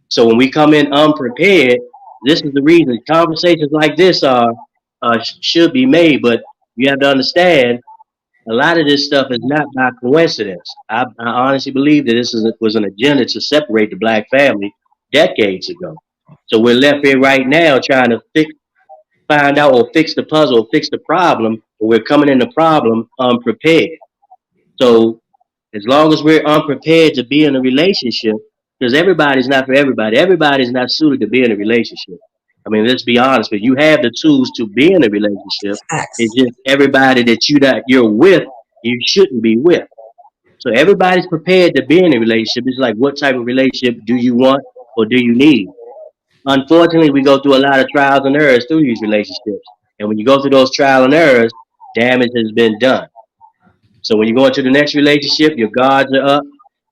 So when we come in unprepared, this is the reason conversations like this are should be made. But you have to understand a lot of this stuff is not by coincidence. I honestly believe that was an agenda to separate the black family decades ago. So we're left here right now trying to find out or fix the puzzle, or fix the problem, but we're coming in the problem unprepared. So as long as we're unprepared to be in a relationship, because everybody's not for everybody. Everybody's not suited to be in a relationship. I mean, let's be honest, but you have the tools to be in a relationship. It's just everybody that you're with, you shouldn't be with. So everybody's prepared to be in a relationship. It's like, what type of relationship do you want or do you need? Unfortunately, we go through a lot of trials and errors through these relationships. And when you go through those trial and errors, damage has been done. So when you go into the next relationship, your guards are up.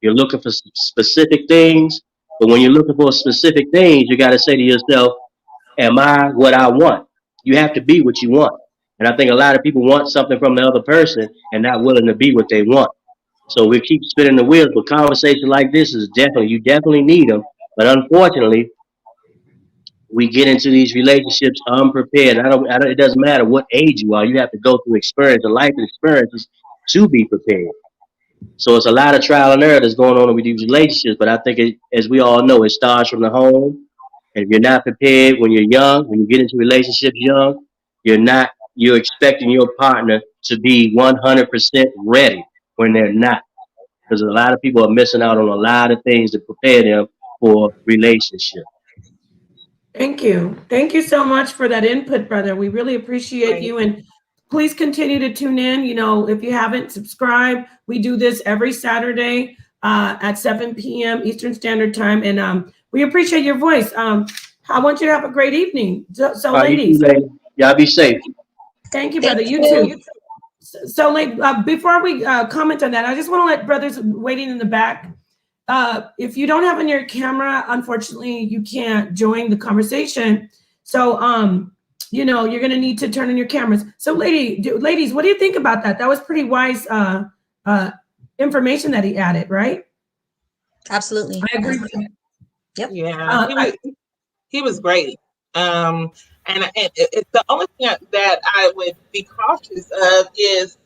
You're looking for specific things. But when you're looking for specific things, you got to say to yourself, am I what I want? You have to be what you want. And I think a lot of people want something from the other person and not willing to be what they want. So we keep spinning the wheels, but conversations like this is you definitely need them. But unfortunately, we get into these relationships unprepared. It doesn't matter what age you are. You have to go through experience and life experiences to be prepared. So it's a lot of trial and error that's going on with these relationships. But I think, as we all know, it starts from the home. And if you're not prepared when you're young, when you get into relationships young, you're expecting your partner to be 100% ready when they're not. Because a lot of people are missing out on a lot of things to prepare them for relationship. Thank you. Thank you so much for that input, brother. We really appreciate Right. you. And please continue to tune in. You know, if you haven't subscribed, we do this every Saturday at 7 p.m. Eastern Standard Time. And we appreciate your voice. I want you to have a great evening. So All right, you ladies. too, lady. Y'all be safe. Thank you, brother. You too. So, before we comment on that, I just want to let brothers waiting in the back. If you don't have on your camera, unfortunately, you can't join the conversation. So, you're going to need to turn on your cameras. So, ladies, what do you think about that? That was pretty wise information that he added, right? Absolutely. I agree. Yep. Yeah, he was great. And it's the only thing that I would be cautious of is,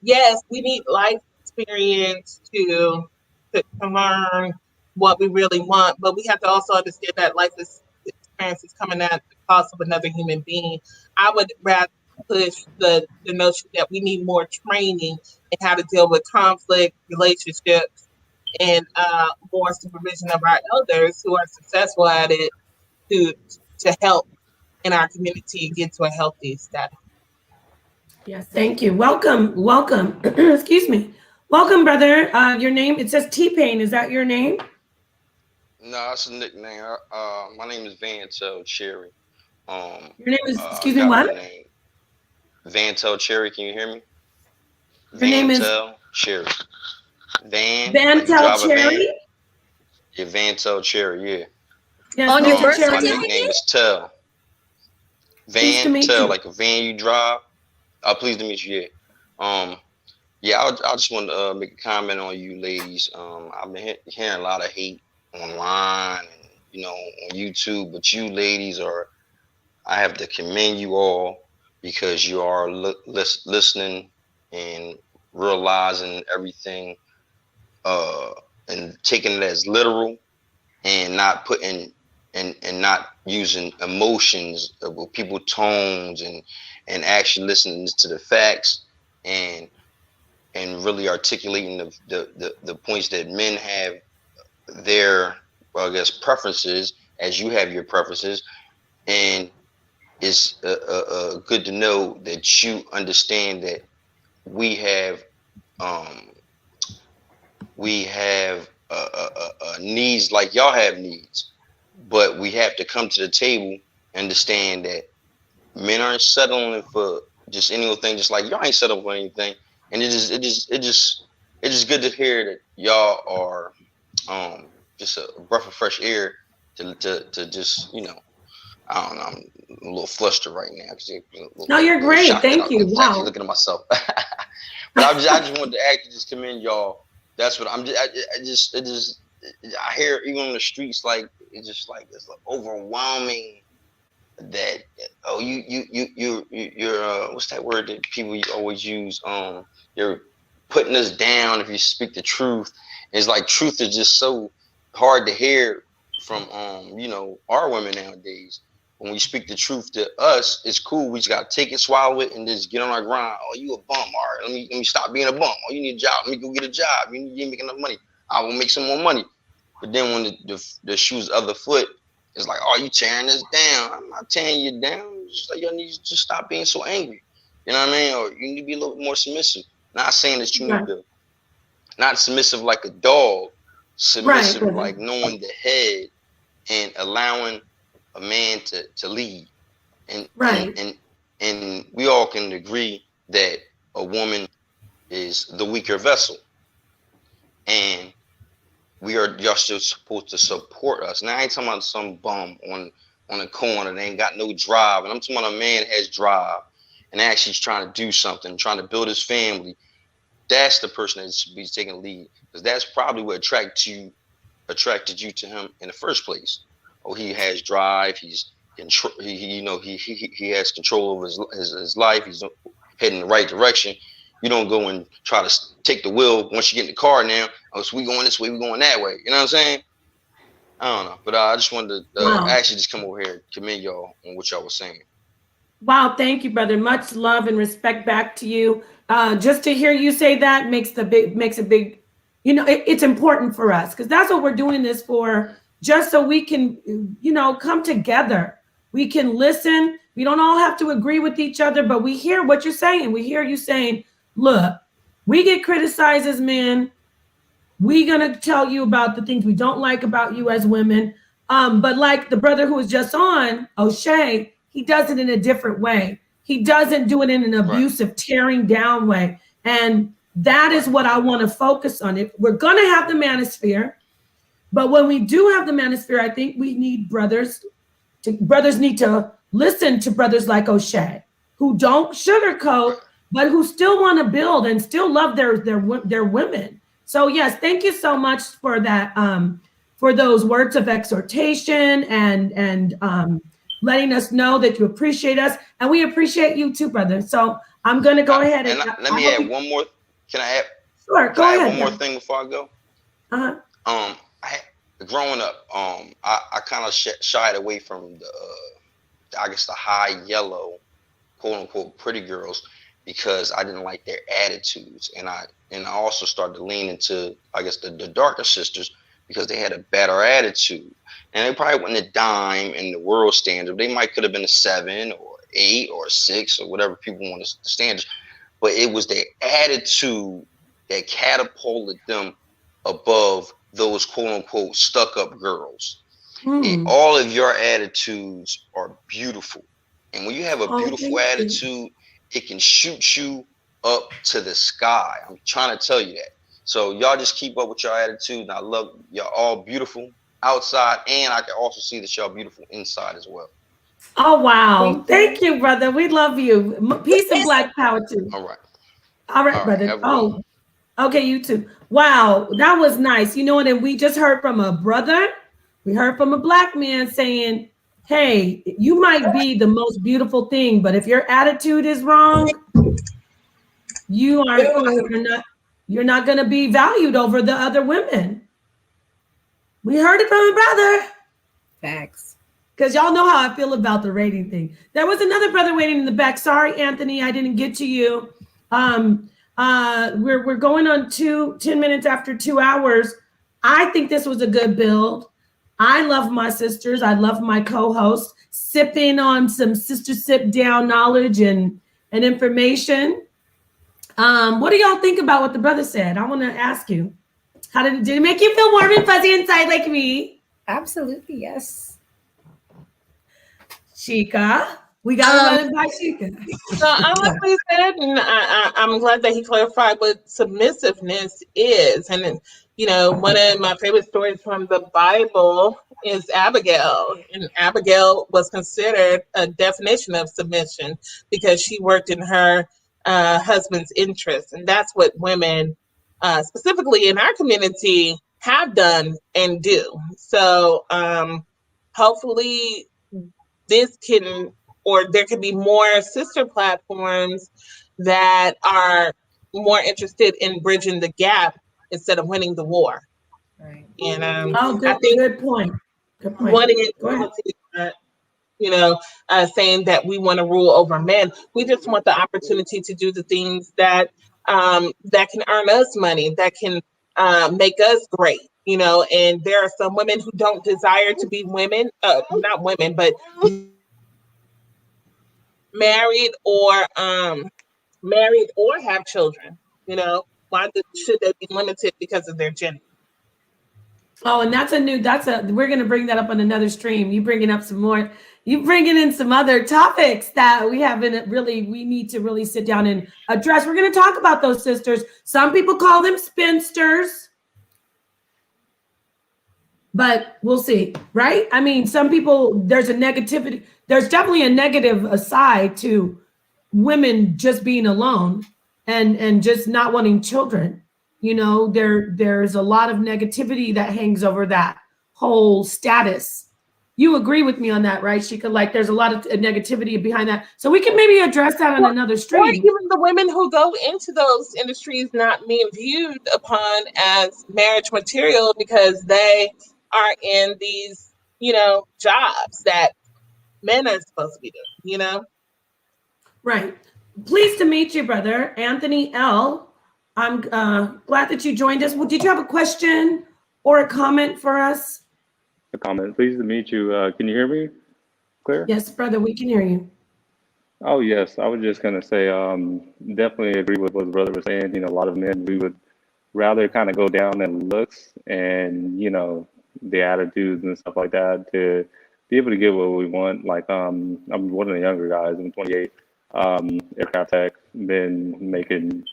yes, we need life experience to learn what we really want, but we have to also understand that life experience is coming at the cost of another human being. I would rather push the notion that we need more training in how to deal with conflict, relationships, and more supervision of our elders who are successful at it to help in our community get to a healthy status. Yes, thank you. Welcome. Excuse me. Welcome, brother. Your name, it says T-Pain. Is that your name? No, that's a nickname. My name is Vantel Cherry. Your name is, excuse me, got what? my name. Vantel Cherry. Can you hear me? Your name is Vantel Cherry. Van, like you Vantel drive a van. Cherry? Yeah, Vantel Cherry. Yeah. Yes, On your birth My certificate? nickname is Tell. Pleased to meet Vantel, you. like a van you drive. Pleased to meet you. Yeah. Yeah, I just want to make a comment on you ladies. I've been hearing a lot of hate online and on YouTube. But you ladies I have to commend you all because you are listening and realizing everything, and taking it as literal, and not putting and not using emotions with people tones, and actually listening to the facts, and really articulating the points that men have their, well, I guess, preferences, as you have your preferences. And it's good to know that you understand that we have needs like y'all have needs, but we have to come to the table and understand that men aren't settling for just any old thing, just like y'all ain't settling for anything. And it's just good to hear that y'all are just a breath of fresh air to just, I don't know, I'm a little flustered right now because No, you're great. Thank you. Wow. Actually looking at myself. But I just wanted to actually just commend y'all. That's what I'm just, I hear even on the streets, like it's like overwhelming that, oh, you're what's that word that people always use? You're putting us down if you speak the truth. It's like truth is just so hard to hear from our women nowadays. When we speak the truth to us, it's cool. We just gotta take it, swallow it, and just get on our grind. Oh, you a bum? All right, let me stop being a bum. Oh, you need a job? Let me go get a job. You ain't making enough money. I will make some more money. But then when the shoe's other foot, it's like, oh, you tearing us down. I'm not tearing you down. It's just like, you need to just stop being so angry. You know what I mean? Or you need to be a little bit more submissive. Not saying that you need to, not submissive like a dog, submissive like knowing the head and allowing a man to lead. And and we all can agree that a woman is the weaker vessel. And y'all still supposed to support us. Now I ain't talking about some bum on the corner that ain't got no drive. And I'm talking about a man that has drive and actually is trying to do something, trying to build his family. That's the person that should be taking the lead, because that's probably what attracted you to him in the first place. Oh, he has drive. He has control over his life. He's heading in the right direction. You don't go and try to take the wheel once you get in the car now. Oh, so we going this way, we going that way. You know what I'm saying? I don't know. But I just wanted to actually just come over here and commend y'all on what y'all was saying. Wow, thank you, brother. Much love and respect back to you. Just to hear you say that makes a big, it's important for us, because that's what we're doing this for, just so we can, come together. We can listen. We don't all have to agree with each other, but we hear what you're saying. We hear you saying, look, we get criticized as men. We're going to tell you about the things we don't like about you as women. But like the brother who was just on, O'Shea, he does it in a different way. He doesn't do it in an abusive, tearing down way. And that is what I want to focus on. We're going to have the manosphere, but when we do have the manosphere, I think we need brothers need to listen to brothers like O'Shea, who don't sugarcoat, but who still want to build and still love their women. So yes, thank you so much for that, for those words of exhortation and letting us know that you appreciate us, and we appreciate you too, brother. So I'm going to go ahead and let me add one more. Can I add? Sure, go ahead. One more thing before I go. Growing up, I kind of shied away from the high yellow, quote unquote, pretty girls, because I didn't like their attitudes, and I also started to lean into, I guess, the darker sisters, because they had a better attitude, and they probably wasn't a dime in the world standard. They might could have been a 7 or 8 or 6 or whatever people want to standards, but it was their attitude that catapulted them above those quote unquote stuck up girls. And all of your attitudes are beautiful, and when you have a beautiful attitude, it can shoot you up to the sky. I'm trying to tell you that. So y'all just keep up with your attitude, and I love y'all all beautiful outside, and I can also see that y'all beautiful inside as well. Oh wow, thank you, brother. We love you. Peace and black power too. All right, brother. Oh, okay, you too. Wow, that was nice. And we just heard from a brother We heard from a black man saying, hey, you might be the most beautiful thing, but if your attitude is wrong, you're not going to be valued over the other women. We heard it from a brother. Facts. Because y'all know how I feel about the rating thing. There was another brother waiting in the back. Sorry, Anthony, I didn't get to you. We're going on 10 minutes after 2 hours. I think this was a good build. I love my sisters. I love my co-host sipping on some sister sip down knowledge and information. What do y'all think about what the brother said? I want to ask you. Did it make you feel warm and fuzzy inside like me? Absolutely, yes. Chica, we got to run it by Chica. So I like what he said, and I'm glad that he clarified what submissiveness is. And one of my favorite stories from the Bible is Abigail, and Abigail was considered a definition of submission because she worked in her husband's interest, and that's what women, specifically in our community, have done and do. So hopefully this can, or there could be more sister platforms that are more interested in bridging the gap instead of winning the war. Right. And I think good point. Good point. One saying that we want to rule over men. We just want the opportunity to do the things that that can earn us money, that can make us great. And there are some women who don't desire to be women, not women, but married or have children. Why should they be limited because of their gender? Oh, and we're going to bring that up on another stream. You bringing up some more, you bringing in some other topics that we need to really sit down and address. We're going to talk about those sisters. Some people call them spinsters, but we'll see, right? I mean, some people, there's definitely a negative aside to women just being alone and just not wanting children. There's a lot of negativity that hangs over that whole status. You agree with me on that, right, Shika? Like there's a lot of negativity behind that. So we can maybe address that on another stream. Or even the women who go into those industries not being viewed upon as marriage material because they are in these, jobs that men are supposed to be doing, Right. Pleased to meet you, brother. Anthony L. I'm glad that you joined us. Well, did you have a question or a comment for us? A comment. Pleased to meet you. Can you hear me clear? Yes, brother, we can hear you. Oh, yes. I was just going to say, definitely agree with what the brother was saying. A lot of men, we would rather kind of go down in looks and, the attitudes and stuff like that to be able to get what we want. Like, I'm one of the younger guys. I'm 28, aircraft tech, been making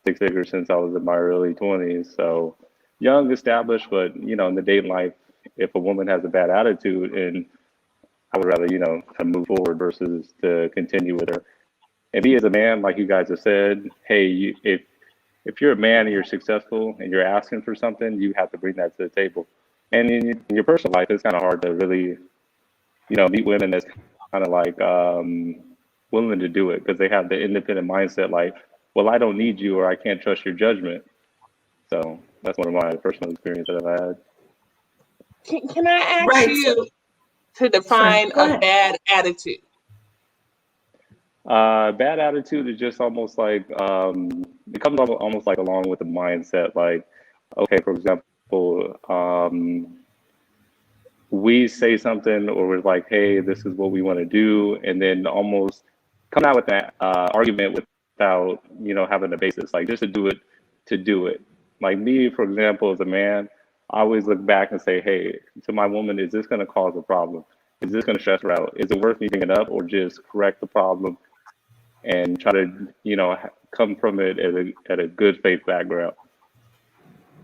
six figures since I was in my early 20s. So young, established, but, in the dating life, if a woman has a bad attitude, and I would rather, kind of move forward versus to continue with her. And me as a man, like you guys have said, hey, if you're a man and you're successful and you're asking for something, you have to bring that to the table. And in your personal life, it's kind of hard to really, meet women that's kind of like willing to do it because they have the independent mindset like, well, I don't need you or I can't trust your judgment. So that's one of my personal experiences that I've had. Can I ask you to define a bad attitude? Bad attitude is just almost like it comes almost like along with the mindset. Like, okay, for example, we say something or we're like, hey, this is what we want to do, and then almost come out with that argument without having a basis, like just to do it. Like me, for example, as a man, I always look back and say, hey, to my woman, is this going to cause a problem? Is this going to stress her out? Is it worth me bringing it up, or just correct the problem and try to come from it at a good faith background?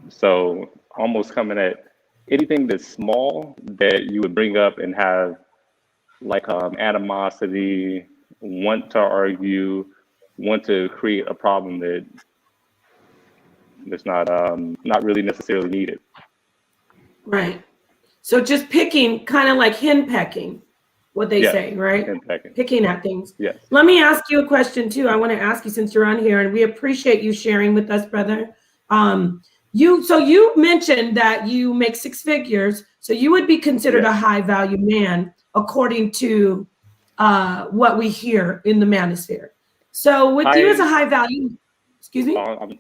So almost coming at anything that's small that you would bring up and have like animosity, want to argue, want to create a problem that's not really necessarily needed. Right. So just picking, kind of like henpecking, what they Yes, say, right? henpecking. Picking at things. Yes. Let me ask you a question too. I want to ask you since you're on here, and we appreciate you sharing with us, brother. You mentioned that you make 6 figures, so you would be considered a high value man according to what we hear in the manosphere. So with you as a high value, excuse me?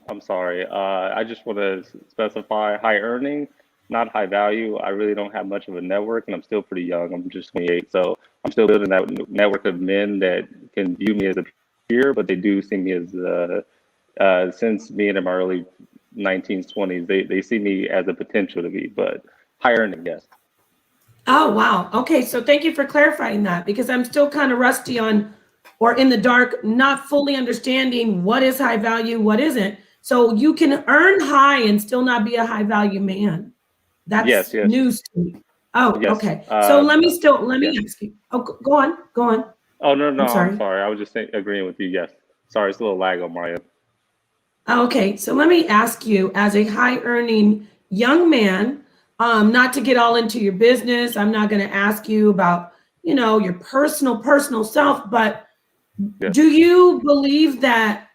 I'm sorry. I just want to specify high earning, not high value. I really don't have much of a network, and I'm still pretty young. I'm just 28, so I'm still building that network of men that can view me as a peer, but they do see me as since being in my early 19s, 20s, they see me as a potential to be, but high earning, yes. Oh, wow. Okay, so thank you for clarifying that, because I'm still kind of rusty on, or in the dark, not fully understanding what is high value, what isn't. So you can earn high and still not be a high value man. That's Yes. news to me. Oh, Yes. okay. So let me yes. ask you. Oh, go on. Oh, no, I'm I'm sorry. sorry. I was just agreeing with you. Yes. Sorry, it's a little lag on my end. Okay, so let me ask you, as a high earning young man, not to get all into your business, I'm not going to ask you about, your personal self, but do you believe that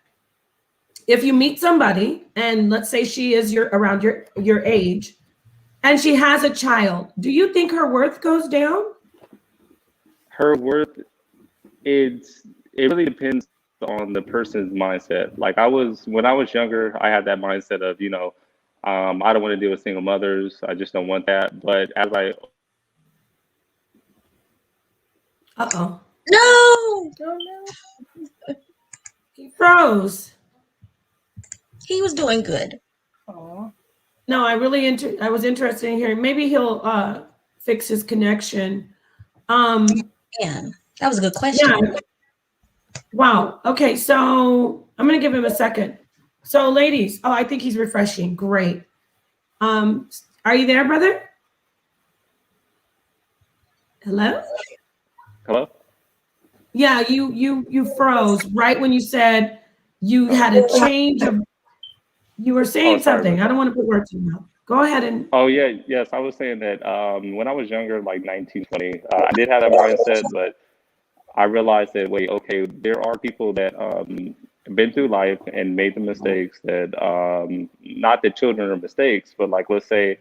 if you meet somebody and let's say she is around your age and she has a child, do you think her worth goes down? Her worth, it really depends on the person's mindset. Like when I was younger, I had that mindset of, I don't want to deal with single mothers. I just don't want that. But as Uh-oh. No. He froze. He was doing good. No, I was interested in hearing. Maybe he'll fix his connection. Yeah, that was a good question. Yeah. Wow. Okay, so I'm gonna give him a second. So, ladies, I think he's refreshing. Great. Are you there, brother? Hello? Hello? Yeah, you froze right when you said you had a change of. You were saying something. I don't want to put words in your mouth. Go ahead and. Oh, yeah, yes. I was saying that when I was younger, like 19, 20, I did have that mindset, but I realized that, wait, okay, there are people that been through life and made the mistakes that, not that children are mistakes, but like, let's say,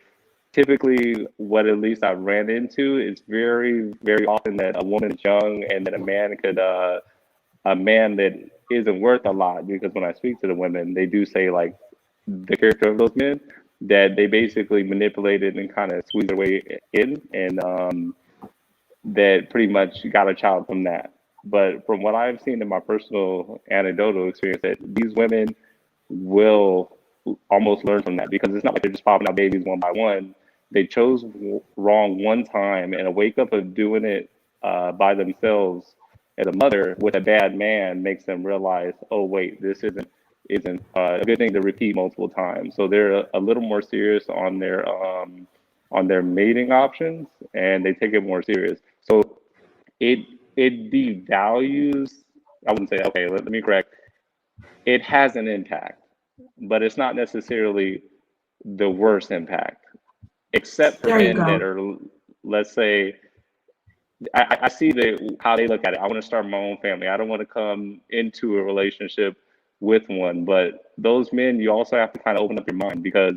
typically what at least I ran into is very, very often that a woman is young and that a man that isn't worth a lot, because when I speak to the women, they do say like the character of those men that they basically manipulated and kind of squeezed their way in, and that pretty much got a child from that. But from what I've seen in my personal anecdotal experience, that these women will almost learn from that, because it's not like they're just popping out babies one by one. They chose wrong one time, and a wake up of doing it by themselves as a mother with a bad man makes them realize, oh wait, this isn't a good thing to repeat multiple times. So they're a little more serious on their mating options, and they take it more serious. So it devalues. I wouldn't say, okay, let me correct. It has an impact, but it's not necessarily the worst impact, except for men that are, let's say, I see how they look at it. I want to start my own family. I don't want to come into a relationship with one. But those men, you also have to kind of open up your mind, because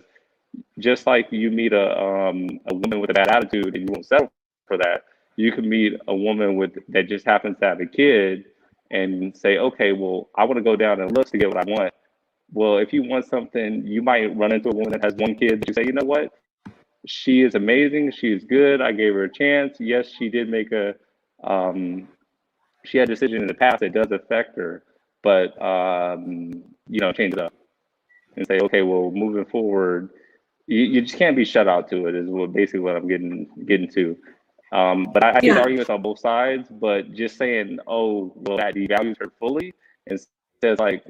just like you meet a woman with a bad attitude and you won't settle for that, you can meet a woman that just happens to have a kid and say, okay, well, I want to go down in looks to get what I want. Well, if you want something, you might run into a woman that has one kid, but you say, you know what? She is amazing. She is good. I gave her a chance. Yes, she did make she had a decision in the past that does affect her, but, change it up and say, okay, well, moving forward, you just can't be shut out to it, is basically what I'm getting to. But I see the arguments on both sides, but just saying, oh, well, that devalues her fully and says like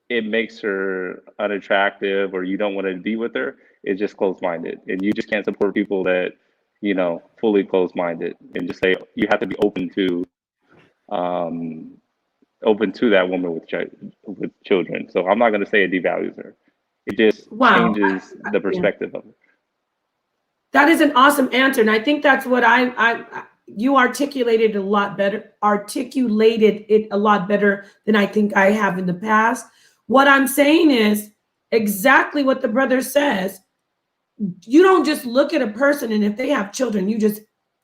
it makes her unattractive or you don't want to be with her, is just closed-minded. And you just can't support people that, fully closed-minded, and just say you have to be open to that woman with children. So I'm not going to say it devalues her. It just changes the perspective of it. That is an awesome answer, and I think that's what you articulated a lot better. Articulated it a lot better than I think I have in the past. What I'm saying is exactly what the brother says. You don't just look at a person and if they have children, you just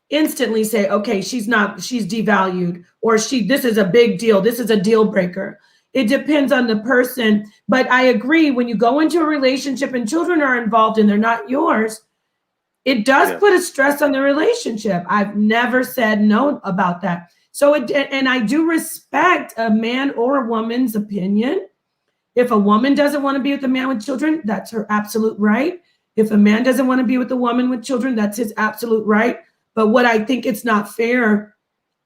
instantly say, okay, she's devalued, or this is a big deal. This is a deal breaker. It depends on the person. But I agree, when you go into a relationship and children are involved and they're not yours, it does put a stress on the relationship. I've never said no about that. So and I do respect a man or a woman's opinion. If a woman doesn't want to be with a man with children, that's her absolute right. If a man doesn't want to be with a woman with children, that's his absolute right. But what I think it's not fair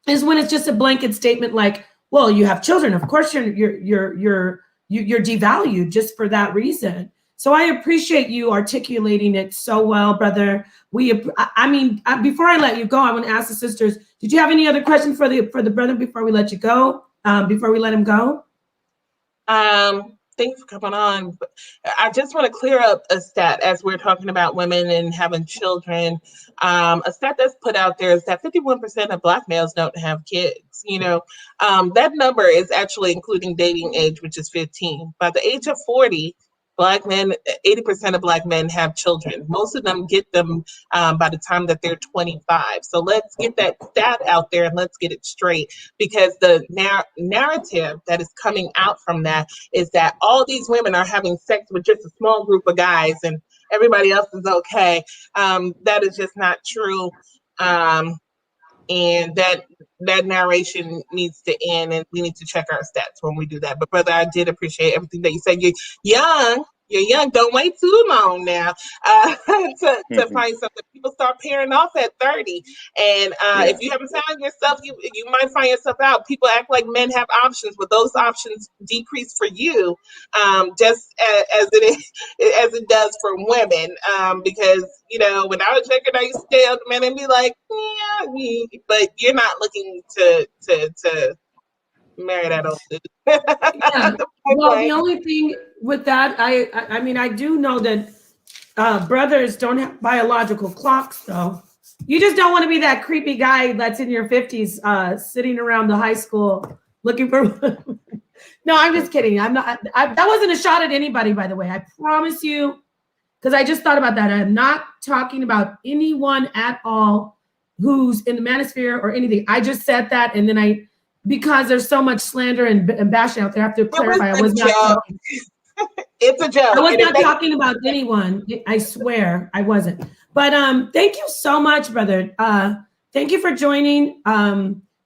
is when it's just a blanket statement like, well, you have children, of course you're devalued just for that reason. So I appreciate you articulating it so well, brother. Before I let you go, I want to ask the sisters, did you have any other questions for the brother before we let you go? Before we let him go? Thanks for coming on. I just want to clear up a stat as we're talking about women and having children. A stat that's put out there is that 51% of Black males don't have kids. That number is actually including dating age, which is 15. By the age of 40, Black men, 80% of Black men have children. Most of them get them by the time that they're 25. So let's get that stat out there and let's get it straight, because the narrative that is coming out from that is that all these women are having sex with just a small group of guys and everybody else is okay. That is just not true. And that narration needs to end, and we need to check our stats when we do that. But brother, I did appreciate everything that you said. You're young. Don't wait too long now to find something. People start pairing off at 30, and if you haven't found yourself, you might find yourself out. People act like men have options, but those options decrease for you, just as it does for women. Because when I was younger, I used to stay up men and be like, yeah, but you're not looking to marry that old dude. Yeah. Well, the only thing with that, I do know that brothers don't have biological clocks, though. You just don't want to be that creepy guy that's in your 50s sitting around the high school looking for. No, I'm just kidding. I'm not. That wasn't a shot at anybody, by the way. I promise you, because I just thought about that. I'm not talking about anyone at all who's in the manosphere or anything. I just said that, and then because there's so much slander and bashing out there, I have to clarify. I was not talking. It's a joke. I was not talking about anyone. I swear I wasn't. But thank you so much, brother. Thank you for joining,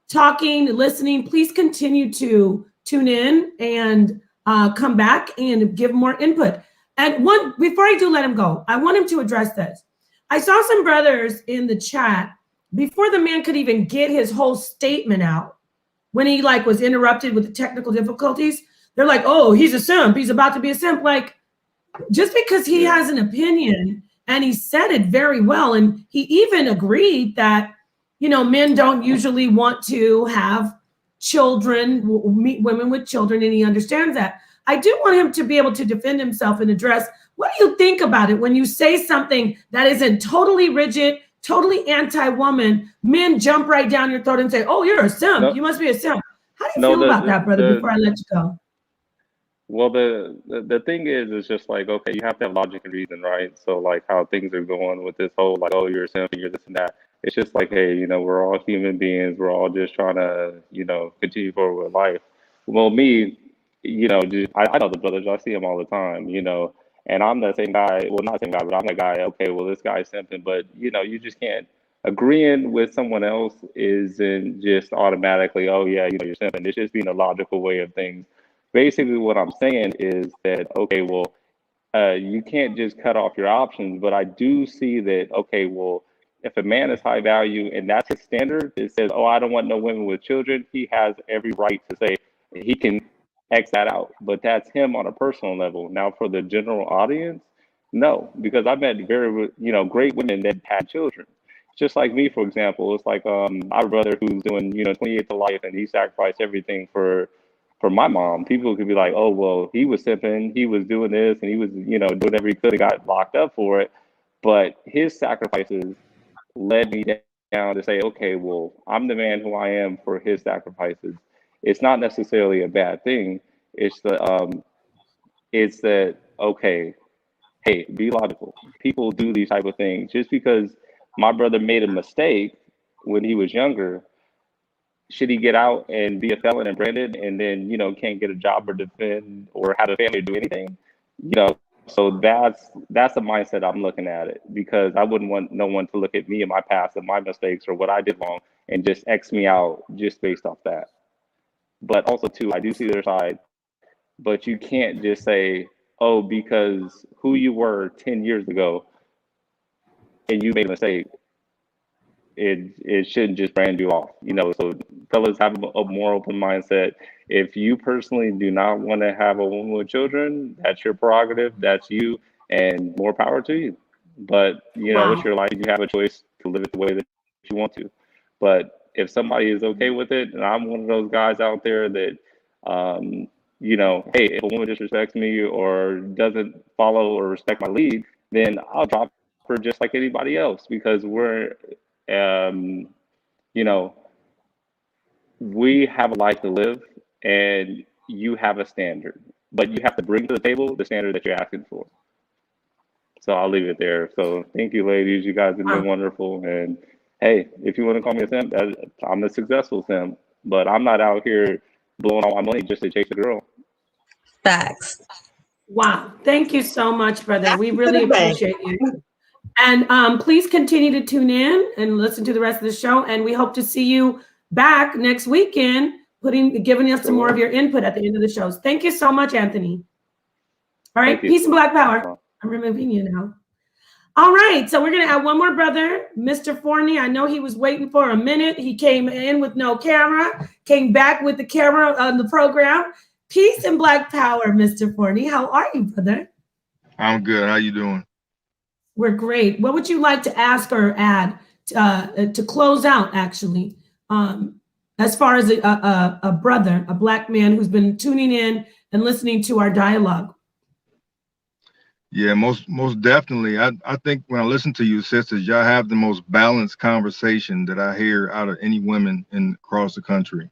talking, listening. Please continue to tune in and come back and give more input. And before I do let him go, I want him to address this. I saw some brothers in the chat before the man could even get his whole statement out, when he was interrupted with the technical difficulties. They're like, oh, he's a simp. He's about to be a simp. Like, just because he has an opinion, and he said it very well. And he even agreed that, men don't usually want to have children, meet women with children. And he understands that. I do want him to be able to defend himself and address, what do you think about it when you say something that isn't totally rigid, totally anti-woman? Men jump right down your throat and say, oh, you're a simp. No. You must be a simp. How do you feel about that, brother, before I let you go? Well, the thing is just like, okay, you have to have logic and reason, right? So like how things are going with this whole like, oh, you're a simp, you're this and that. It's just like, hey, we're all human beings. We're all just trying to, continue forward with life. Well, me, I know the brothers. I see them all the time, and I'm that same guy. Well, not the same guy, but I'm that guy. Okay, well, this guy's simping, but you just can't. Agreeing with someone else isn't just automatically, oh yeah, you're simping. It's just being a logical way of things. Basically, what I'm saying is that, okay, well, you can't just cut off your options, but I do see that, okay, well, if a man is high value and that's his standard, it says, oh, I don't want no women with children, he has every right to say he can X that out. But that's him on a personal level. Now, for the general audience, no, because I've met very, great women that had children. Just like me, for example, it's like I have a brother who's doing, 28 to life, and he sacrificed everything for my mom. People could be like, oh, well, he was simping, he was doing this, and he was, doing whatever he could have, got locked up for it. But his sacrifices led me down to say, okay, well, I'm the man who I am for his sacrifices. It's not necessarily a bad thing. It's that, okay, hey, be logical. People do these type of things. Just because my brother made a mistake when he was younger, should he get out and be a felon and branded and then, can't get a job or defend or have a family or do anything? So that's the mindset I'm looking at it, because I wouldn't want no one to look at me and my past and my mistakes or what I did wrong and just X me out just based off that. But also too, I do see their side, but you can't just say, oh, because who you were 10 years ago and you made a mistake, it shouldn't just brand you off. So fellas, have a more open mindset. If you personally do not want to have a woman with children, that's your prerogative, that's you, and more power to you. But it's your life, you have a choice to live it the way that you want to. But if somebody is okay with it, and I'm one of those guys out there that hey, if a woman disrespects me or doesn't follow or respect my lead, then I'll drop her just like anybody else, because we have a life to live, and you have a standard, but you have to bring to the table the standard that you're asking for. So I'll leave it there. So thank you, ladies. You guys have been wonderful. And hey, if you want to call me a simp, I'm a successful simp, but I'm not out here blowing all my money just to chase a girl. Facts. Wow. Thank you so much, brother. We really appreciate you. And please continue to tune in and listen to the rest of the show. And we hope to see you back next weekend, giving us some more of your input at the end of the shows. Thank you so much, Anthony. All right. Peace and Black Power. I'm removing you now. All right. So we're going to have one more brother, Mr. Forney. I know he was waiting for a minute. He came in with no camera, came back with the camera on the program. Peace and Black Power, Mr. Forney. How are you, brother? I'm good. How you doing? We're great. What would you like to ask or add to close out, actually, as far as a brother, a Black man who's been tuning in and listening to our dialogue? Yeah, most definitely. I think when I listen to you sisters, y'all have the most balanced conversation that I hear out of any women across the country.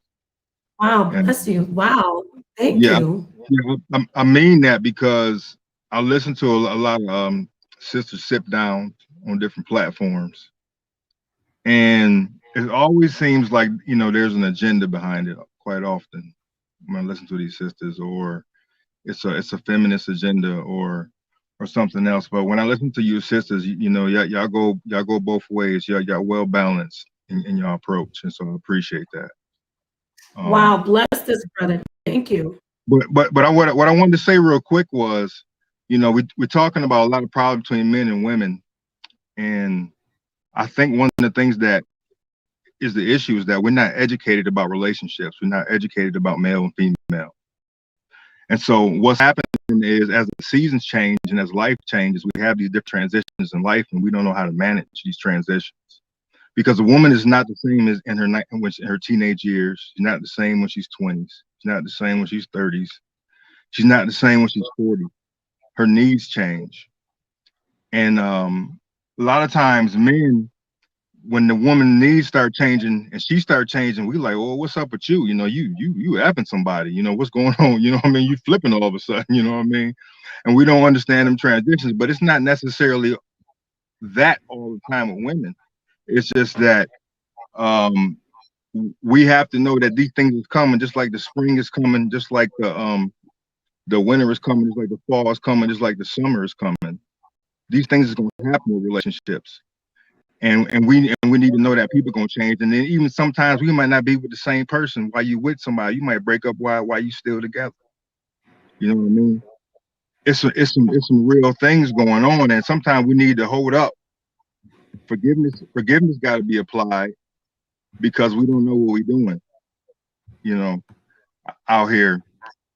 Wow, bless you. Wow, thank you. Yeah, I mean that, because I listen to a lot of sisters Sipdown on different platforms, and it always seems like there's an agenda behind it quite often when I listen to these sisters, or it's a feminist agenda or something else. But when I listen to you sisters, y'all go both ways. Y'all well balanced in your approach, and so I appreciate that. Wow, bless this brother. Thank you. But what I wanted to say real quick was, we're talking about a lot of problems between men and women, and I think one of the things that is the issue is that we're not educated about relationships. We're not educated about male and female. And so what's happening is, as the seasons change and as life changes, we have these different transitions in life, and we don't know how to manage these transitions. Because a woman is not the same as in her teenage years. She's not the same when she's 20s. She's not the same when she's 30s. She's not the same when she's 40. Her needs change. And a lot of times men, when the woman needs start changing and she start changing, we like, oh, what's up with you? You effing somebody, what's going on? You flipping all of a sudden, And we don't understand them transitions, but it's not necessarily that all the time with women. It's just that we have to know that these things is coming, just like the spring is coming, just like the winter is coming, just like the fall is coming, just like the summer is coming. These things is going to happen with relationships. And we need to know that people are gonna change, and then even sometimes we might not be with the same person while you with somebody. You might break up while you still together. You know what I mean? It's some real things going on, and sometimes we need to hold up. Forgiveness got to be applied, because we don't know what we're doing, out here.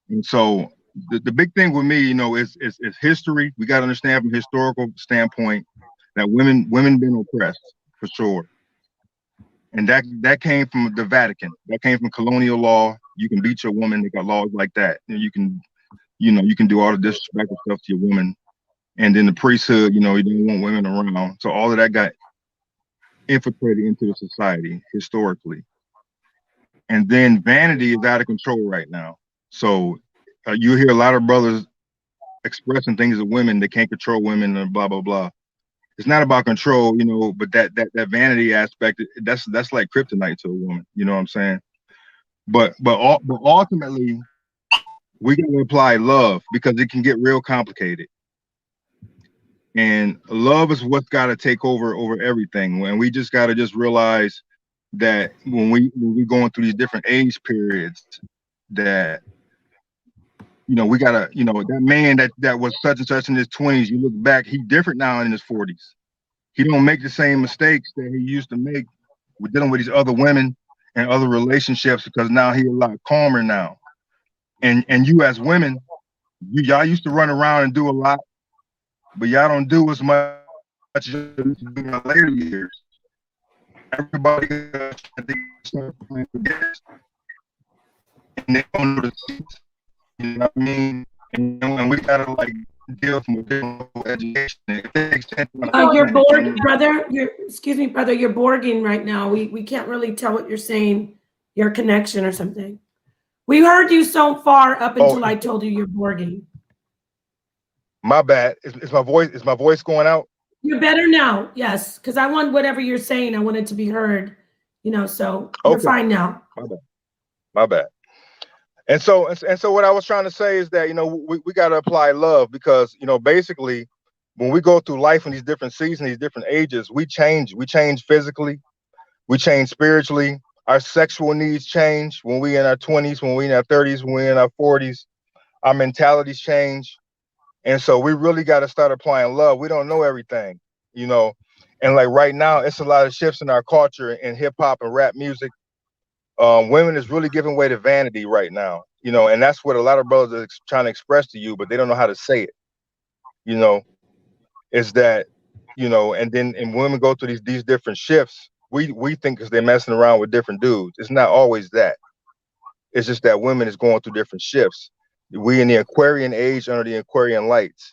And so the big thing with me, is history. We got to understand from a historical standpoint that women been oppressed, for sure. And that came from the Vatican. That came from colonial law. You can beat your woman. They got laws like that. And you can do all the disrespectful stuff to your woman. And then the priesthood, you know, you don't want women around. So all of that got infiltrated into the society historically. And then vanity is out of control right now. So you hear a lot of brothers expressing things of women, they can't control women and blah, blah, blah. It's not about control, you know, but that vanity aspect, that's like kryptonite to a woman, you know what I'm saying? But ultimately, we got to apply love because it can get real complicated. And love is what's got to take over everything. When we just got to just realize that when we're going through these different age periods, that, you know, we gotta, you know, that man that was such and such in his 20s, you look back, he's different now in his 40s. He don't make the same mistakes that he used to make with dealing with these other women and other relationships, because now he's a lot calmer now. And you as women, y'all used to run around and do a lot, but y'all don't do as much as you used to do in the later years. Everybody start playing games, and they don't know the seats. You know what I mean? And we gotta like deal with different education. You're bored, brother. Excuse me, brother. You're borging right now. We can't really tell what you're saying. Your connection or something. We heard you so far up until I told you you're borging. My bad. Is my voice going out? You're better now. Yes, because I want whatever you're saying. I want it to be heard. You know, so you're fine now. My bad. And so what I was trying to say is that, you know, we got to apply love because, you know, basically when we go through life in these different seasons, these different ages, we change physically, we change spiritually, our sexual needs change when we in our 20s, when we in our 30s, when we in our 40s, our mentalities change. And so we really got to start applying love. We don't know everything, you know, and like right now, it's a lot of shifts in our culture in hip hop and rap music. Women is really giving way to vanity right now, you know, and that's what a lot of brothers are trying to express to you, but they don't know how to say it, you know, is that, you know, and women go through these different shifts, we think because they're messing around with different dudes. It's not always that. It's just that women is going through different shifts. We in the Aquarian age under the Aquarian lights.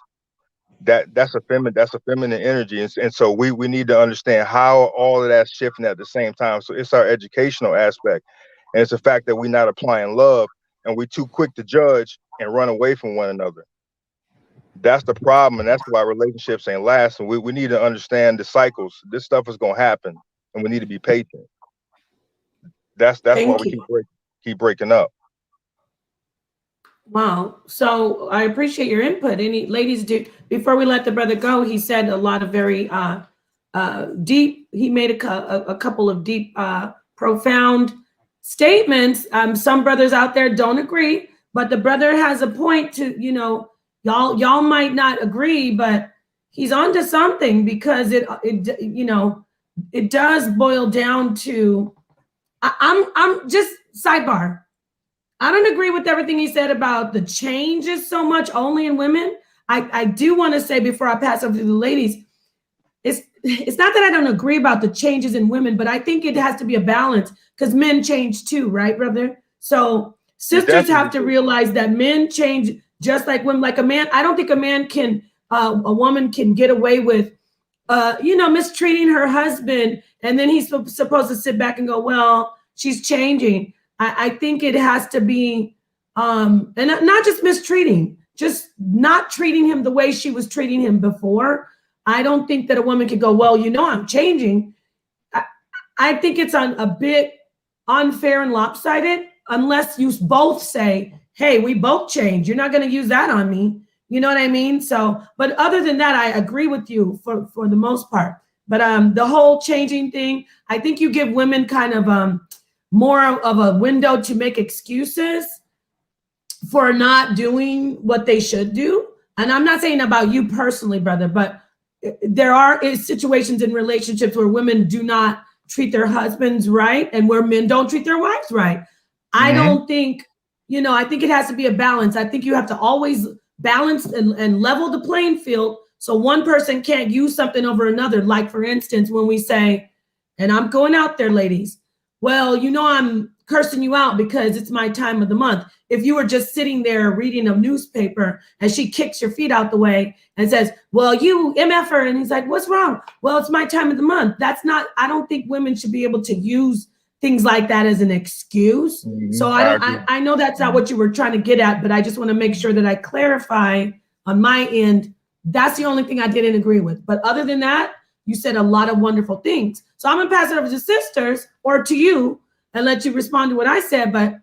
That's a feminine energy, and so we need to understand how all of that's shifting at the same time. So it's our educational aspect, and it's the fact that we're not applying love, and we're too quick to judge and run away from one another. That's the problem, and that's why relationships ain't lasting. We need to understand the cycles. This stuff is gonna happen, and we need to be patient. That's why we keep breaking up. Wow. So I appreciate your input. Any ladies, before we let the brother go, he said a lot of very deep, he made a couple of deep, profound statements. Some brothers out there don't agree, but the brother has a point to, you know, y'all might not agree, but he's onto something because it you know, it does boil down to, I'm just sidebar. I don't agree with everything he said about the changes so much only in women. I do want to say before I pass over to the ladies, it's not that I don't agree about the changes in women, but I think it has to be a balance because men change too, right, brother? So sisters have to realize that men change just like women. Like a man, I don't think a woman can get away with, you know, mistreating her husband, and then he's supposed to sit back and go, well, she's changing. I think it has to be, and not just mistreating, just not treating him the way she was treating him before. I don't think that a woman could go, well, you know, I'm changing. I think it's a bit unfair and lopsided unless you both say, hey, we both change. You're not going to use that on me. You know what I mean? So, but other than that, I agree with you for the most part. But the whole changing thing, I think you give women kind of more of a window to make excuses for not doing what they should do. And I'm not saying about you personally, brother, but there are situations in relationships where women do not treat their husbands right and where men don't treat their wives right. Mm-hmm. I don't think, you know, I think it has to be a balance. I think you have to always balance and level the playing field so one person can't use something over another. Like, for instance, when we say, and I'm going out there, ladies, well, you know, I'm cursing you out because it's my time of the month. If you were just sitting there reading a newspaper and she kicks your feet out the way and says, well, you MFer, and he's like, what's wrong? Well, it's my time of the month. That's not, I don't think women should be able to use things like that as an excuse. So I know that's not what you were trying to get at, but I just want to make sure that I clarify on my end. That's the only thing I didn't agree with. But other than that, you said a lot of wonderful things. So I'm gonna pass it over to sisters or to you and let you respond to what I said. But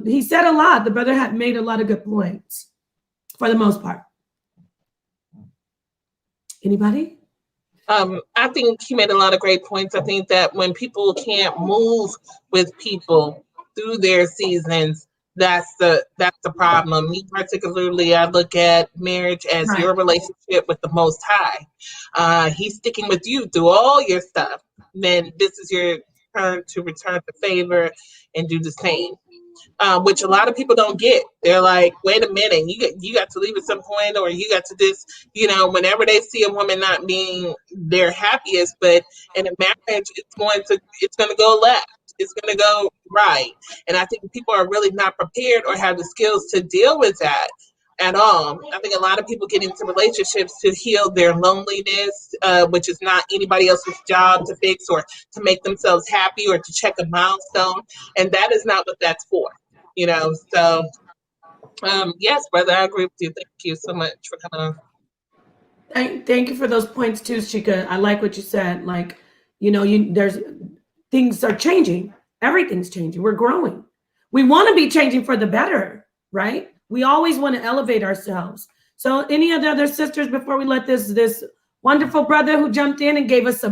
he said a lot. The brother had made a lot of good points for the most part. Anybody? I think he made a lot of great points. I think that when people can't move with people through their seasons, that's the problem. Me particularly, I look at marriage as your relationship with the Most High. He's sticking with you through all your stuff. Then this is your turn to return the favor and do the same. Which a lot of people don't get. They're like, wait a minute, you got to leave at some point, or you got to this, whenever they see a woman not being their happiest, but in a marriage, it's going to go left. It's going to go right. And I think people are really not prepared or have the skills to deal with that at all. I think a lot of people get into relationships to heal their loneliness, which is not anybody else's job to fix or to make themselves happy or to check a milestone. And that is not what that's for. So yes, brother, I agree with you. Thank you so much for coming on. Thank you for those points too, Shika. I like what you said. Like, there's things are changing. Everything's changing. We're growing. We want to be changing for the better, right? We always want to elevate ourselves. So any of the other sisters, before we let this wonderful brother who jumped in and gave us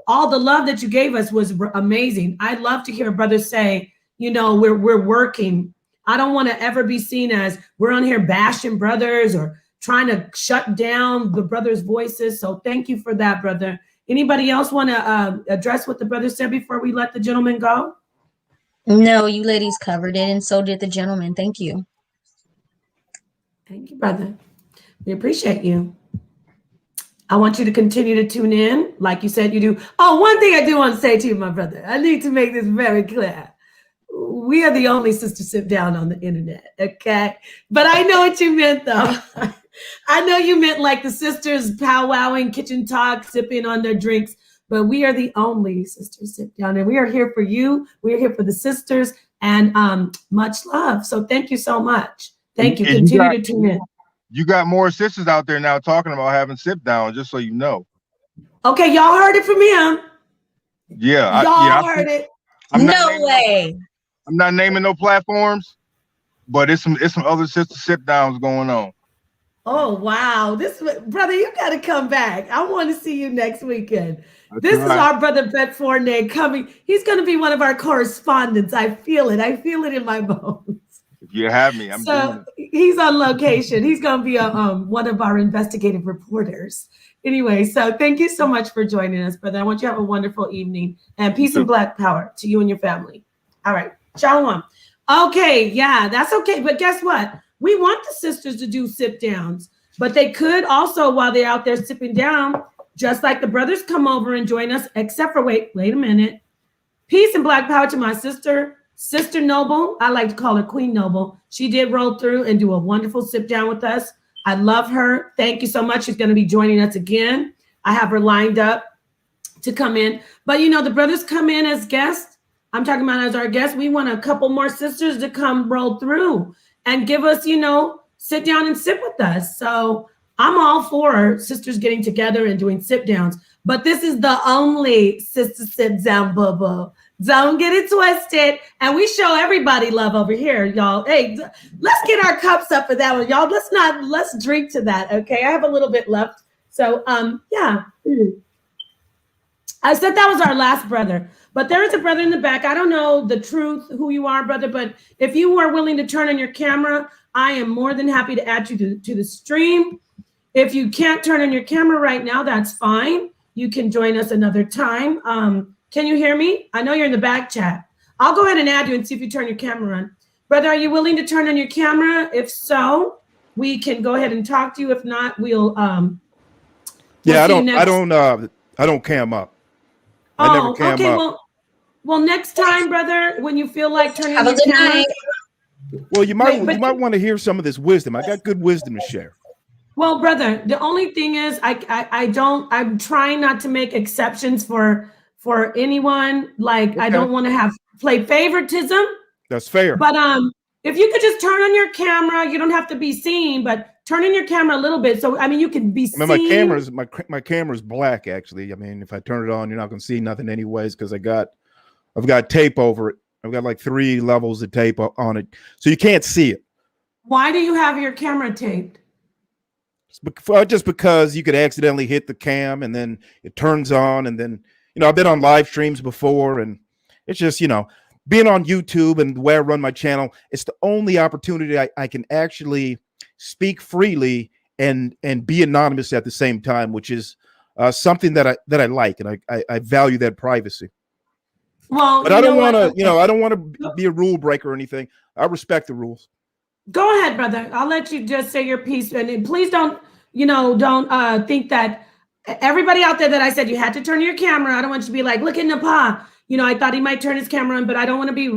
all the love that you gave us was amazing. I'd love to hear a brother say, we're working. I don't want to ever be seen as we're on here bashing brothers or trying to shut down the brothers' voices. So thank you for that, brother. Anybody else want to address what the brother said before we let the gentleman go? No, you ladies covered it, and so did the gentleman. Thank you. Thank you, brother. We appreciate you. I want you to continue to tune in like you said you do. Oh, one thing I do want to say to you, my brother. I need to make this very clear. We are the only Sister Sit Down on the internet, okay? But I know what you meant, though. I know you meant like the sisters powwowing, kitchen talk, sipping on their drinks. But we are the only Sisters Sit Down, and we are here for you. We are here for the sisters, and much love. So thank you so much. Thank you. Continue to tune in. You got more sisters out there now talking about having sit down, just so you know. Okay, y'all heard it from him. Yeah, y'all heard it. No way. I'm not naming no platforms, but it's some other sister sit downs going on. Oh wow, brother, you got to come back. I want to see you next weekend. This is our brother Bet Fournier coming. He's going to be one of our correspondents. I feel it. I feel it in my bones. If you have me, I'm doing it. He's on location. He's going to be one of our investigative reporters. Anyway, so thank you so much for joining us, brother. I want you to have a wonderful evening, and peace and black power to you and your family. All right, shalom. Okay, yeah, that's okay. But guess what? We want the sisters to do sip downs, but they could also, while they're out there sipping down, just like the brothers, come over and join us, except for, wait a minute. Peace and black power to my sister, Sister Noble. I like to call her Queen Noble. She did roll through and do a wonderful sip down with us. I love her. Thank you so much. She's going to be joining us again. I have her lined up to come in. But, the brothers come in as guests. I'm talking about as our guests. We want a couple more sisters to come roll through and give us, sit down and sip with us. So I'm all for sisters getting together and doing sip downs. But this is the only sister sip down, bubble. Don't get it twisted. And we show everybody love over here, y'all. Hey, let's get our cups up for that one, y'all. Let's drink to that, okay? I have a little bit left. So, yeah. I said that was our last brother, but there is a brother in the back. I don't know the truth, who you are, brother, but if you are willing to turn on your camera, I am more than happy to add you to the stream. If you can't turn on your camera right now, that's fine. You can join us another time. Can you hear me? I know you're in the back chat. I'll go ahead and add you and see if you turn your camera on. Brother, are you willing to turn on your camera? If so, we can go ahead and talk to you. If not, we'll yeah, I don't cam up. I never cam up. Well, Well, next time, brother, when you feel like turning Have a your good camera. night. Well, you might But- you might want to hear some of this wisdom. I got good wisdom to share. Well, brother, the only thing is I'm trying not to make exceptions for anyone. Like I Okay. don't want to play favoritism. That's fair. But if you could just turn on your camera, you don't have to be seen, but turn in your camera a little bit. So I mean you can be I seen. mean, my camera's black actually. I mean, if I turn it on, you're not gonna see nothing anyways because I've got tape over it. I've got like 3 levels of tape on it, so you can't see it. Why do you have your camera taped? Just because you could accidentally hit the cam and then it turns on, and then I've been on live streams before, and it's just being on YouTube and the way I run my channel, it's the only opportunity I can actually speak freely and be anonymous at the same time, which is something that I like, and I value that privacy. Well, but I don't want to, I don't want to be a rule breaker or anything. I respect the rules. Go ahead, brother. I'll let you just say your piece, and please don't think that everybody out there that I said you had to turn your camera. I don't want you to be like, look at Napah. I thought he might turn his camera on, but I don't want to be,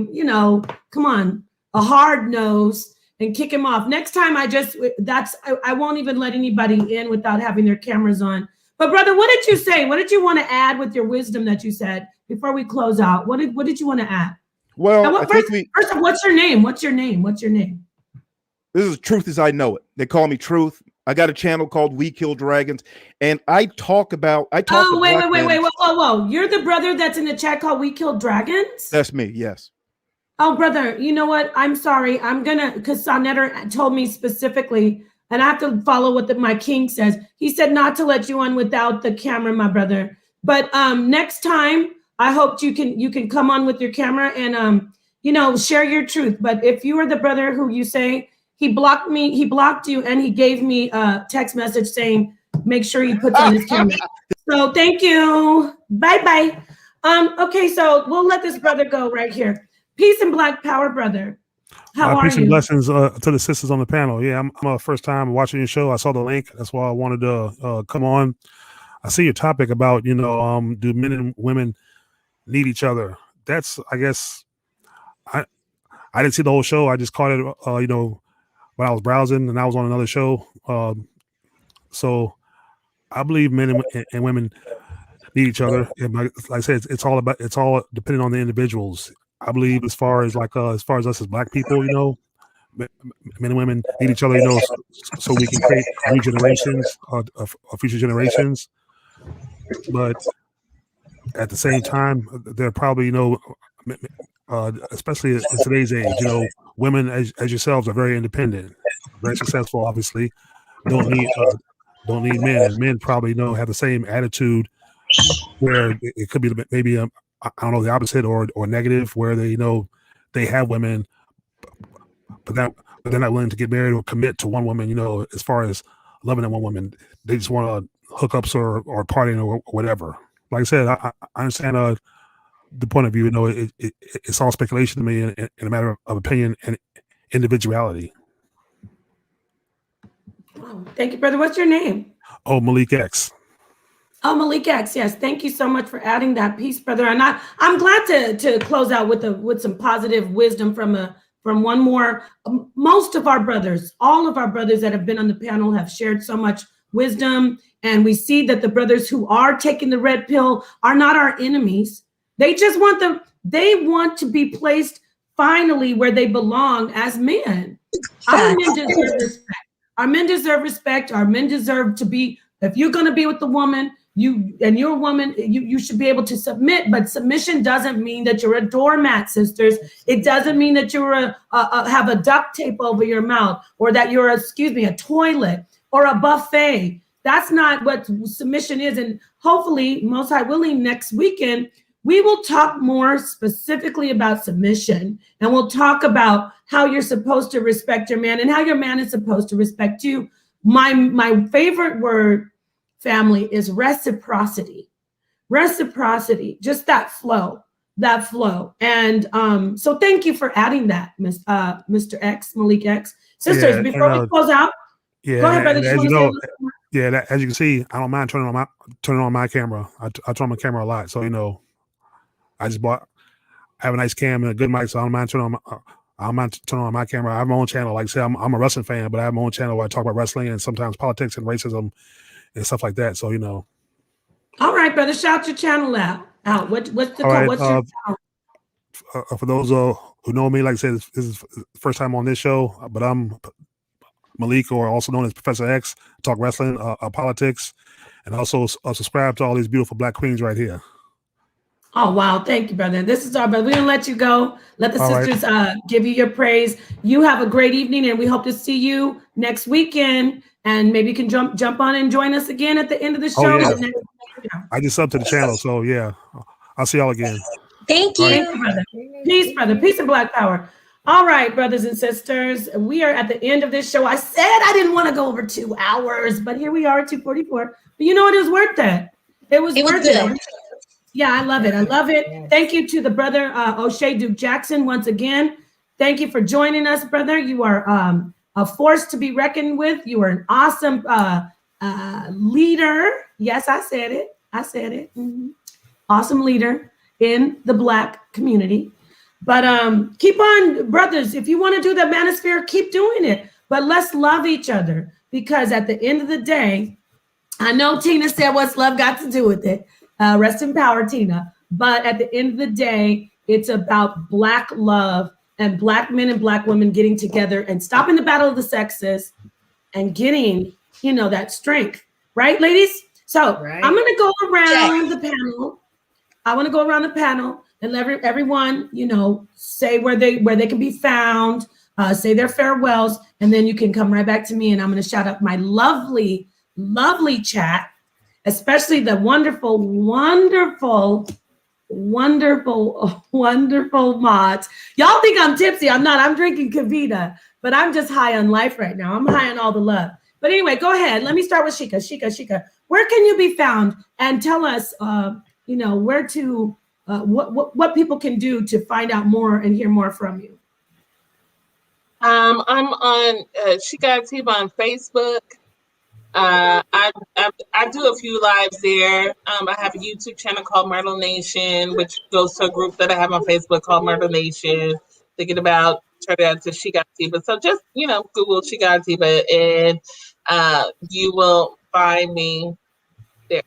come on, a hard nose and kick him off. Next time, I won't even let anybody in without having their cameras on. But brother, what did you say? What did you want to add with your wisdom that you said before we close out? What did you want to add? Well, first, what's your name? What's your name? What's your name? This is Truth as I Know It. They call me Truth. I got a channel called We Kill Dragons, and I talk about. Oh, wait, whoa! You're the brother that's in the chat called We Kill Dragons? That's me. Yes. Oh, brother, you know what? I'm sorry. Because Sonetter told me specifically, and I have to follow what my king says. He said not to let you on without the camera, my brother. But next time, I hope you can come on with your camera and share your truth. But if you are the brother who you say he blocked me, he blocked you, and he gave me a text message saying, make sure he puts on his camera. So thank you. Bye-bye. Okay, so we'll let this brother go right here. Peace and Black Power, brother. How are peace you? and blessings to the sisters on the panel. Yeah, I'm a first time watching your show. I saw the link. That's why I wanted to come on. I see your topic about, do men and women need each other? That's, I guess, I didn't see the whole show. I just caught it, when I was browsing and I was on another show. So I believe men and women need each other. And like I said, it's all depending on the individuals. I believe as far as us as Black people, men and women need each other, so we can create new generations of future generations. But at the same time, there are probably, especially in today's age, women as yourselves are very independent, very successful, obviously, don't need men, and men probably have the same attitude where it could be maybe I don't know, the opposite or negative, where they have women, but they're not willing to get married or commit to one woman, as far as loving that one woman. They just want hookups or partying or whatever. Like I said, I understand the point of view. It's all speculation to me in a matter of opinion and individuality. Oh, thank you, brother. What's your name? Oh, Malik X. Oh, Malik X. Yes, thank you so much for adding that piece, brother. And I'm glad to close out with some positive wisdom from one more. Most of our brothers, all of our brothers that have been on the panel have shared so much wisdom, and we see that the brothers who are taking the red pill are not our enemies. They just want to be placed finally where they belong as men. Our men deserve respect. Our men deserve respect. Our men deserve to be, if you're going to be with the woman, you're a woman, you should be able to submit. But submission doesn't mean that you're a doormat, sisters. It doesn't mean that you're have a duct tape over your mouth, or that you're a toilet or a buffet. That's not what submission is. And hopefully, most high willing, next weekend, we will talk more specifically about submission, and we'll talk about how you're supposed to respect your man and how your man is supposed to respect you. My favorite word, family, is reciprocity. Reciprocity, just that flow. And so thank you for adding that, Mr. X, Malik X. Sisters, before we close out, yeah, go ahead, brother. As you can see, I don't mind turning on my camera. I turn on my camera a lot. So, I just bought have a nice cam and a good mic, so I don't mind turning on my camera. I have my own channel. Like I say, I'm a wrestling fan, but I have my own channel where I talk about wrestling and sometimes politics and racism and stuff like that. So, you know. All right, brother, shout your channel out. What's the All code? right, What's your channel? for those who know me, like I said, this is the first time on this show, but I'm Malik, or also known as Professor X. Talk wrestling, politics, and also subscribe to all these beautiful black queens right here. Oh, wow. Thank you, brother. This is our brother. We're going to let you go. Let the sisters give you your praise. You have a great evening, and we hope to see you next weekend. And maybe you can jump on and join us again at the end of the show. Oh, yeah. I just subbed to the channel, so yeah. I'll see y'all again. Thank you. Thank you, brother. Peace, brother. Peace and black power. All right, brothers and sisters, we are at the end of this show. I said I didn't want to go over 2 hours, but here we are, 2:44. But you know what? It was worth that. It was worth it. Yeah, I love it. I love it. Yes. Thank you to the brother O'Shea Duke Jackson once again. Thank you for joining us, brother. You are a force to be reckoned with. You are an awesome leader. Yes, I said it. I said it. Mm-hmm. Awesome leader in the black community. But keep on, brothers. If you want to do the manosphere, keep doing it. But let's love each other, because at the end of the day, I know Tina said, what's love got to do with it? Rest in power, Tina. But at the end of the day, it's about black love and black men and black women getting together and stopping the battle of the sexes and getting, you know, that strength. Right, ladies? So I'm going to go around the panel. I want to go around the panel and let everyone, you know, say where they can be found, say their farewells, and then you can come right back to me, and I'm going to shout out my lovely, lovely chat, especially the wonderful, wonderful, wonderful, wonderful mods. Y'all think I'm tipsy. I'm not. I'm drinking Kavita, but I'm just high on life right now. I'm high on all the love. But anyway, go ahead. Let me start with Sheikah. Sheikah, where can you be found? And tell us, you know, where to, what people can do to find out more and hear more from you. I'm on Sheikah Atiba on Facebook. I do a few lives there. I have a YouTube channel called Myrtle Nation, which goes to a group that I have on Facebook called Myrtle Nation. Thinking about turning out to Sheikah Atiba. So just, you know, Google Sheikah Atiba and you will find me there.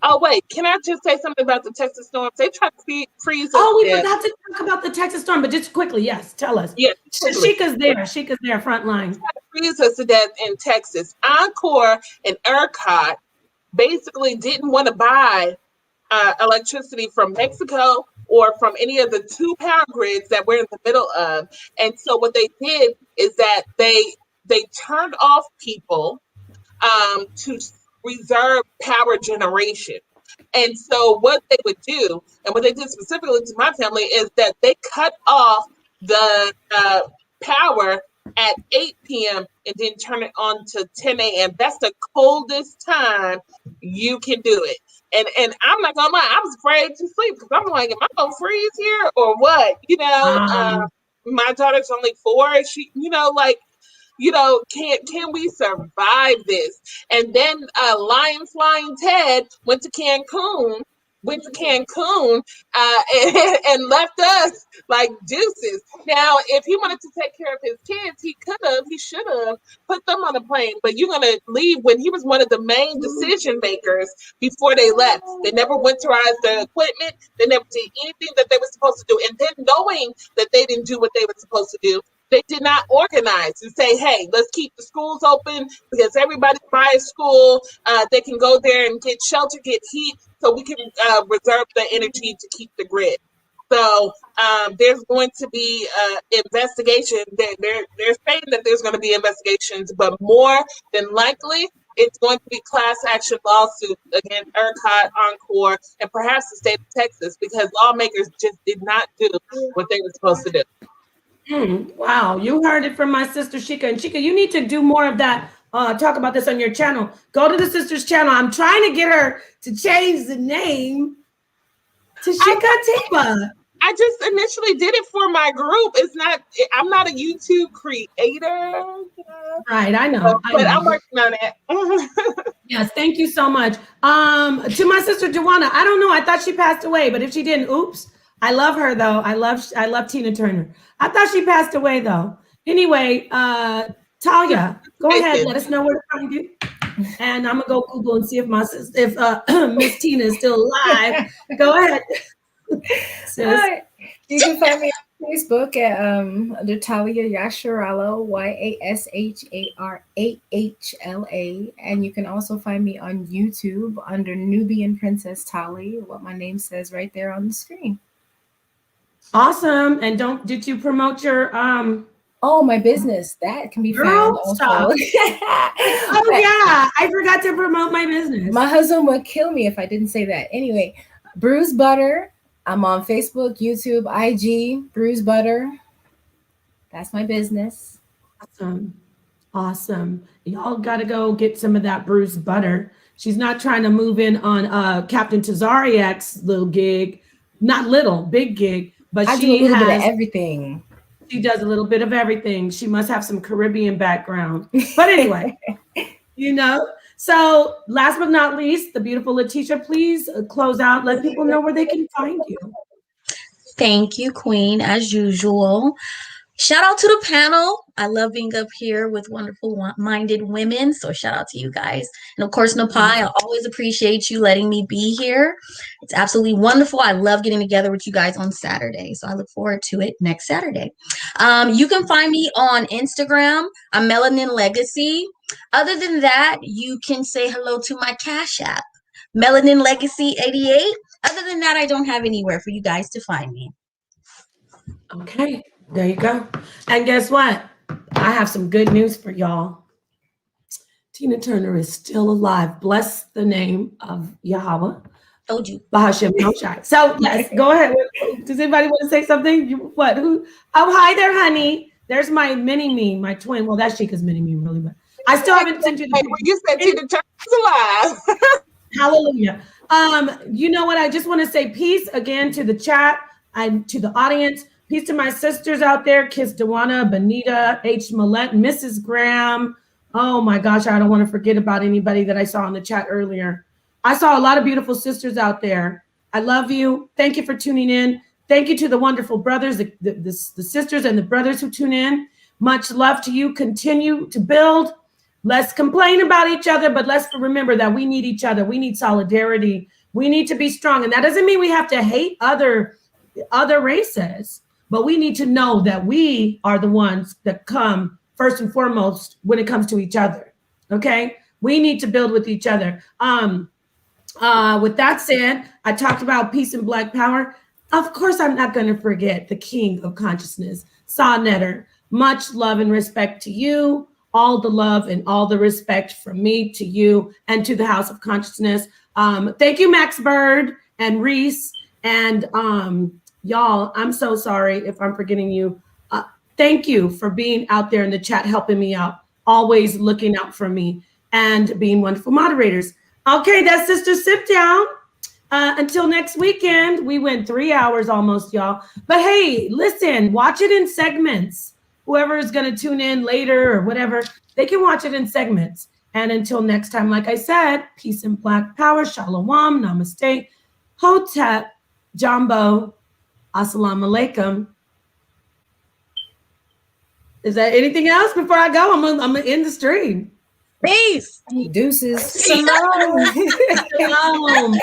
Oh, wait, can I just say something about the Texas storms? They tried to freeze us. Oh, we forgot to talk about the Texas storm, but just quickly, yes, tell us. Yeah, Sheikah's there, front line. Freeze us to death in Texas. Encore and ERCOT basically didn't want to buy electricity from Mexico or from any of the 2 power grids that we're in the middle of. And so what they did is that they turned off people to reserve power generation. And so what they would do, and what they did specifically to my family, is that they cut off the power at 8 p.m. and then turn it on to 10 a.m. That's the coldest time you can do it. And I'm not gonna lie, I was afraid to sleep because I'm like, am I gonna freeze here or what? You know, my daughter's only 4. She, you know, like, you know, can we survive this? And then Lion Flying Ted went to Cancun and left us like deuces. Now, if he wanted to take care of his kids, he should have put them on a plane. But you're gonna leave when he was one of the main decision makers before they left. They never winterized the equipment. They never did anything that they were supposed to do. And then knowing that they didn't do what they were supposed to do, they did not organize and say, hey, let's keep the schools open because everybody's by school. They can go there and get shelter, get heat, so we can reserve the energy to keep the grid. So there's going to be investigation. They're saying that there's going to be investigations, but more than likely, it's going to be class action lawsuits against ERCOT, Encore, and perhaps the state of Texas because lawmakers just did not do what they were supposed to do. Wow, you heard it from my sister Sheikah. And Sheikah, you need to do more of that. Talk about this on your channel. Go to the sister's channel. I'm trying to get her to change the name to Sheikah Atiba. I just initially did it for my group. I'm not a YouTube creator. Right, I know. But I'm working on it. Yes, thank you so much. To my sister Joanna, I don't know. I thought she passed away, but if she didn't, oops. I love her though. I love Tina Turner. I thought she passed away though. Anyway, Talia, go ahead. Let us know where to find you. And I'm gonna go Google and see if Miss Tina is still alive. Go ahead. Sis. You can find me on Facebook at under Talia Yasharala, YASHARAHLA, and you can also find me on YouTube under Nubian Princess Tali, what my name says right there on the screen. Awesome. And did you promote your Oh, my business that can be found also. Oh yeah, I forgot to promote my business. My husband would kill me if I didn't say that. Anyway, Bruise Butter. I'm on Facebook, YouTube, IG, Bruise Butter. That's my business. Awesome. Y'all got to go get some of that Bruise Butter. She's not trying to move in on Captain Tazariak's little gig, not little, big gig, but I do a little bit of everything. She does a little bit of everything. She must have some Caribbean background. But anyway, So last but not least, the beautiful Letitia, please close out. Let people know where they can find you. Thank you, Queen, as usual. Shout out to the panel. I love being up here with wonderful minded women. So shout out to you guys. And of course, Napah, I always appreciate you letting me be here. It's absolutely wonderful. I love getting together with you guys on Saturday. So I look forward to it next Saturday. You can find me on Instagram. I'm Melanin Legacy. Other than that, you can say hello to my Cash App, Melanin Legacy 88. Other than that, I don't have anywhere for you guys to find me. Okay. There you go. And guess what? I have some good news for y'all. Tina Turner is still alive. Bless the name of Yahweh. Told you. Bahashem Noshai. So yes, go ahead. Does anybody want to say something? Who? Oh, hi there, honey. There's my mini-me, my twin. Well, that's Chica's mini-me, really, but I still haven't sent you the picture. You said Tina Turner's alive. Hallelujah. You know what? I just want to say peace again to the chat and to the audience. Peace to my sisters out there, Kiss Dewana, Benita, H. Millette, Mrs. Graham. Oh my gosh, I don't want to forget about anybody that I saw in the chat earlier. I saw a lot of beautiful sisters out there. I love you. Thank you for tuning in. Thank you to the wonderful brothers, the sisters and the brothers who tune in. Much love to you. Continue to build. Let's complain about each other, but let's remember that we need each other. We need solidarity. We need to be strong. And that doesn't mean we have to hate other races. But we need to know that we are the ones that come first and foremost when it comes to each other. Okay, we need to build with each other. With that said, I talked about peace and Black power. Of course, I'm not going to forget the king of consciousness, Sa Neter. Much love and respect to you. All the love and all the respect from me to you and to the House of Consciousness. Thank you, Max Bird and Reese and y'all, I'm so sorry if I'm forgetting you. Thank you for being out there in the chat, helping me out, always looking out for me and being wonderful moderators. Okay, that's Sister Sipdown. Until next weekend, we went 3 hours almost, y'all. But hey, listen, watch it in segments. Whoever is going to tune in later or whatever, they can watch it in segments. And until next time, like I said, peace and Black power, shalom, namaste, hotep, jumbo. Assalamu alaikum. Is there anything else before I go? I'm gonna end the stream. Peace. Deuces. Shalom. Shalom.